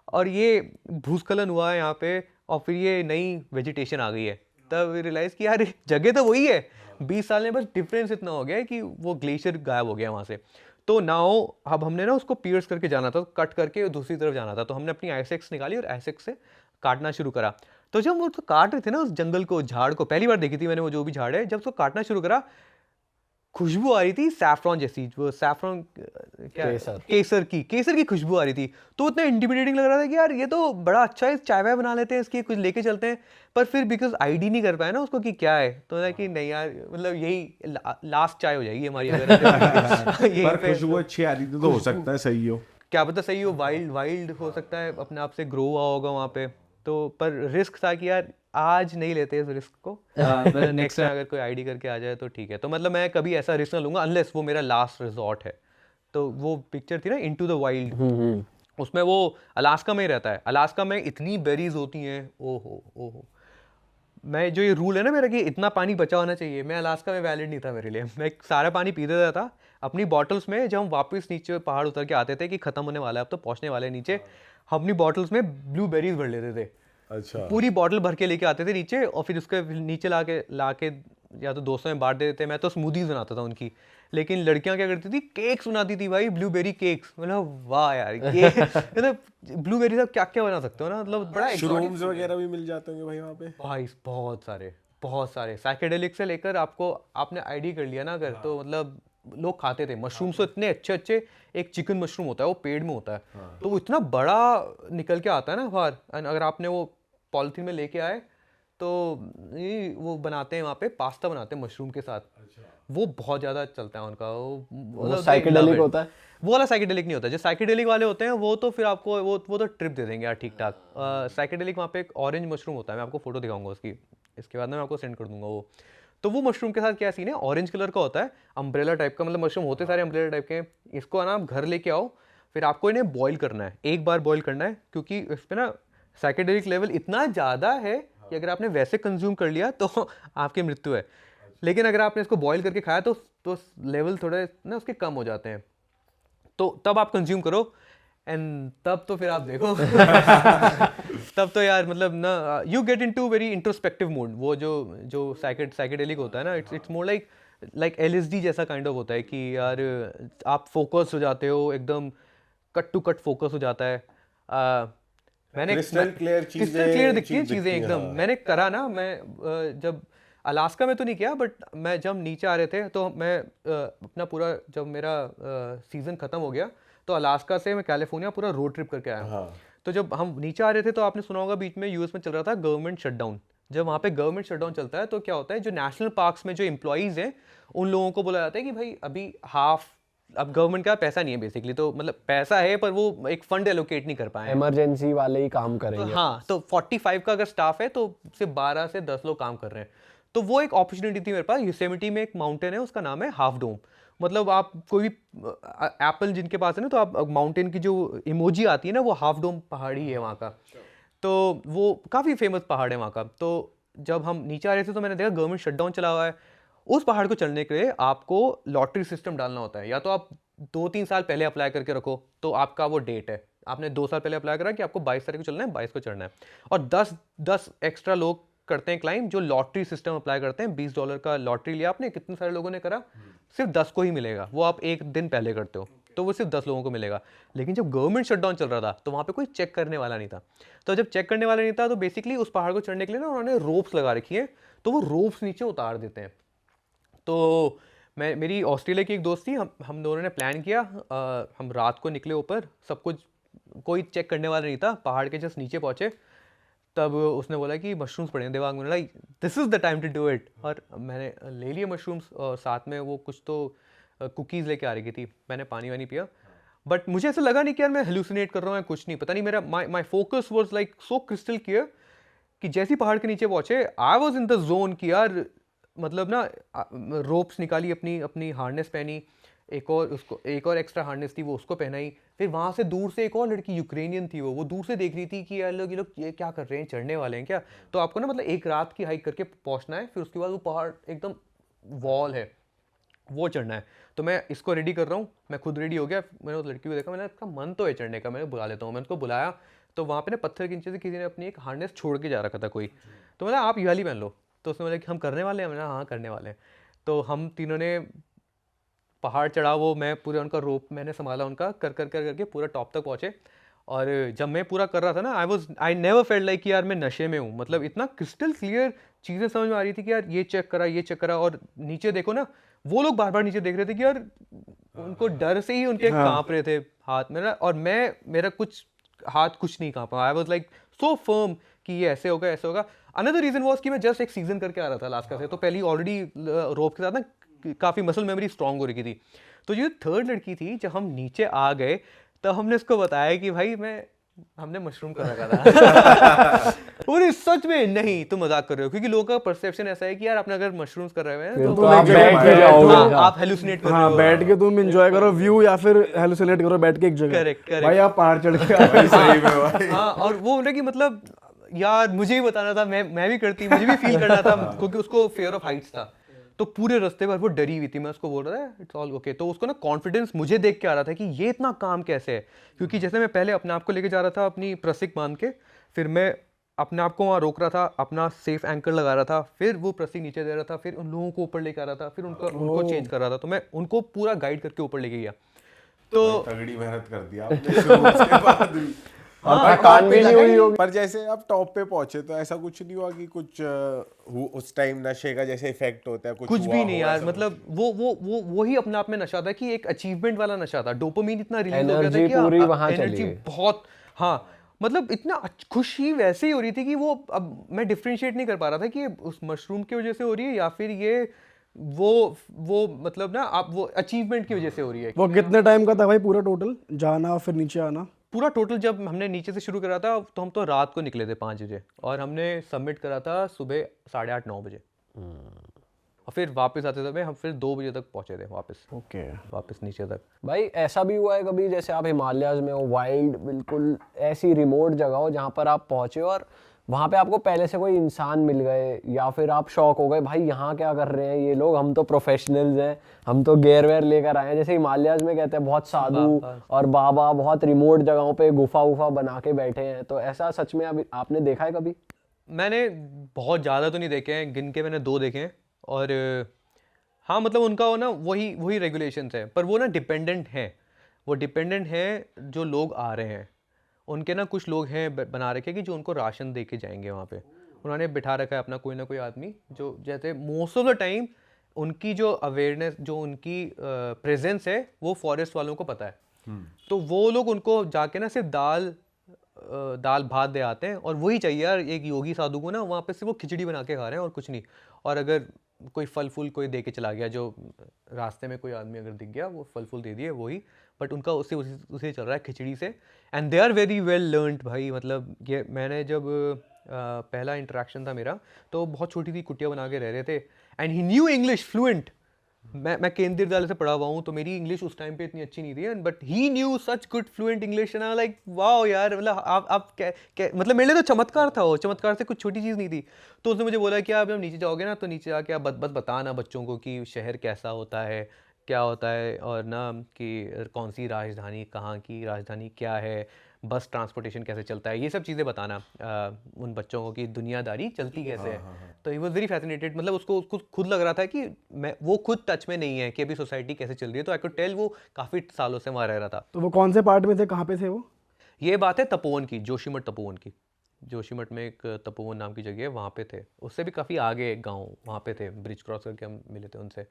और ये भूस्खलन हुआ है यहाँ पे, और फिर ये नई वेजिटेशन आ गई है। तब रियलाइज़ कि यार जगह तो वही है, 20 साल में बस डिफरेंस इतना हो गया है कि वो ग्लेशियर गायब हो गया वहाँ से। तो नाउ अब हमने ना उसको पियर्स करके जाना था, कट करके दूसरी तरफ जाना था, तो हमने अपनी आईसेक्स निकाली और आईसेक्स से काटना शुरू करा। तो जब वो तो काट रहे थे ना उस जंगल को, झाड़ को, पहली बार देखी थी मैंने वो जो भी झाड़ है, जब उसको काटना शुरू करा, खुशबू आ रही थी सैफरॉन जैसी, वो सैफरॉन क्या, केसर की खुशबू आ रही थी। तो इतना इंटिमिडेटिंग लग रहा था कि यार ये तो बड़ा अच्छा है, चाय वाय बना लेते हैं इसकी, कुछ लेके चलते हैं। पर फिर बिकॉज आईडी नहीं कर पाया ना उसको कि क्या है, तो कि नहीं यार, मतलब यही लास्ट चाय हो जाएगी हमारी अगर यहीं पर पे। खुशबू अच्छी आ रही थी तो हो सकता है सही हो। क्या पता सही हो, वाइल्ड हो सकता है, अपने आप से ग्रो हुआ होगा वहाँ पे। तो पर रिस्क था कि यार आज नहीं लेते इस रिस्क को, मतलब नेक्स्ट टाइम अगर कोई आईडी करके आ जाए तो ठीक है। तो मतलब मैं कभी ऐसा रिस्क ना लूंगा अनलेस वो मेरा लास्ट रिजॉर्ट है। तो वो पिक्चर थी ना इनटू द वाइल्ड, उसमें वो अलास्का में ही रहता है। अलास्का में इतनी बेरीज होती हैं, ओहो ओहो। मैं जो ये रूल है ना मेरा कि इतना पानी बचा होना चाहिए, मैं अलास्का में वैलिड नहीं था मेरे लिए। मैं सारा पानी पी देता था अपनी बॉटल्स में। जब हम वापस नीचे पहाड़ उतर के आते थे कि खत्म होने वाला है, अब तो पहुंचने वाले हैं नीचे, हम अपनी बॉटल्स में ब्लूबेरीज भर लेते थे। अच्छा, पूरी बॉटल भर के लेके आते थे नीचे, और फिर उसके नीचे ला के या तो दोस्तों में बांट देते थे। मैं तो स्मूदीज बनाता था उनकी, लेकिन लड़कियां क्या करती थी, केक्स बनाती थी भाई, ब्लूबेरी केक्स। मतलब वाह यार, ये मतलब ब्लूबेरी से क्या क्या बना सकते हो ना, मतलब बड़ा श्रूम्स वगैरह भी मिल जाते होंगे भाई वहाँ पे। भाई बहुत सारे साइकेडेलिक से लेकर आपको, आपने आईडी कर लिया ना अगर, तो मतलब लोग खाते थे मशरूम्स। तो इतने अच्छे अच्छे, एक चिकन मशरूम होता है वो पेड़ में होता है, तो वो इतना बड़ा निकल के आता है ना बाहर, अगर आपने वो पॉलिथीन में लेके आए तो ये वो बनाते हैं वहाँ पे, पास्ता बनाते हैं मशरूम के साथ। वो बहुत ज़्यादा चलता है उनका, वो साइकेडेलिक होता है। वो वाला साइकेडेलिक नहीं होता। जो साइकेडेलिक वाले होते हैं वो तो फिर आपको वो तो ट्रिप दे देंगे यार ठीक ठाक। साइकेडेलिक वहाँ पे एक ऑरेंज मशरूम होता है, मैं आपको फोटो दिखाऊंगा उसकी, इसके बाद में मैं आपको सेंड कर दूंगा वो। तो वो मशरूम के साथ क्या सीन है, ऑरेंज कलर का होता है, अम्ब्रेला टाइप का, मतलब मशरूम होते सारे अम्ब्रेला टाइप के हैं। इसको ना आप घर लेके आओ, फिर आपको इन्हें बॉईल करना है, एक बार बॉईल करना है, क्योंकि इस पर ना साइकेडेलिक लेवल इतना ज़्यादा है कि अगर आपने वैसे कंज्यूम कर लिया तो आपकी मृत्यु है। लेकिन अगर आपने इसको बॉईल करके खाया तो लेवल थोड़े ना उसके कम हो जाते हैं, तो तब आप कंज्यूम करो। एंड तब तो फिर आप देखो तब तो यार मतलब ना, you get into very introspective mood. वो जो साइकेडेलिक होता है ना, इट्स मोर लाइक LSD जैसा काइंड ऑफ होता है कि यार आप फोकस हो जाते हो, एकदम कट टू कट फोकस हो जाता है। मैंने क्रिस्टल क्लियर दिखती हैं चीज़ें एकदम। मैंने करा ना, मैं जब अलास्का में तो नहीं किया, बट मैं जब नीचे आ रहे थे तो मैं अपना पूरा, जब मेरा सीज़न ख़त्म हो गया तो अलास्का से मैं कैलिफोर्निया पूरा रोड ट्रिप करके आया। हाँ। तो जब हम नीचे आ रहे थे तो आपने सुना होगा बीच में यूएस में चल रहा था गवर्नमेंट शटडाउन। जब वहाँ पे गवर्नमेंट शटडाउन चलता है तो क्या होता है, जो नेशनल पार्क्स में जो एम्प्लॉइज़ हैं उन लोगों को बोला जाता है कि भाई अभी हाफ, अब गवर्नमेंट का पैसा नहीं है बेसिकली, तो मतलब पैसा है पर वो एक फंड एलोकेट नहीं कर पाए हैं। इमरजेंसी वाले ही काम तो करेंगे। हाँ, तो 45 का अगर स्टाफ है तो सिर्फ 12 से 10 लोग काम कर रहे हैं। तो वो एक अपॉर्चुनिटी थी मेरे पास। योसेमिटी में एक माउंटेन है, उसका नाम है हाफ डोम। मतलब आप कोई भी एप्पल जिनके पास है ना, तो आप माउंटेन की जो इमोजी आती है ना, वो हाफ डोम पहाड़ी है वहाँ का। तो वो काफ़ी फेमस पहाड़ है वहाँ का। तो जब हम नीचे आ रहे थे तो मैंने देखा गवर्नमेंट शटडाउन चला हुआ है। उस पहाड़ को चढ़ने के लिए आपको लॉटरी सिस्टम डालना होता है, या तो आप 2-3 साल पहले अप्लाई करके रखो तो आपका वो डेट है, आपने 2 साल पहले अप्लाई करा कि आपको 22 तारीख को चलना है, 22 को चढ़ना है। और 10 एक्स्ट्रा लोग करते हैं क्लाइम जो लॉटरी सिस्टम अप्लाई करते हैं। $20 का लॉटरी लिया आपने, कितने सारे लोगों ने करा, सिर्फ 10 को ही मिलेगा। वो आप एक दिन पहले करते हो तो वो सिर्फ 10 लोगों को मिलेगा। लेकिन जब गवर्नमेंट शटडाउन चल रहा था तो वहाँ पे कोई चेक करने वाला नहीं था। तो जब चेक करने वाला नहीं था तो बेसिकली उस पहाड़ को चढ़ने के लिए ना उन्होंने रोप्स लगा रखी हैं, तो वो रोप्स नीचे उतार देते हैं। तो मेरी ऑस्ट्रेलिया की एक दोस्त थी, हम दोनों ने प्लान किया, हम रात को निकले ऊपर, सब कुछ, कोई चेक करने वाला नहीं था, पहाड़ के जस्ट नीचे पहुँचे। तब उसने बोला कि मशरूम्स पड़े हैं दिमाग में, like this is the time to do it. और मैंने ले लिए मशरूम्स और साथ में वो कुछ तो कुकीज़ लेके आ रही थी, मैंने पानी वानी पिया। बट मुझे ऐसा लगा नहीं कि यार मैं हेलुसिनेट कर रहा हूँ या कुछ नहीं, पता नहीं, मेरा my focus was like so crystal clear कि जैसे ही पहाड़ के नीचे पहुंचे I was in the zone कि यार मतलब ना रोप्स निकाली, अपनी अपनी हार्नेस पहनी, एक और एक्स्ट्रा हार्नेस थी वो उसको पहनाई। फिर वहाँ से दूर से एक और लड़की यूक्रेनियन थी, वो दूर से देख रही थी कि यार ये लोग ये क्या कर रहे हैं, चढ़ने वाले हैं क्या। तो आपको ना मतलब एक रात की हाइक करके पहुँचना है, फिर उसके बाद वो पहाड़ एकदम वॉल है, वो चढ़ना है। तो मैं इसको रेडी कर रहा हूँ, मैं खुद रेडी हो गया, मैंने उस लड़की को देखा, मैंने इसका मन तो है चढ़ने का, मैंने बुला लेता हूँ। मैंने उसको बुलाया तो वहाँ पे ना पत्थर के नीचे से किसी ने अपनी एक हार्नेस छोड़ के जा रखा था कोई, तो मतलब आप ये वाली पहन लो। तो उसने बोला कि हम करने वाले हैं, मैंने हाँ करने वाले हैं। तो हम तीनों ने पहाड़ चढ़ा, वो मैं पूरे उनका रोप मैंने संभाला उनका, कर करके पूरा टॉप तक पहुँचे। और जब मैं पूरा कर रहा था ना आई नेवर फेल्ट लाइक कि यार मैं नशे में हूँ, मतलब इतना क्रिस्टल क्लियर चीज़ें समझ में आ रही थी कि यार ये चेक करा। और नीचे देखो ना, वो लोग बार बार नीचे देख रहे थे कि यार उनको डर से ही उनके कांप रहे थे हाथ मेरा, और मेरा कुछ हाथ कुछ नहीं कांपा। I was like so firm कि ये ऐसे होगा ऐसे होगा। अनदर रीजन वाज कि मैं जस्ट एक सीजन करके आ रहा था अलास्का से, तो पहले ऑलरेडी रोप के साथ ना काफ़ी मसल मेमोरी स्ट्रांग हो रही थी। तो जो थर्ड लड़की थी, जब हम नीचे आ गए तब हमने उसको बताया कि भाई हमने मशरूम कर रखा था। पूरी सच में नहीं तुम मजाक कर रहे हो, क्योंकि लोगों का परसेप्शन ऐसा है कि यार आपने अगर मशरूम्स कर रहे हैं तो आप बैठ के जाओगे, आप हेलुसिनेट कर रहे हाँ हो। बैठ के तुम एंजॉय करो व्यू या फिर हेलुसिनेट करो बैठ के एक जगह। Correct. भाई आप पहाड़ चढ़ के आ गए। सही में भाई। हाँ, और वो बोले कि मतलब यार मुझे ही बताना था, मैं भी करती, मुझे भी फील करना था, क्योंकि उसको फियर ऑफ हाइट्स था। तो पूरे रास्ते पर वो डरी हुई थी, मैं उसको बोल रहा था इट्स ऑल ओके। तो उसको ना कॉन्फिडेंस मुझे देख के आ रहा था कि ये इतना काम कैसे है, क्योंकि जैसे मैं पहले अपने आप को लेके जा रहा था अपनी प्रसिक बांध के, फिर मैं अपने आप को वहाँ रोक रहा था, अपना सेफ एंकर लगा रहा था, फिर वो प्रसिक नीचे दे रहा था, फिर उन लोगों को ऊपर लेके आ रहा था, फिर उनको चेंज कर रहा था। तो मैं उनको पूरा गाइड करके ऊपर लेके गया। तो तगड़ी मेहनत कर दी आपने शुरू से बाद भी। थकान भी नहीं हुई होगी। पर जैसे आप टॉप पे पहुंचे तो ऐसा कुछ नहीं हुआ कि कुछ उस टाइम नशे का जैसे इफेक्ट होता है, कुछ भी नहीं यार, मतलब वो ही अपने आप में नशा था कि एक अचीवमेंट वाला नशा था। डोपामिन इतना रिलीज हो गया था Energy पूरी वहाँ कि एनर्जी चली गई। बहुत, हाँ मतलब इतना खुशी वैसे ही हो रही थी कि वो अब मैं डिफरेंशिएट नहीं कर पा रहा था कि उस मशरूम की वजह से हो रही है या फिर ये वो मतलब ना आप वो अचीवमेंट की वजह से हो रही है। वो कितने टाइम का था भाई पूरा टोटल जाना और फिर नीचे आना? पूरा टोटल जब हमने नीचे से शुरू करा था तो हम तो रात को निकले थे 5 बजे, और हमने सबमिट करा था सुबह 8:30-9 बजे। और फिर वापस आते समय हम फिर 2 बजे तक पहुंचे थे ओके। वापस नीचे तक। भाई ऐसा भी हुआ है कभी, जैसे आप हिमालयाज में हो, वाइल्ड बिल्कुल ऐसी रिमोट जगह हो जहाँ पर आप पहुंचे और वहाँ पे आपको पहले से कोई इंसान मिल गए, या फिर आप शॉक हो गए भाई यहाँ क्या कर रहे हैं ये लोग, हम तो प्रोफेशनल्स हैं, हम तो गेयर वेयर लेकर आए हैं। जैसे हिमालयाज में कहते हैं बहुत साधु और बाबा बहुत रिमोट जगहों पे गुफा वुफा बना के बैठे हैं, तो ऐसा सच में अभी आपने देखा है कभी? मैंने बहुत ज़्यादा तो नहीं देखे हैं, गिन के मैंने 2 देखे हैं। और हाँ मतलब उनका वो ना वही रेगुलेशंस है, पर वो ना डिपेंडेंट हैं जो लोग आ रहे हैं उनके ना कुछ लोग हैं बना रखे कि जो उनको राशन दे के जाएंगे वहाँ पे। उन्होंने बिठा रखा है अपना कोई ना कोई आदमी, जो जैसे मोस्ट ऑफ द टाइम उनकी जो अवेयरनेस, जो उनकी प्रेजेंस है वो फॉरेस्ट वालों को पता है। तो वो लोग उनको जाके ना सिर्फ दाल भात दे आते हैं, और वही चाहिए यार एक योगी साधु को ना, वहाँ पे सिर्फ वो खिचड़ी बना के खा रहे हैं और कुछ नहीं। और अगर कोई फल फूल कोई दे के चला गया, जो रास्ते में कोई आदमी अगर दिख गया वो फल फूल दे दिए वही, बट उनका उसे चल रहा है खिचड़ी से। And they are very well learned भाई, मतलब ये मैंने जब पहला इंटरेक्शन था मेरा तो बहुत छोटी सी कुटिया बना के रह रहे थे, and he new English fluent. मैं केंद्रीय विद्यालय से पढ़ा हुआ हूँ तो मेरी इंग्लिश उस टाइम पे इतनी अच्छी नहीं थी, but he new such good fluent English, and I like wow यार, मतलब आप मतलब मेरे लिए तो चमत्कार था, वो चमत्कार से कुछ छोटी चीज़ नहीं थी। तो उसने मुझे बोला कि आप जब नीचे जाओगे ना तो नीचे जाके आप बस बताना बच्चों को कि शहर कैसा होता है, क्या होता है, और ना कि कौन सी राजधानी, कहाँ की राजधानी क्या है, बस ट्रांसपोर्टेशन कैसे चलता है, ये सब चीज़ें बताना उन बच्चों को कि दुनियादारी चलती कैसे है। तो ही वॉज वेरी फैसिनेटेड, मतलब उसको खुद लग रहा था कि वो खुद टच में नहीं है कि अभी सोसाइटी कैसे चल रही है। तो आई कुड टेल वो काफ़ी सालों से वहाँ रह रहा था। तो वो कौन से पार्ट में थे, कहाँ पे थे वो? ये बात है तपोवन की, जोशीमठ तपोवन की। जोशीमठ में एक तपोवन नाम की जगह है, वहाँ पे थे। उससे भी काफ़ी आगे एक गाँव, वहाँ पे थे, ब्रिज क्रॉस करके हम मिले थे उनसे।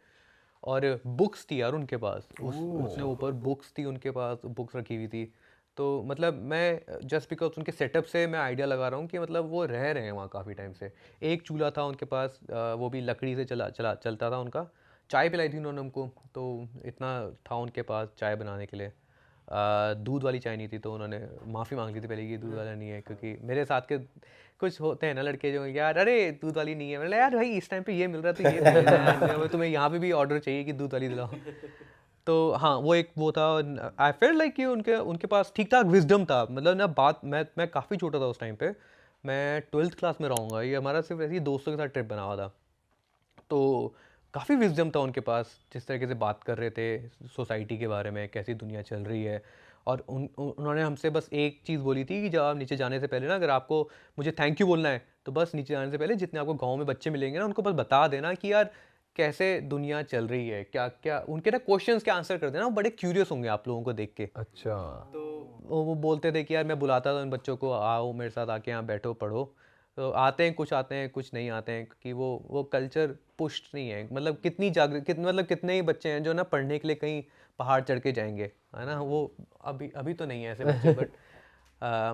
और बुक्स थी यार उनके पास, उसने ऊपर बुक्स थी उनके पास, बुक्स रखी हुई थी। तो मतलब मैं जस्ट बिकॉज उनके सेटअप से मैं आइडिया लगा रहा हूँ कि मतलब वो रह रहे हैं वहाँ काफ़ी टाइम से। एक चूल्हा था उनके पास, वो भी लकड़ी से चलता था उनका। चाय पिलाई थी उन्होंने हमको, तो इतना था उनके पास चाय बनाने के लिए। दूध वाली चाय नहीं थी, तो उन्होंने माफ़ी मांग ली थी पहले कि दूध वाला नहीं है, क्योंकि मेरे साथ के कुछ होते हैं ना लड़के जो यार अरे दूध वाली नहीं है, मैंने यार भाई इस टाइम पे ये मिल रहा था, ये दे देना, तुम्हें यहाँ पे भी ऑर्डर चाहिए कि दूध वाली दिलाओ। तो हाँ वो एक वो था। आई फेल लाइक कि उनके उनके पास ठीक ठाक विजडम था। मतलब ना बात मैं काफ़ी छोटा था उस टाइम पे, मैं 12th क्लास में रहूँगा, ये हमारा सिर्फ ऐसे ही दोस्तों के साथ ट्रिप बना हुआ था। तो काफ़ी विजडम था उनके पास, जिस तरीके से बात कर रहे थे सोसाइटी के बारे में, कैसी दुनिया चल रही है। और उन्होंने हमसे बस एक चीज़ बोली थी कि जब आप नीचे जाने से पहले ना, अगर आपको मुझे थैंक यू बोलना है तो बस नीचे जाने से पहले जितने आपको गांव में बच्चे मिलेंगे ना, उनको बस बता देना कि यार कैसे दुनिया चल रही है, क्या क्या उनके ना क्वेश्चंस के आंसर कर देना, वो बड़े क्यूरियस होंगे आप लोगों को देख के। अच्छा। तो वो बोलते थे कि यार मैं बुलाता था उन बच्चों को, आओ मेरे साथ आके यहाँ बैठो पढ़ो। तो आते हैं कुछ नहीं आते हैं, क्योंकि वो कल्चर पुष्ट नहीं है। मतलब मतलब कितने ही बच्चे हैं जो ना पढ़ने के लिए कहीं पहाड़ चढ़ के जाएंगे, है ना। वो अभी तो नहीं है ऐसे बच्चे,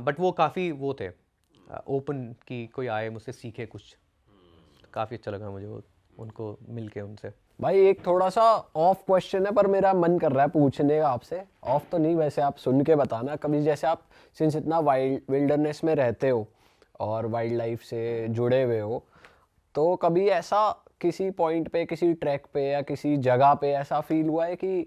बट वो काफ़ी वो थे ओपन, कि कोई आए मुझसे सीखे कुछ। काफ़ी अच्छा लगा मुझे वो उनको मिल के उनसे। भाई एक थोड़ा सा ऑफ क्वेश्चन है, पर मेरा मन कर रहा है पूछने का आपसे। ऑफ तो नहीं, वैसे आप सुन के बताना। कभी जैसे आप सिंस इतना विल्डरनेस में रहते हो और वाइल्ड लाइफ से जुड़े हुए हो, तो कभी ऐसा किसी पॉइंट पे, किसी ट्रैक पे या किसी जगह पे ऐसा फील हुआ है कि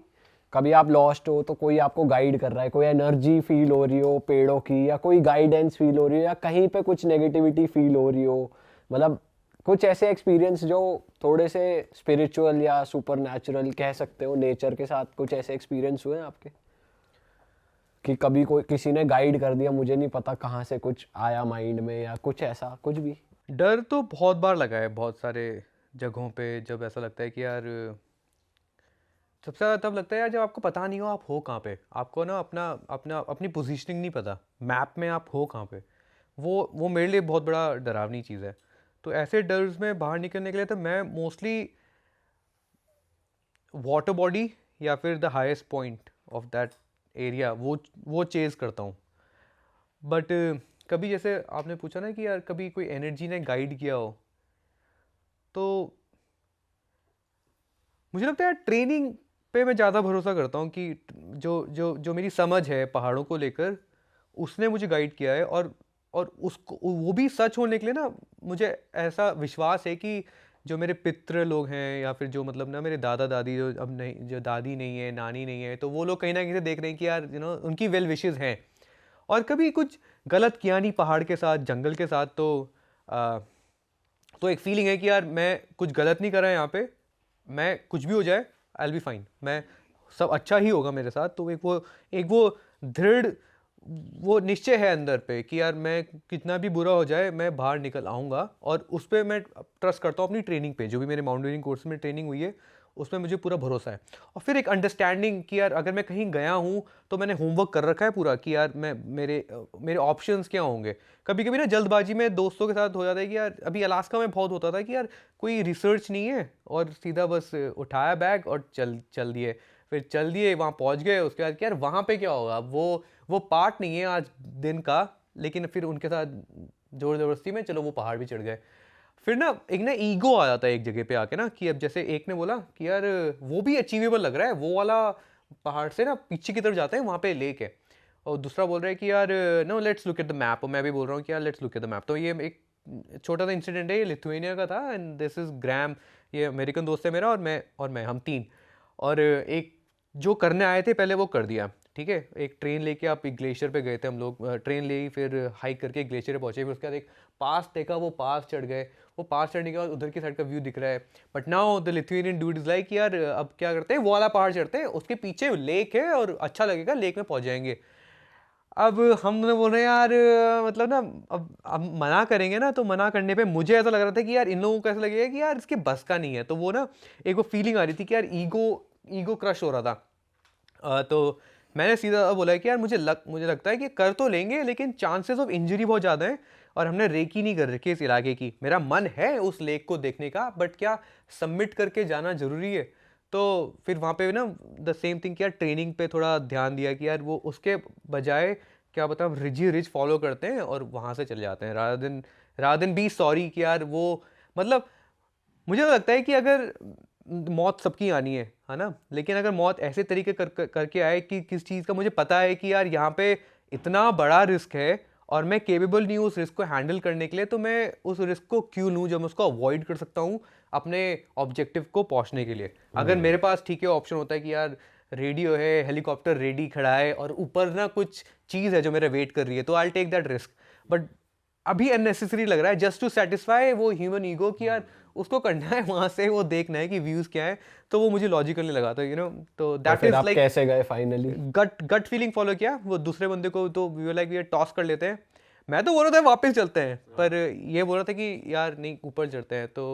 कभी आप लॉस्ट हो तो कोई आपको गाइड कर रहा है, कोई एनर्जी फील हो रही हो पेड़ों की, या कोई गाइडेंस फील हो रही हो, या कहीं पे कुछ नेगेटिविटी फील हो रही हो? मतलब कुछ ऐसे एक्सपीरियंस जो थोड़े से स्पिरिचुअल या सुपरनैचुरल कह सकते हो, नेचर के साथ कुछ ऐसे एक्सपीरियंस हुए हैं आपके कि कभी कोई किसी ने गाइड कर दिया, मुझे नहीं पता कहाँ से कुछ आया माइंड में, या कुछ ऐसा कुछ भी? डर तो बहुत बार लगा है, बहुत सारे जगहों पे, जब ऐसा लगता है कि यार सबसे ज़्यादा तब लगता है यार जब आपको पता नहीं हो आप हो कहाँ पे, आपको ना अपनी पोजीशनिंग नहीं पता, मैप में आप हो कहाँ पे। वो मेरे लिए बहुत बड़ा डरावनी चीज़ है। तो ऐसे डर्स में बाहर निकलने के लिए तो मैं मोस्टली वाटर बॉडी या फिर the highest point of that area वो चेज़ करता हूँ। बट कभी जैसे आपने पूछा ना कि यार कभी कोई एनर्जी ने गाइड किया हो, तो मुझे लगता है ट्रेनिंग पे मैं ज़्यादा भरोसा करता हूँ कि जो मेरी समझ है पहाड़ों को लेकर, उसने मुझे गाइड किया है। और उसको वो भी सच होने के लिए ना, मुझे ऐसा विश्वास है कि जो मेरे पितृ लोग हैं, या फिर जो मतलब ना मेरे दादा दादी, जो अब नहीं, जो दादी नहीं है, नानी नहीं है, तो वो लोग कहीं ना कहीं से देख रहे हैं कि यार उनकी वेल विशेज़ हैं। और कभी कुछ गलत किया नहीं पहाड़ के साथ, जंगल के साथ, तो एक फीलिंग है कि यार मैं कुछ गलत नहीं कर रहा यहाँ पे, मैं कुछ भी हो जाए आई विल बी फाइन, मैं सब अच्छा ही होगा मेरे साथ। तो एक वो दृढ़ वो निश्चय है अंदर पे कि यार मैं कितना भी बुरा हो जाए मैं बाहर निकल आऊँगा। और उस पर मैं ट्रस्ट करता हूँ अपनी ट्रेनिंग पे, जो भी मेरे माउंटेनियरिंग कोर्स में ट्रेनिंग हुई है उसमें मुझे पूरा भरोसा है। और फिर एक अंडरस्टैंडिंग कि यार अगर मैं कहीं गया हूँ तो मैंने होमवर्क कर रखा है पूरा, कि यार मेरे ऑप्शंस क्या होंगे। कभी कभी ना जल्दबाजी में दोस्तों के साथ हो जाता है कि यार, अभी अलास्का में बहुत होता था कि यार कोई रिसर्च नहीं है और सीधा बस उठाया बैग और चल दिए, फिर चल दिए वहाँ पहुँच गए। उसके बाद कि यार वहाँ पे क्या होगा, वो पार्ट नहीं है आज दिन का, लेकिन फिर उनके साथ जोर ज़बरदस्ती में चलो वो पहाड़ भी चढ़ गए। फिर ना एक ना ईगो आ जाता है एक जगह पे आके ना, कि अब जैसे एक ने बोला कि यार वो भी अचीवेबल लग रहा है, वो वाला पहाड़ से ना पीछे की तरफ जाते हैं, वहाँ पे लेक है। और दूसरा बोल रहा है कि यार no let's look at the map, और मैं भी बोल रहा हूँ कि यार let's look at the map. तो ये एक छोटा सा इंसिडेंट है, ये लिथुआनिया का था, एंड दिस इज़ ग्रैम, ये अमेरिकन दोस्त है मेरा, और मैं हम तीन। और एक जो करने आए थे पहले वो कर दिया, ठीक है। एक ट्रेन लेके आप एक ग्लेशियर पे गए थे हम लोग, ट्रेन ले फिर हाइक करके ग्लेशियर पे पहुंचे, फिर उसके बाद एक पास देखा, वो पास चढ़ गए। वो पास चढ़ने के बाद उधर की साइड का व्यू दिख रहा है, but now the Lithuanian dude is like यार अब क्या करते हैं, वो वाला पहाड़ चढ़ते हैं, उसके पीछे लेक है और अच्छा लगेगा, लेक में पहुंच जाएंगे। अब हमने बोल रहे हैं यार मतलब ना, अब मना करेंगे ना, तो मना करने पे मुझे ऐसा लग रहा था कि यार इन लोगों को ऐसा लगेगा कि यार इसके बस का नहीं है। तो वो ना एक वो फीलिंग आ रही थी कि यार ईगो क्रश हो रहा था। तो मैंने सीधा बोला कि यार मुझे लगता है कि कर तो लेंगे, लेकिन चांसेस ऑफ इंजरी बहुत ज़्यादा है, और हमने रेकी नहीं कर रखी इस इलाके की। मेरा मन है उस लेक को देखने का, बट क्या सबमिट करके जाना ज़रूरी है? तो फिर वहाँ पे ना द सेम थिंग कि यार ट्रेनिंग पे थोड़ा ध्यान दिया कि यार वो उसके बजाय क्या पता हम रिज फॉलो करते हैं और वहाँ से चले जाते हैं रादर देन बी सॉरी कि यार वो मतलब मुझे तो लगता है कि अगर मौत सबकी आनी है ना, लेकिन अगर मौत ऐसे तरीके करके आए कि किस चीज़ का मुझे पता है कि यार यहाँ पे इतना बड़ा रिस्क है और मैं केपेबल नहीं हूँ उस रिस्क को हैंडल करने के लिए, तो मैं उस रिस्क को क्यों लूँ जब मैं उसको अवॉइड कर सकता हूँ अपने ऑब्जेक्टिव को पहुँचने के लिए। अगर मेरे पास ठीक है ऑप्शन होता है कि यार रेडियो है, हेलीकॉप्टर रेडी खड़ा है और ऊपर ना कुछ चीज़ है जो मेरा वेट कर रही है, तो I take that risk. But अभी अननेसेसरी लग रहा है जस्ट टू सेटिस्फाई वो ह्यूमन ईगो कि यार उसको करना है, वहां से वो देखना है कि व्यूज क्या है, तो वो मुझे लॉजिकल नहीं लगा था, यू नो। तो दैट इज लाइक कैसे गए फाइनली? गट फीलिंग फॉलो किया, वो दूसरे बंदे को तो we were like we toss कर लेते हैं। मैं तो बोल रहा था वापस चलते हैं, पर ये बोल रहा था कि यार नहीं ऊपर चढ़ते हैं। तो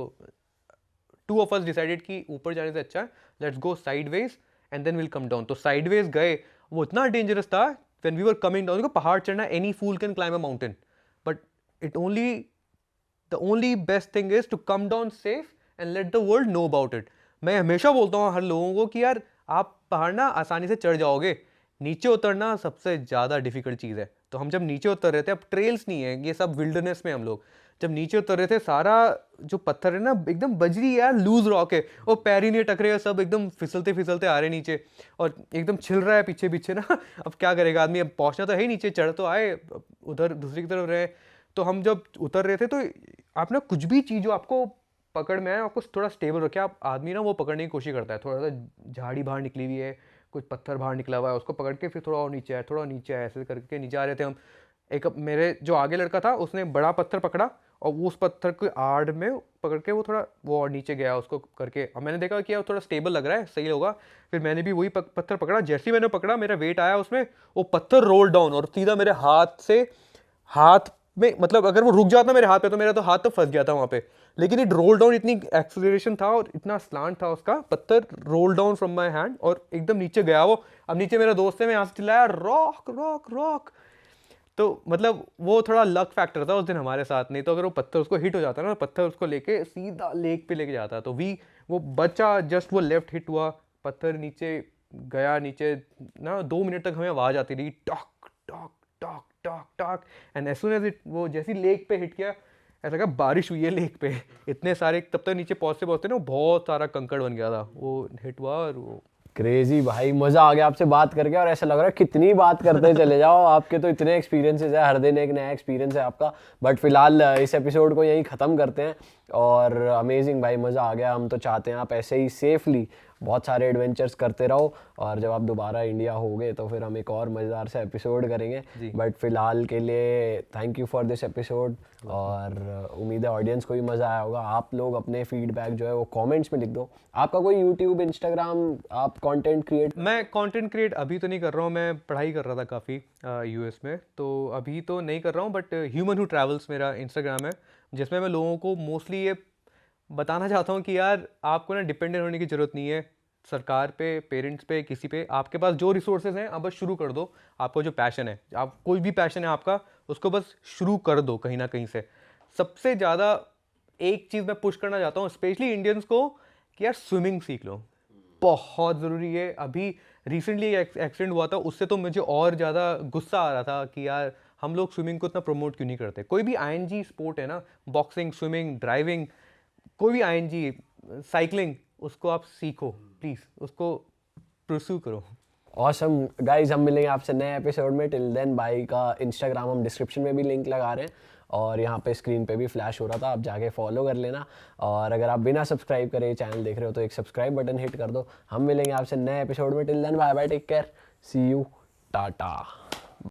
टू ऑफ अस डिसाइडेड कि ऊपर जाने से अच्छा let's go sideways and then will come down. तो साइडवेज गए, वो इतना डेंजरस था when we were coming down. पहाड़ चढ़ना any fool can climb a mountain, but it only best thing is to come down safe and let the world know about it। मैं हमेशा बोलता हूँ हर लोगों को कि यार आप पहाड़ ना आसानी से चढ़ जाओगे, नीचे उतरना सबसे ज़्यादा डिफिकल्ट चीज़ है। तो हम जब नीचे उतर रहे थे, अब ट्रेल्स नहीं है, ये सब विल्डरनेस में हम लोग जब नीचे उतर रहे थे, सारा जो पत्थर है ना एकदम बजरी है यार, लूज रॉक है, वो पैर ही नहीं टकरे हैं, सब एकदम फिसलते फिसलते आ रहे नीचे और एकदम छिल रहा है पीछे पीछे ना। अब क्या करेगा आदमी, अब पहुँचना तो है ही नीचे, चढ़ तो आए, उधर दूसरी की तरफ रहे। तो हम जब उतर रहे थे तो आप ना कुछ भी चीज़ जो आपको पकड़ में आए, आपको थोड़ा स्टेबल रखे। आप आदमी ना वो पकड़ने की कोशिश करता है, थोड़ा सा झाड़ी बाहर निकली हुई है, कुछ पत्थर बाहर निकला हुआ है, उसको पकड़ के फिर थोड़ा और नीचे आए, थोड़ा नीचे आए, ऐसे करके नीचे आ रहे थे हम। एक मेरे जो आगे लड़का था उसने बड़ा पत्थर पकड़ा और वो उस पत्थर के आड़ में पकड़ के वो थोड़ा वो और नीचे गया उसको करके। और मैंने देखा कि वो थोड़ा स्टेबल लग रहा है, सही होगा। फिर मैंने भी वही पत्थर पकड़ा, जैसे ही मैंने पकड़ा मेरा वेट आया उसमें, वो पत्थर रोल डाउन और सीधा मेरे हाथ में, मतलब अगर वो रुक जाता मेरे हाथ पे तो मेरा तो हाथ तो फंस गया था वहाँ पे। लेकिन इट रोल डाउन, इतनी एक्सेलरेशन था और इतना स्लांट था उसका, पत्थर roll down from my hand और एकदम नीचे गया वो। अब नीचे मेरा दोस्त है, मैं यहाँ से चिल्लाया रॉक रॉक रॉक। तो मतलब वो थोड़ा लक फैक्टर था उस दिन हमारे साथ, नहीं तो अगर वो पत्थर उसको हिट हो जाता ना, पत्थर उसको लेके सीधा लेक पे लेके जाता। तो वो बच्चा जस्ट वो लेफ्ट हिट हुआ, पत्थर नीचे गया, नीचे ना 2 मिनट तक हमें आवाज़ आती रही, talk talk talk talk talk. And as soon as it वो जैसी लेक पे हिट किया, ऐसा लगा बारिश हुई है लेक पे, इतने सारे। तब तक नीचे पहुँचते पहुँचते ना बहुत सारा कंकड़ बन गया था, वो हिट हुआ और वो क्रेजी भाई, मजा आ गया आपसे बात करके। और ऐसा लग रहा है कितनी बात करते चले जाओ, आपके तो इतने एक्सपीरियंसेस है, हर दिन एक नया एक्सपीरियंस है आपका। बट फिलहाल इस एपिसोड को यहीं ख़त्म करते हैं। और अमेजिंग भाई, मज़ा आ गया। हम तो चाहते हैं आप ऐसे ही सेफली बहुत सारे एडवेंचर्स करते रहो, और जब आप दोबारा इंडिया होगे तो फिर हम एक और मज़ेदार सा एपिसोड करेंगे। बट फिलहाल के लिए thank you for this episode, और उम्मीद है ऑडियंस को भी मज़ा आया होगा। आप लोग अपने फीडबैक जो है वो कमेंट्स में लिख दो। आपका कोई यूट्यूब, इंस्टाग्राम, आप कंटेंट क्रिएट? मैं कंटेंट क्रिएट अभी तो नहीं कर रहा हूँ, मैं पढ़ाई कर रहा था काफ़ी यूएस में, तो अभी तो नहीं कर रहा हूँ। बट ह्यूमन हू ट्रैवल्स मेरा इंस्टाग्राम है, जिसमें मैं लोगों को मोस्टली ये बताना चाहता हूँ कि यार आपको ना डिपेंडेंट होने की ज़रूरत नहीं है सरकार पे, पेरेंट्स पे, किसी पे। आपके पास जो रिसोर्सेज हैं आप बस शुरू कर दो। आपको जो पैशन है, आप कोई भी पैशन है आपका, उसको बस शुरू कर दो कहीं ना कहीं से। सबसे ज़्यादा एक चीज़ मैं पुश करना चाहता हूँ स्पेशली इंडियंस को, कि यार स्विमिंग सीख लो, बहुत ज़रूरी है। अभी रिसेंटली एक एक्सीडेंट हुआ था, उससे तो मुझे और ज़्यादा गुस्सा आ रहा था कि यार हम लोग स्विमिंग को इतना प्रमोट क्यों नहीं करते। कोई भी आईएनजी स्पोर्ट है ना, बॉक्सिंग, स्विमिंग, ड्राइविंग, कोई भी आईएनजी, साइकिलिंग, उसको आप सीखो प्लीज़, उसको परस्यू करो। ऑसम गाइज, हम मिलेंगे आपसे नए एपिसोड में। टिल देन भाई का इंस्टाग्राम हम डिस्क्रिप्शन में भी लिंक लगा रहे हैं, और यहाँ पे स्क्रीन पे भी फ्लैश हो रहा था, आप जाके फॉलो कर लेना। और अगर आप बिना सब्सक्राइब करे चैनल देख रहे हो तो एक सब्सक्राइब बटन हिट कर दो। हम मिलेंगे आपसे नए एपिसोड में। Till then bye bye, take care, see you, Tata.